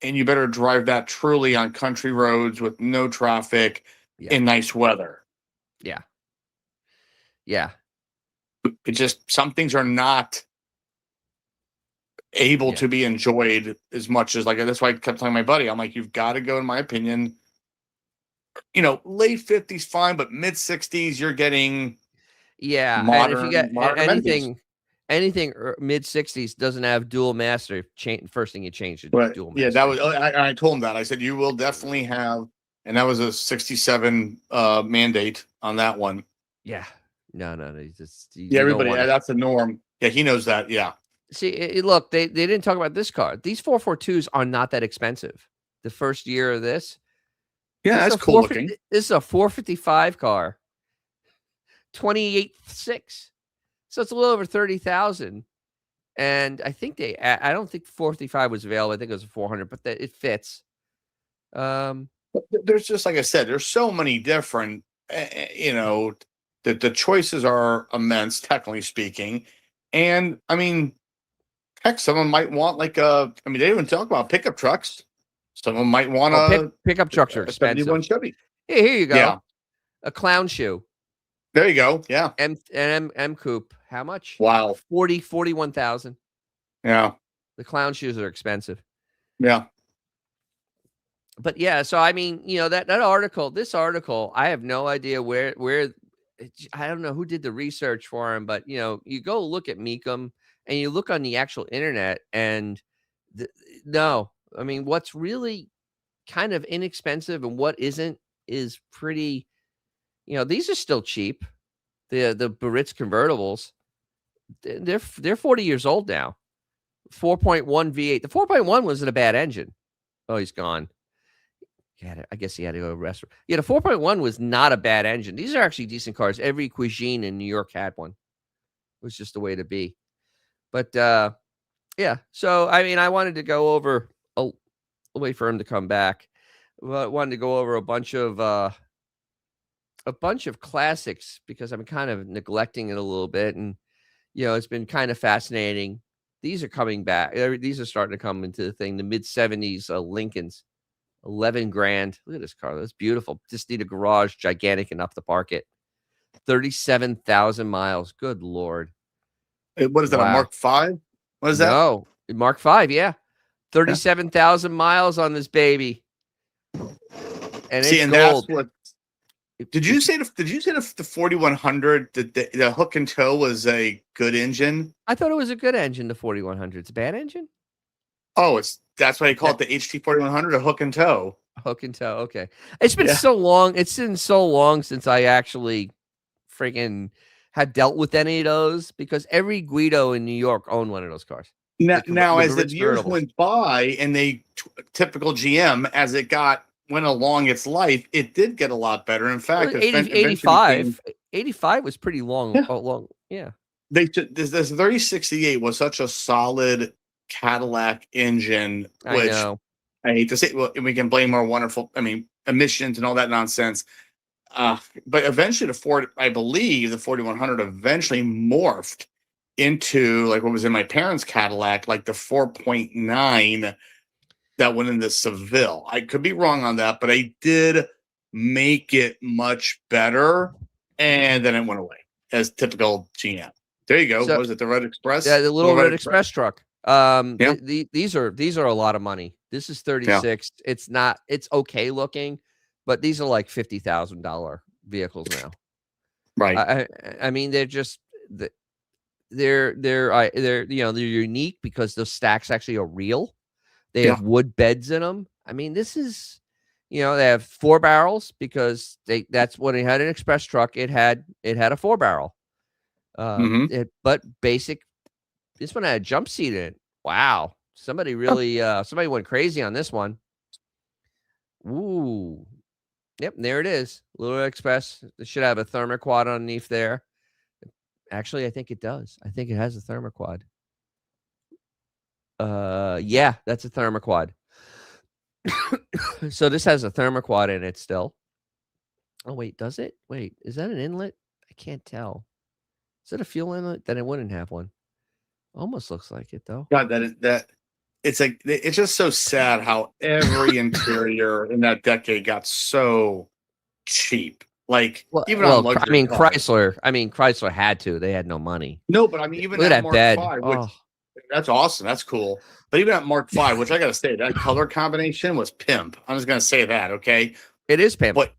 and you better drive that truly on country roads with no traffic in nice weather. Yeah. Yeah. It just, some things are not able to be enjoyed as much as, like, that's why I kept telling my buddy, I'm like, you've got to go, in my opinion, late 50s fine, but mid 60s you're getting modern, and if you get anything mid 60s doesn't have dual master, first thing you change is dual master. Yeah, that was, I told him that. I said you will definitely have, and that was a 67 mandate on that one. Yeah. No. Everybody, that's the norm. Yeah, he knows that. Yeah. See, look, they didn't talk about this car. These 442s are not that expensive. The first year of this. Yeah, that's cool looking. This is a 455 car. 28.6. So it's a little over 30,000. And I think I don't think 455 was available. I think it was 400, but it fits. There's just, like I said, there's so many different, the choices are immense, technically speaking. And I mean, heck, someone might want they didn't even talk about pickup trucks. Someone might want pickup trucks are expensive. 71 Chevy. Hey, here you go. Yeah. A clown shoe. There you go. Yeah. M coupe. How much? Wow. 41,000. Yeah. The clown shoes are expensive. Yeah. But yeah, so I mean, this article, I have no idea where I don't know who did the research for him, but you go look at Mecum and you look on the actual internet and no, I mean, what's really kind of inexpensive and what isn't is pretty, these are still cheap. The Baritz convertibles, they're 40 years old now. 4.1 V8. The 4.1 wasn't a bad engine. Oh, he's gone. Yeah, I guess he had to go to a restaurant. Yeah, the 4.1 was not a bad engine. These are actually decent cars. Every Cuisine in New York had one. It was just the way to be. But yeah, so I mean, I wanted to go over. I'll wait for him to come back. I wanted to go over a bunch of classics because I'm kind of neglecting it a little bit, and it's been kind of fascinating. These are coming back. These are starting to come into the thing. The mid 70s Lincolns. 11 grand. Look at this car. That's beautiful. Just need a garage gigantic enough to park it. 37,000 miles. Good Lord. What is that? Wow. A Mark V? What is that? No, Mark V. Yeah. 37,000 miles on this baby. And it's gold. That's what. Did you say the 4100 the hook and toe was a good engine? I thought it was a good engine. The 4100. It's a bad engine. Oh, that's why they call it the HT 4100, a hook and toe. Hook and toe. Okay. It's been so long. It's been so long since I actually freaking had dealt with any of those because every Guido in New York owned one of those cars. Now as the years went by and typical GM, as it went along its life, it did get a lot better. In fact, 85 was pretty long. Yeah. Long. Yeah. This 3068 was such a solid Cadillac engine, which I hate to say, well, we can blame our wonderful, emissions and all that nonsense. But eventually I believe the 4100 eventually morphed into like what was in my parents' Cadillac, like the 4.9 that went into Seville. I could be wrong on that, but I did make it much better, and then it went away as typical GM. There you go. What was it, the Red Express? Yeah, the little Red Express truck. These are a lot of money. This is 36. Yeah. It's okay looking, but these are like $50,000 vehicles now. Right. I mean, they're just they're they're unique because those stacks actually are real. They have Yeah. wood beds in them. I mean, this is, they have 4 barrels because that's when it had an express truck. It had a 4 barrel. Mm-hmm. But basic. This one had a jump seat in it. Wow, somebody went crazy on this one. Ooh, yep, there it is. Little express. It should have a thermoquad underneath there. Actually, I think it does. I think it has a thermoquad. Yeah, that's a thermoquad. So this has a thermoquad in it still. Oh wait, does it? Wait, is that an inlet? I can't tell. Is it a fuel inlet? Then it wouldn't have one. Almost looks like it though. God, it's like it's just so sad how every interior in that decade got so cheap. Like even on I luxury mean cars. Chrysler had to. They had no money. No, but I mean even Look at that that Mark bed. V, which Oh, that's awesome. That's cool. But even at Mark V, which I gotta say, that color combination was pimp. I'm just gonna say that, okay? it is pimp. But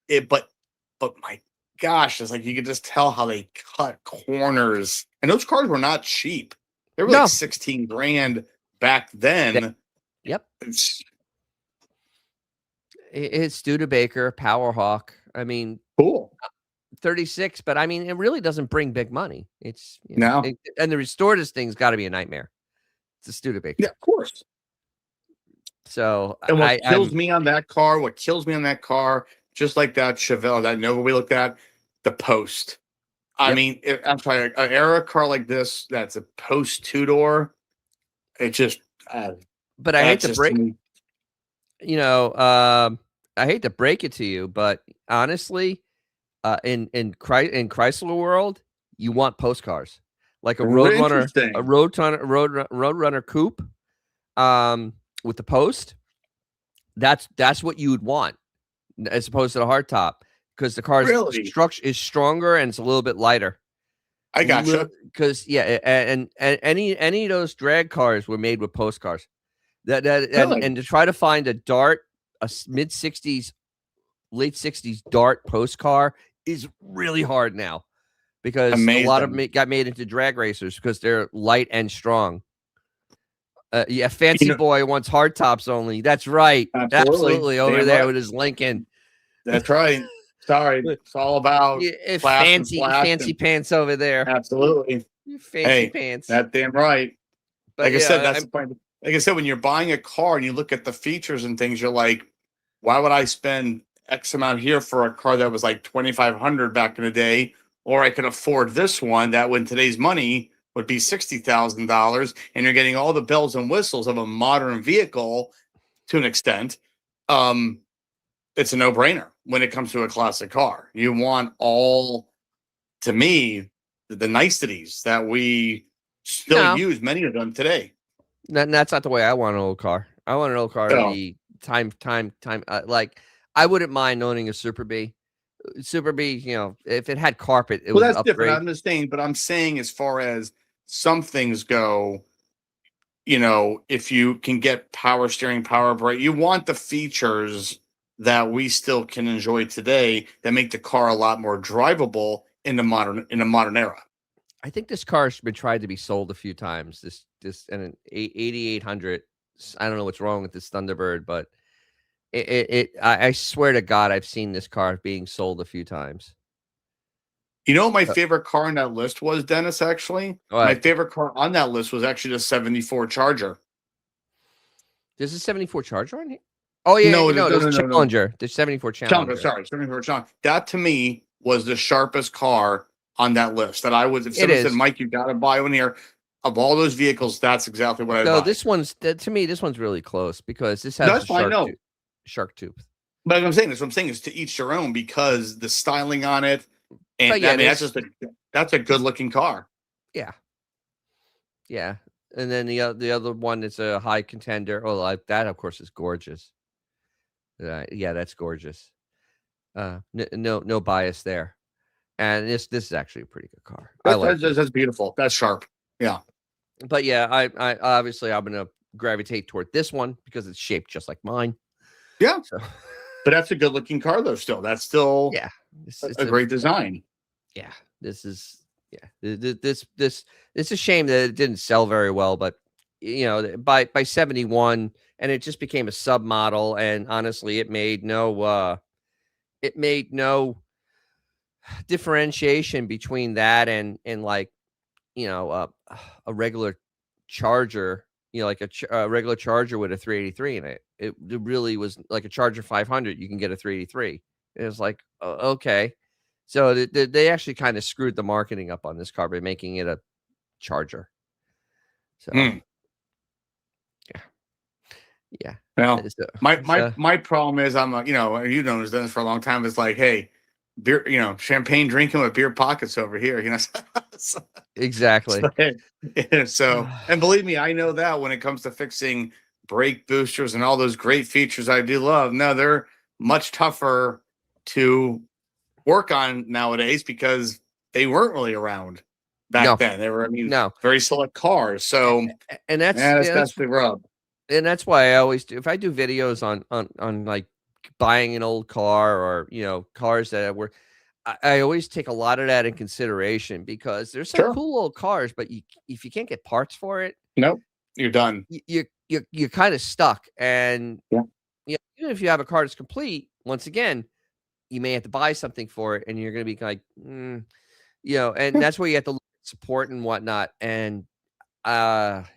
it but my gosh, it's like you could just tell how they cut corners. And those cars were not cheap. They were like No. 16 grand back then. Yep. It's It's Studebaker, Powerhawk. I mean, cool. 36, but I mean, it really doesn't bring big money. It's No. and the restore this thing's got to be a nightmare. It's a Studebaker. Yeah, of course. So And what kills I'm me on that car, just like that Chevelle, that Nova we looked at, the post. I Yep. mean, I'm sorry, an era car like this that's a post 2-door, it just but I hate that's to just break, to me. I hate to break it to you, but honestly, in Chrysler world, you want post cars like a Roadrunner, Interesting. Roadrunner coupe, with the post. That's what you would want as opposed to the hardtop because the car's Really? structure is stronger and it's a little bit lighter. I gotcha. Because and any of those drag cars were made with post cars. Really? And to try to find a Dart, mid 60s, late 60s Dart post car is really hard now because a lot of them Amazing. got made into drag racers because they're light and strong. Yeah, Fancy You know, Boy wants hardtops only. That's right. absolutely. Absolutely. Over Damn there right. with his Lincoln. That's right. Sorry. It's all about Yeah, class and flash fancy and pants over there. absolutely. Fancy Hey, pants. that damn right. But Like I said, yeah, that's the point. Like I said, when you're buying a car and you look at the features and things, you're like, why would I spend X amount here for a car that was like 2,500 back in the day, or I could afford this one that, when today's money would be $60,000, and you're getting all the bells and whistles of a modern vehicle to an extent. It's a no-brainer when it comes to a classic car. You want all, to me, the niceties that we still no, use, many of them today. that's not the way I want an old car. I want an old car to So, be time. Like I wouldn't mind owning a Super B. Super B, if it had carpet, it well, was an that's different. upgrade. I'm just saying, but I'm saying as far as some things go, if you can get power steering, power brake, you want the features that we still can enjoy today that make the car a lot more drivable in the modern era. I think this car's been tried to be sold a few times. This and an 8800. I don't know what's wrong with this Thunderbird, but I swear to God, I've seen this car being sold a few times. You know what my favorite car on that list was, Dennis, actually? My What? favorite car on that list was actually the 74 Charger. There's a 74 Charger on here? Oh, yeah, No, no, no, no, there's no, no, no. Challenger. There's 74 Challenger, Challenger. sorry, 74 Challenger. That to me was the sharpest car on that list. That I was, if It someone said, is. Mike, you got to buy one here, of all those vehicles, that's exactly what I'd No, buy. to me, this one's really close because this has That's a fine, no. shark tooth. But what I'm saying is to each their own, because the styling on it, and But yeah, I mean, that's a good looking car. yeah. Yeah. And then the other one is a high contender. Oh, that of course is gorgeous. Yeah, that's gorgeous. No bias there. And this is actually a pretty good car. I like it. That's beautiful. That's sharp. Yeah. But yeah, I obviously I'm gonna gravitate toward this one because it's shaped just like mine. Yeah. So But that's a good looking car though. Still, that's still yeah, a great design. Yeah, this is Yeah, this it's a shame that it didn't sell very well, but by 71, and it just became a submodel, and honestly, it made no differentiation between that and like you know uh, a regular charger, like a regular charger with a 383 in it. It really was like a Charger 500. You can get a 383. It was like, okay. So they actually kind of screwed the marketing up on this car by making it a charger. So Hmm. yeah, yeah. Well, So, my problem is I'm you've known this for a long time. It's like, hey, beer, champagne drinking with beer pockets over here. So, exactly. so and believe me, I know that when it comes to fixing brake boosters and all those great features I do love, no, they're much tougher to work on nowadays because they weren't really around back No, then. They were, I mean, no, very select cars. So and yeah, that's the rub. why I always do. If I do videos on like buying an old car or cars that were, I always take a lot of that in consideration because there's some Sure. cool old cars, but if you can't get parts for it, Nope. You're done. you're kind of stuck. And Yeah. even if you have a car that's complete, once again, you may have to buy something for it, and you're going to be like, and that's where you have to look at support and whatnot. And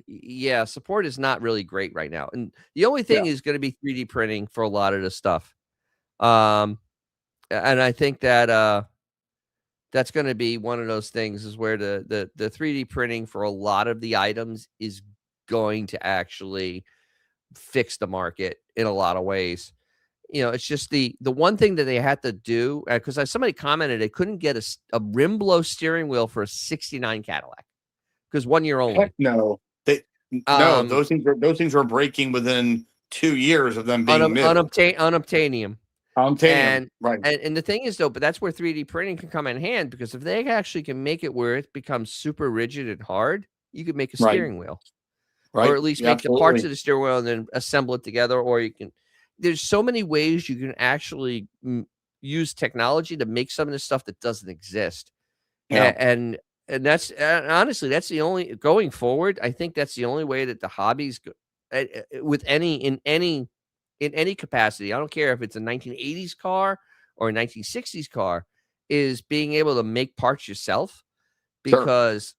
yeah, support is not really great right now. And the only Yeah. thing is going to be 3D printing for a lot of the stuff. Um, and I think that that's going to be one of those things is where the 3D printing for a lot of the items is going to actually fix the market in a lot of ways. It's just the one thing that they had to do because somebody commented they couldn't get a rim blow steering wheel for a '69 Cadillac because 1 year Heck only. no. No, Um, those things were breaking within 2 years of them being new. unobtainium. Titanium, And right? and the thing is though, but that's where 3D printing can come in hand because if they actually can make it where it becomes super rigid and hard, you could make a Right. steering wheel. Or Right. at least Yeah, make the parts absolutely. of the steering wheel and then assemble it together, or you can there's so many ways you can actually use technology to make some of this stuff that doesn't exist. Yeah. And that's honestly, that's the only going forward, I think that's the only way that the hobbies go with in any capacity. I don't care if it's a 1980s car or a 1960s car, is being able to make parts yourself Sure. because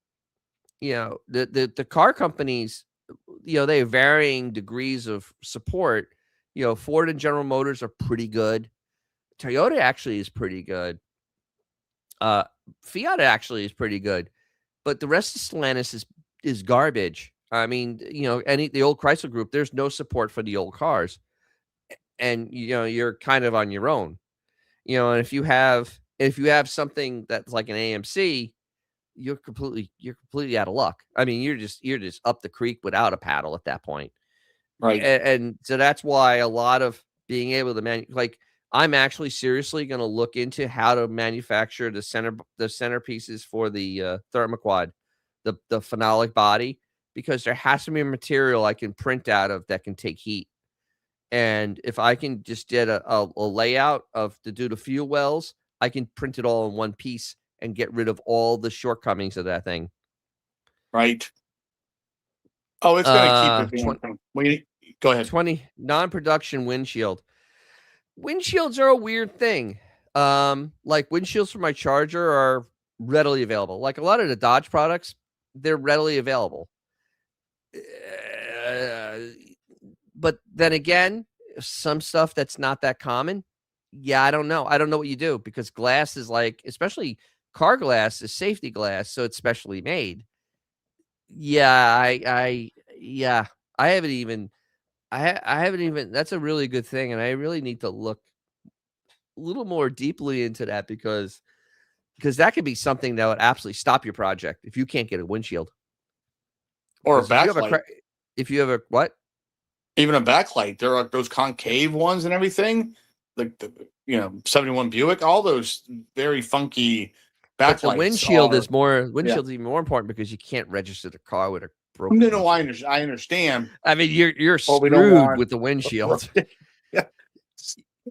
the car companies, they have varying degrees of support. Ford and General Motors are pretty good. Toyota actually is pretty good. Uh, Fiat actually is pretty good, but the rest of Stellantis is garbage. I mean, the old Chrysler Group, there's no support for the old cars, and you're kind of on your own. And if you have something that's like an AMC, you're completely out of luck. I mean, you're just up the creek without a paddle at that point. Right. And so that's why a lot of being able to like I'm actually seriously going to look into how to manufacture the centerpieces for the thermoquad, the phenolic body, because there has to be a material I can print out of that can take heat. And if I can just get a layout of to do the fuel wells, I can print it all in one piece and get rid of all the shortcomings of that thing. Right. Oh, it's going to keep Uh, it being. Go ahead. 20 non-production windshield. Windshields are a weird thing. Like windshields for my Charger are readily available. Like a lot of the Dodge products, they're readily available. Uh, but then again, some stuff that's not that common. Yeah, I don't know. I don't know what you do because glass is like, especially car glass is safety glass, so it's specially made. Yeah, yeah, I haven't even I haven't even that's a really good thing, and I really need to look a little more deeply into that because that could be something that would absolutely stop your project if you can't get a windshield. Or a Because backlight. if you have a what? Even a backlight. There are those concave ones and everything. Like the 71 Buick, all those very funky But the backlights are. Yeah. windshield's even more important because you can't register the car with a broken No, I windshield. understand. I understand. I mean, you're But we don't screwed want. with the windshield. Yeah.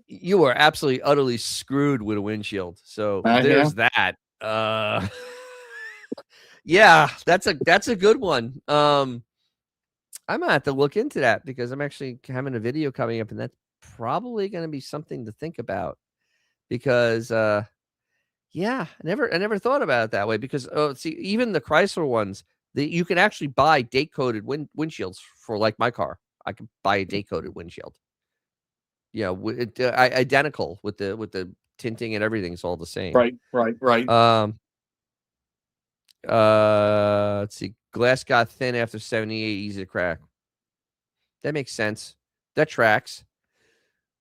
You are absolutely utterly screwed with a windshield. So Yeah. there's that. Yeah, that's a good one. I might have to look into that because I'm actually having a video coming up, and that's probably going to be something to think about because, yeah, I never thought about it that way because, oh, see, even the Chrysler ones, you can actually buy date coded windshields for like my car. I can buy a date coded windshield. Yeah, identical with the tinting and everything. It's all the same. Right. Um, let's see. Glass got thin after 78, easy to crack. That makes sense. That tracks.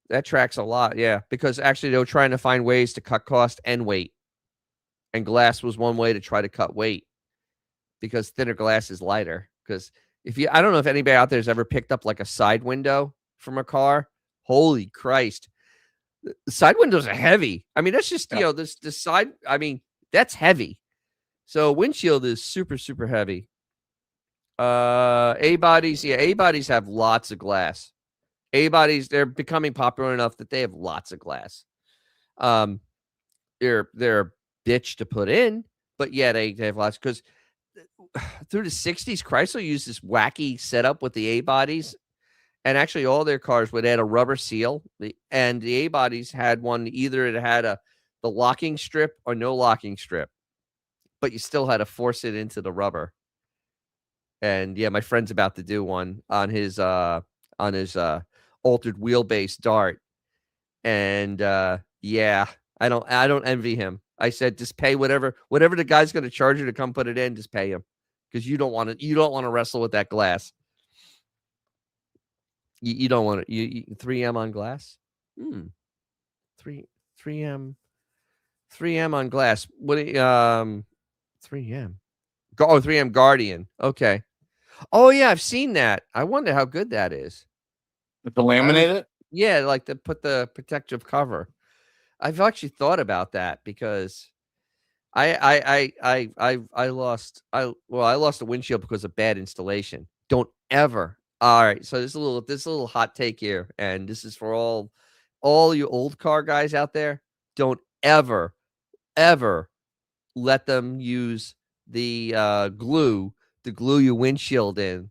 That tracks a lot, yeah, because actually they were trying to find ways to cut cost and weight, and glass was one way to try to cut weight because thinner glass is lighter. Because I don't know if anybody out there has ever picked up like a side window from a car. Holy Christ, the side windows are heavy. I mean, that's just this side. I mean, that's heavy. So windshield is super super heavy. A bodies, yeah, A bodies have lots of glass. A bodies, they're becoming popular enough that they have lots of glass. They're a bitch to put in, but yeah, they have lots because through the 60s, Chrysler used this wacky setup with the A bodies, and actually all their cars would add a rubber seal, and the A bodies had one either it had the locking strip or no locking strip, but you still had to force it into the rubber. And yeah, my friend's about to do one on his altered wheelbase Dart. And yeah, I don't envy him. I said just pay whatever the guy's going to charge you to come put it in, just pay him because you don't want to wrestle with that glass. You don't want to you 3M on glass. 3M on glass. What 3M? 3M Guardian. Okay. Oh yeah, I've seen that. I wonder how good that is. To laminate it? Yeah, like to put the protective cover. I've actually thought about that because I lost a windshield because of bad installation. Don't ever. All right, so this little hot take here, and this is for all you old car guys out there. Don't ever let them use the glue to glue your windshield in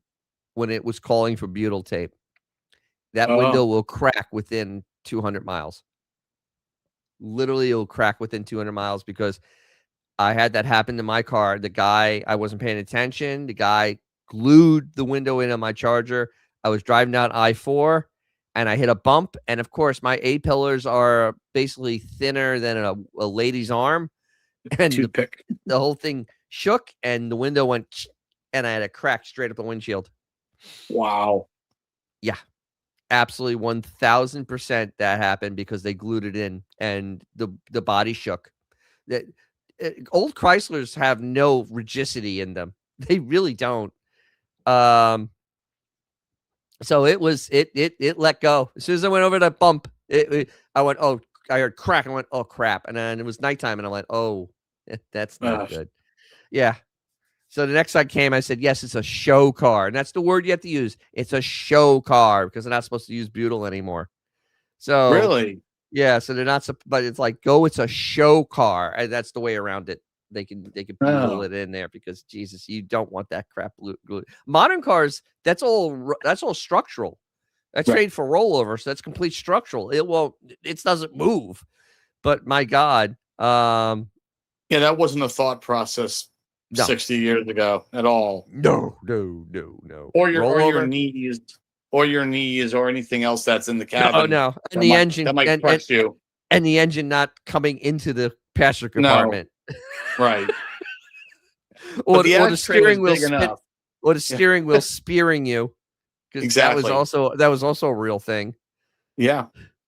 when it was calling for butyl tape. That window will crack within 200 miles. Literally, it'll crack within 200 miles because I had that happen to my car. The guy, I wasn't paying attention. The guy glued the window in on my Charger. I was driving down I-4 and I hit a bump. And of course, my A pillars are basically thinner than a lady's arm. And the whole thing shook and the window went and I had a crack straight up the windshield. Wow. Yeah. Absolutely 1000% that happened because they glued it in and the body shook. That old Chryslers have no rigidity in them. They really don't. So it let go. As soon as I went over that bump, I went, oh, I heard crack. I went, oh crap. And then it was nighttime and I went, oh, that's not good. Yeah. So the next time came, I said, yes, it's a show car. And that's the word you have to use. It's a show car because they're not supposed to use butyl anymore. So really? Yeah. So they're not, but it's like, it's a show car. And that's the way around it. They can butyl it in there because Jesus, you don't want that crap glue. Modern cars, that's all structural. That's made for rollover. So that's complete structural. It doesn't move. But my God. Yeah, that wasn't a thought process 60 years ago at all. No. Or your knees or anything else that's in the cabin. No. And the engine that might crush you. And the engine not coming into the passenger compartment. No. Right. or the steering wheel or the steering wheel spearing you. Exactly. That was also a real thing. Yeah.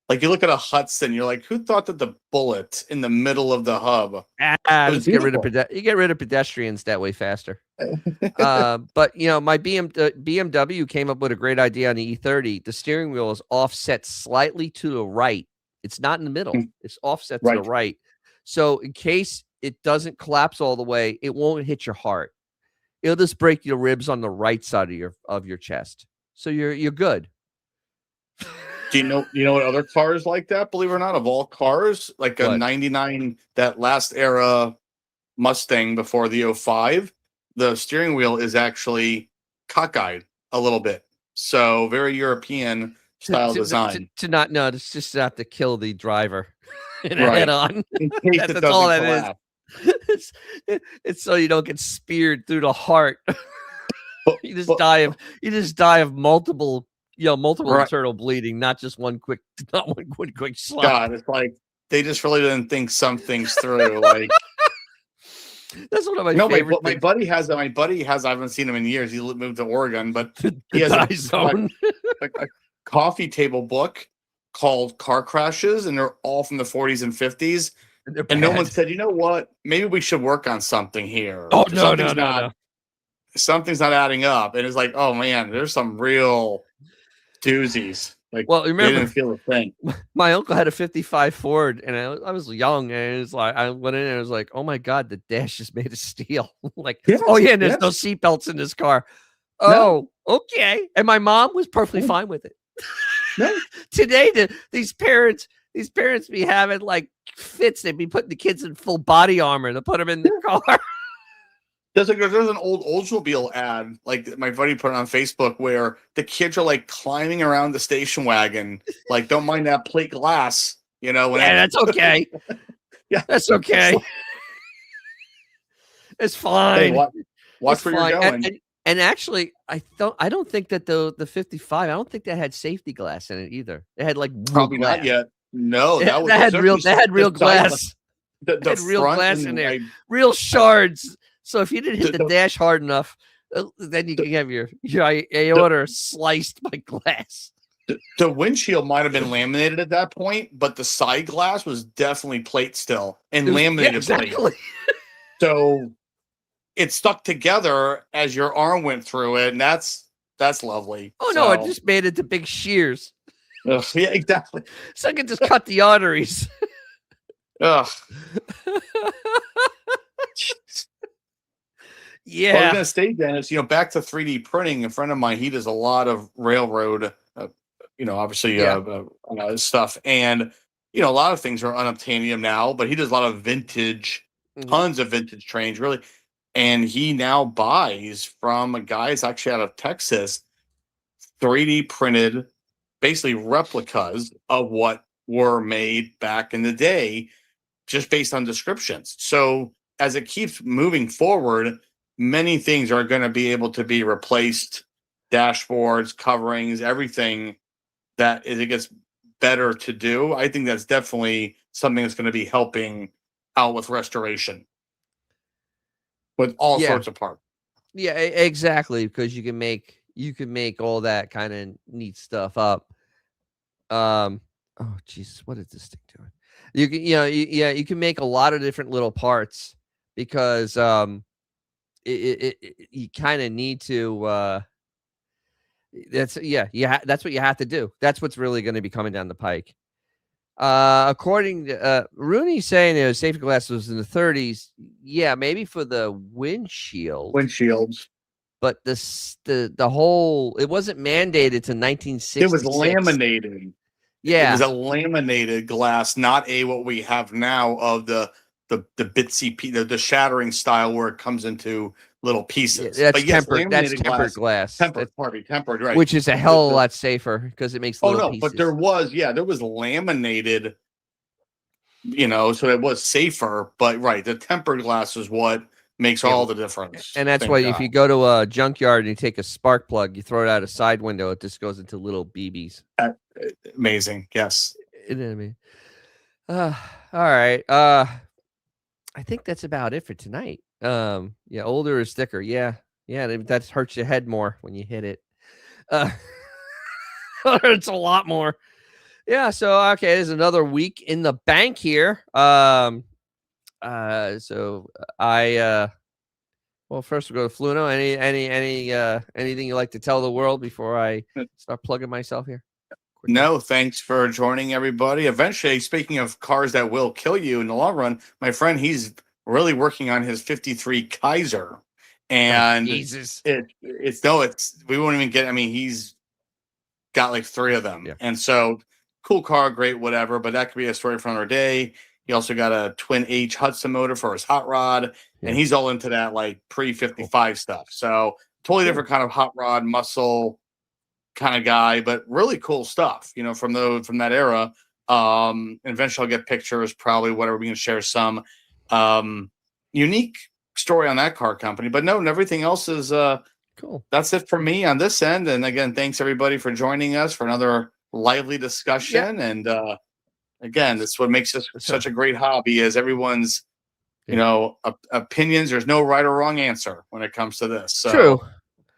Like you look at a Hudson, you're like, who thought that the bullet in the middle of the hub? You get rid of pedestrians that way faster. But my BMW came up with a great idea on the E30. The steering wheel is offset slightly to the right. It's not in the middle. It's offset to the right. So in case it doesn't collapse all the way, it won't hit your heart. It'll just break your ribs on the right side of your chest. So you're good. Do you know what other cars like that, believe it or not, of all cars, like a 99, that last era Mustang before the 05, the steering wheel is actually cockeyed a little bit. So very European style design. To not no, it's just not to kill the driver in a head Right. on. In case it That's all doesn't that is. collapse. It's so you don't get speared through the heart. But, You just but, die of multiple multiple right. internal bleeding, not just one quick slap. God, it's like they just really didn't think some things through. Like, That's one of my no, favorite my things. buddy has. My buddy has. I haven't seen him in years. He moved to Oregon, but The he has die zone. a coffee table book called Car Crashes, and they're all from the 40s and 50s. And no one said, you know what? Maybe we should work on something here. Oh no, no. Something's not adding up. And it's like, oh man, there's some real doozies. Like, Well, they remember, didn't feel a thing. my uncle had a 55 Ford, and I was young, and it was like I went in and I was like, oh my god, the dash is made of steel. Like, Yes, oh yeah, and there's yes. no seatbelts in this car. No. Oh, okay. And my mom was perfectly fine with it. No. Today, these parents be having like fits. They'd be putting the kids in full body armor to put them in the car. There's an old Oldsmobile ad, like my buddy put it on Facebook, where the kids are like climbing around the station wagon, like, don't mind that plate glass, you know. Yeah, that's okay. Yeah, that's okay. It's fine. Hey, watch where you're going. And actually, I don't think that the 55. I don't think that had safety glass in it either. It had like probably glass. not yet. No, that had real glass. The had real glass in there, like, real shards. So if you didn't hit the dash hard enough, then you can have your aorta sliced by glass. The windshield might have been laminated at that point, but the side glass was definitely plate still and laminated exactly. plate. So it stuck together as your arm went through it, and that's lovely. Oh no, it just made it to big shears. Yeah, exactly. So I could just cut the arteries. Ugh. Yeah. Well, I was gonna say, Dennis, back to 3D printing. A friend of mine, he does a lot of railroad, obviously stuff, and a lot of things are unobtainium now. But he does a lot of vintage, tons of vintage trains, really, and he now buys from guys actually out of Texas, 3D printed, basically replicas of what were made back in the day, just based on descriptions. So as it keeps moving forward, many things are going to be able to be replaced, dashboards, coverings, everything that it gets better to do. I think that's definitely something that's going to be helping out with restoration with all sorts of parts. Yeah, exactly, because you can make all that kind of neat stuff up. Oh Jesus, what is this thing doing? You can you can make a lot of different little parts because you kind of need to that's what you have to do. That's what's really going to be coming down the pike. According to Rooney saying safety glass was in the 30s. Yeah, maybe for the windshields. But the whole, it wasn't mandated to 1966. It was laminated. Yeah, it was a laminated glass, not what we have now of the bitsy the shattering style where it comes into little pieces. Yeah, that's tempered. That's tempered glass. Tempered, right? Which is a hell of a lot safer because it makes little pieces. But there was laminated. So it was safer. But right, the tempered glass is what makes all the difference. And that's why if you go to a junkyard and you take a spark plug, you throw it out a side window, it just goes into little BBs. Amazing. Yes. You know what I mean? All right. I think that's about it for tonight. Yeah, older is thicker. Yeah, that hurts your head more when you hit it. It's a lot more. Yeah, so okay, there's another week in the bank here. So I well, first we'll go to Fluno. Anything you'd like to tell the world before I start plugging myself here? No, thanks for joining, everybody. Eventually, speaking of cars that will kill you in the long run, my friend, he's really working on his 53 Kaiser. And Jesus. We won't even get, he's got like 3 of them. Yeah. And so cool car, great, whatever, but that could be a story for another day. He also got a twin H Hudson motor for his hot rod, Yeah. and he's all into that like pre-55 stuff. So totally different kind of hot rod muscle kind of guy, but really cool stuff, from that era. And eventually I'll get pictures, probably whatever. We can share some unique story on that car company. But no, and everything else is cool. That's it for me on this end. And again, thanks everybody for joining us for another lively discussion. Yeah. And again, that's what makes this such a great hobby, is everyone's opinions. There's no right or wrong answer when it comes to this. So. True.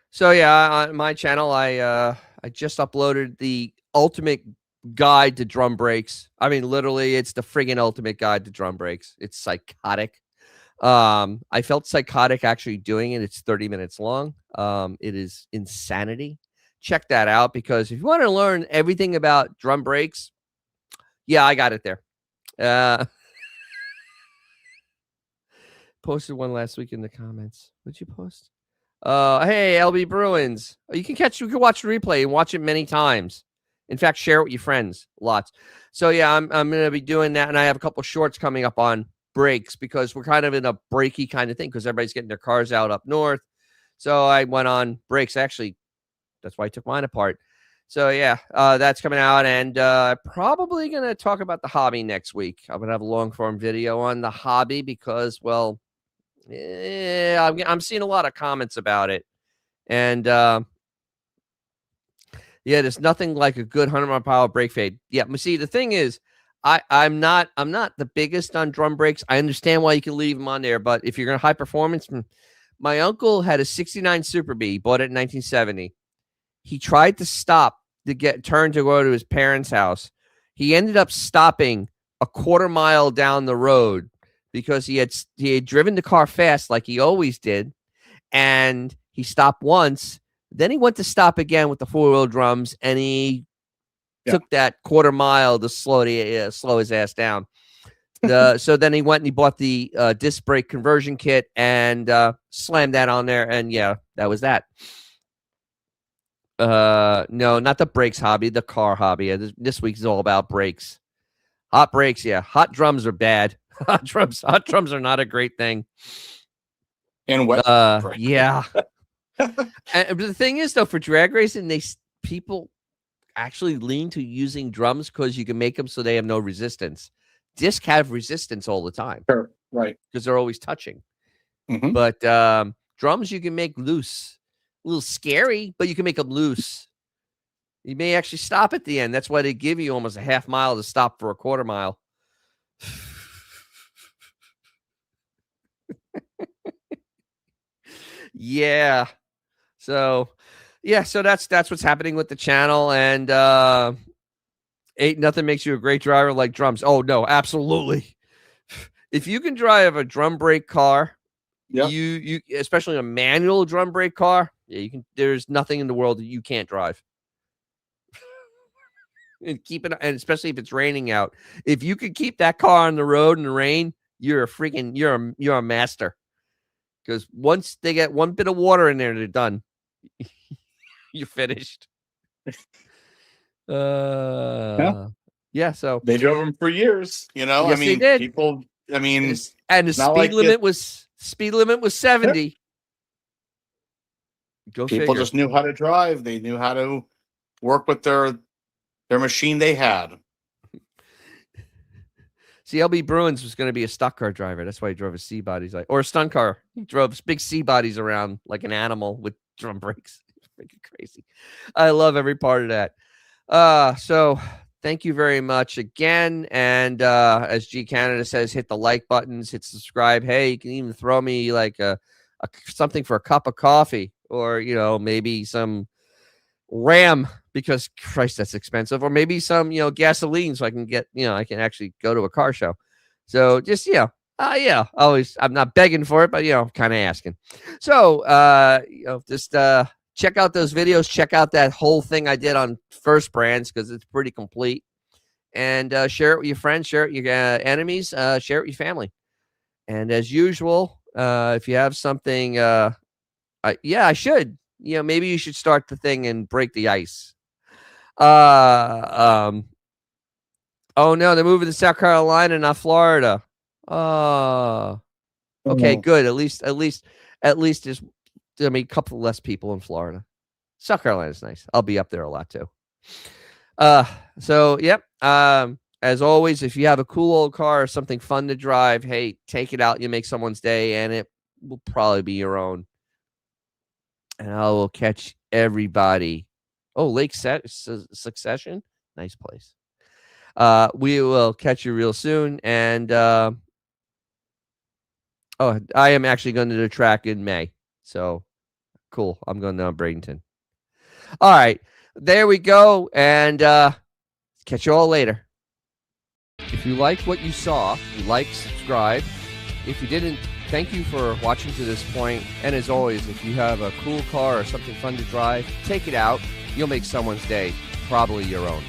So yeah, on my channel, I just uploaded the ultimate guide to drum brakes. I mean, literally, it's the friggin' ultimate guide to drum brakes. It's psychotic. I felt psychotic actually doing it. It's 30 minutes long. It is insanity. Check that out, because if you want to learn everything about drum brakes, yeah, I got it there. Posted one last week in the comments. What'd you post? Hey, LB Bruins. You can watch the replay and watch it many times. In fact, share it with your friends. Lots. So yeah, I'm gonna be doing that, and I have a couple shorts coming up on brakes, because we're kind of in a breaky kind of thing, because everybody's getting their cars out up north. So I went on brakes. Actually, that's why I took mine apart. So yeah, that's coming out, and probably gonna talk about the hobby next week. I'm gonna have a long form video on the hobby, because, well, I'm seeing a lot of comments about it, and yeah, there's nothing like a good 100-mile-per-hour brake fade. Yeah, but see, the thing is, I'm not the biggest on drum brakes. I understand why you can leave them on there, but if you're gonna high performance, my uncle had a '69 Super B, bought it in 1970. He tried to stop to turn to go to his parents' house. He ended up stopping a quarter mile down the road, because he had driven the car fast like he always did, and he stopped once. Then he went to stop again with the four-wheel drums, and he took that quarter mile to slow his ass down. So then he went and he bought the disc brake conversion kit and slammed that on there, and yeah, that was that. No, not the brakes hobby, the car hobby. This week is all about brakes. Hot brakes, yeah. Hot drums are bad. Hot drums are not a great thing. And wet. Yeah. And the thing is, though, for drag racing, people actually lean to using drums because you can make them so they have no resistance. Discs have resistance all the time. Sure, right. Because they're always touching. Mm-hmm. But drums you can make loose. A little scary, but you can make them loose. You may actually stop at the end. That's why they give you almost a half mile to stop for a quarter mile. Yeah. So, yeah, so that's what's happening with the channel, and ain't nothing makes you a great driver like drums. Oh no, absolutely. If you can drive a drum brake car, you especially a manual drum brake car, yeah, you can. There's nothing in the world that you can't drive. And and especially if it's raining out. If you could keep that car on the road in the rain, you're a master. Because once they get one bit of water in there, they're done. You're finished. Yeah. So they drove them for years. Yes, I mean, they did. People. I mean, and the speed limit was 70. Yeah. Go people figure. Just knew how to drive. They knew how to work with their machine they had. See, LB Bruins was going to be a stock car driver. That's why he drove a C bodies, or a stunt car. He drove big C bodies around like an animal with drum brakes. It's freaking crazy. I love every part of that. So thank you very much again. And as G Canada says, hit the like buttons, hit subscribe. Hey, you can even throw me like something for a cup of coffee, or maybe some RAM, because Christ, that's expensive, or maybe some gasoline, so I can get I can actually go to a car show. So just always, I'm not begging for it, but kind of asking. So just check out those videos, check out that whole thing I did on First Brands, because it's pretty complete, and share it with your friends, share it with your enemies, share it with your family. And as usual, if you have something, I should. Maybe you should start the thing and break the ice. Oh no, they're moving to South Carolina, not Florida. Okay, good. At least there's a couple less people in Florida. South Carolina's nice. I'll be up there a lot too. So yep. As always, if you have a cool old car or something fun to drive, hey, take it out. You make someone's day, and it will probably be your own. And I will catch everybody. Oh, Succession, nice place. We will catch you real soon, and I am actually going to the track in May. So cool. I'm going to Bradenton. All right, there we go, and catch you all later. If you liked what you saw, like, subscribe. If you didn't, thank you for watching to this point. And as always, if you have a cool car or something fun to drive, take it out. You'll make someone's day, probably your own.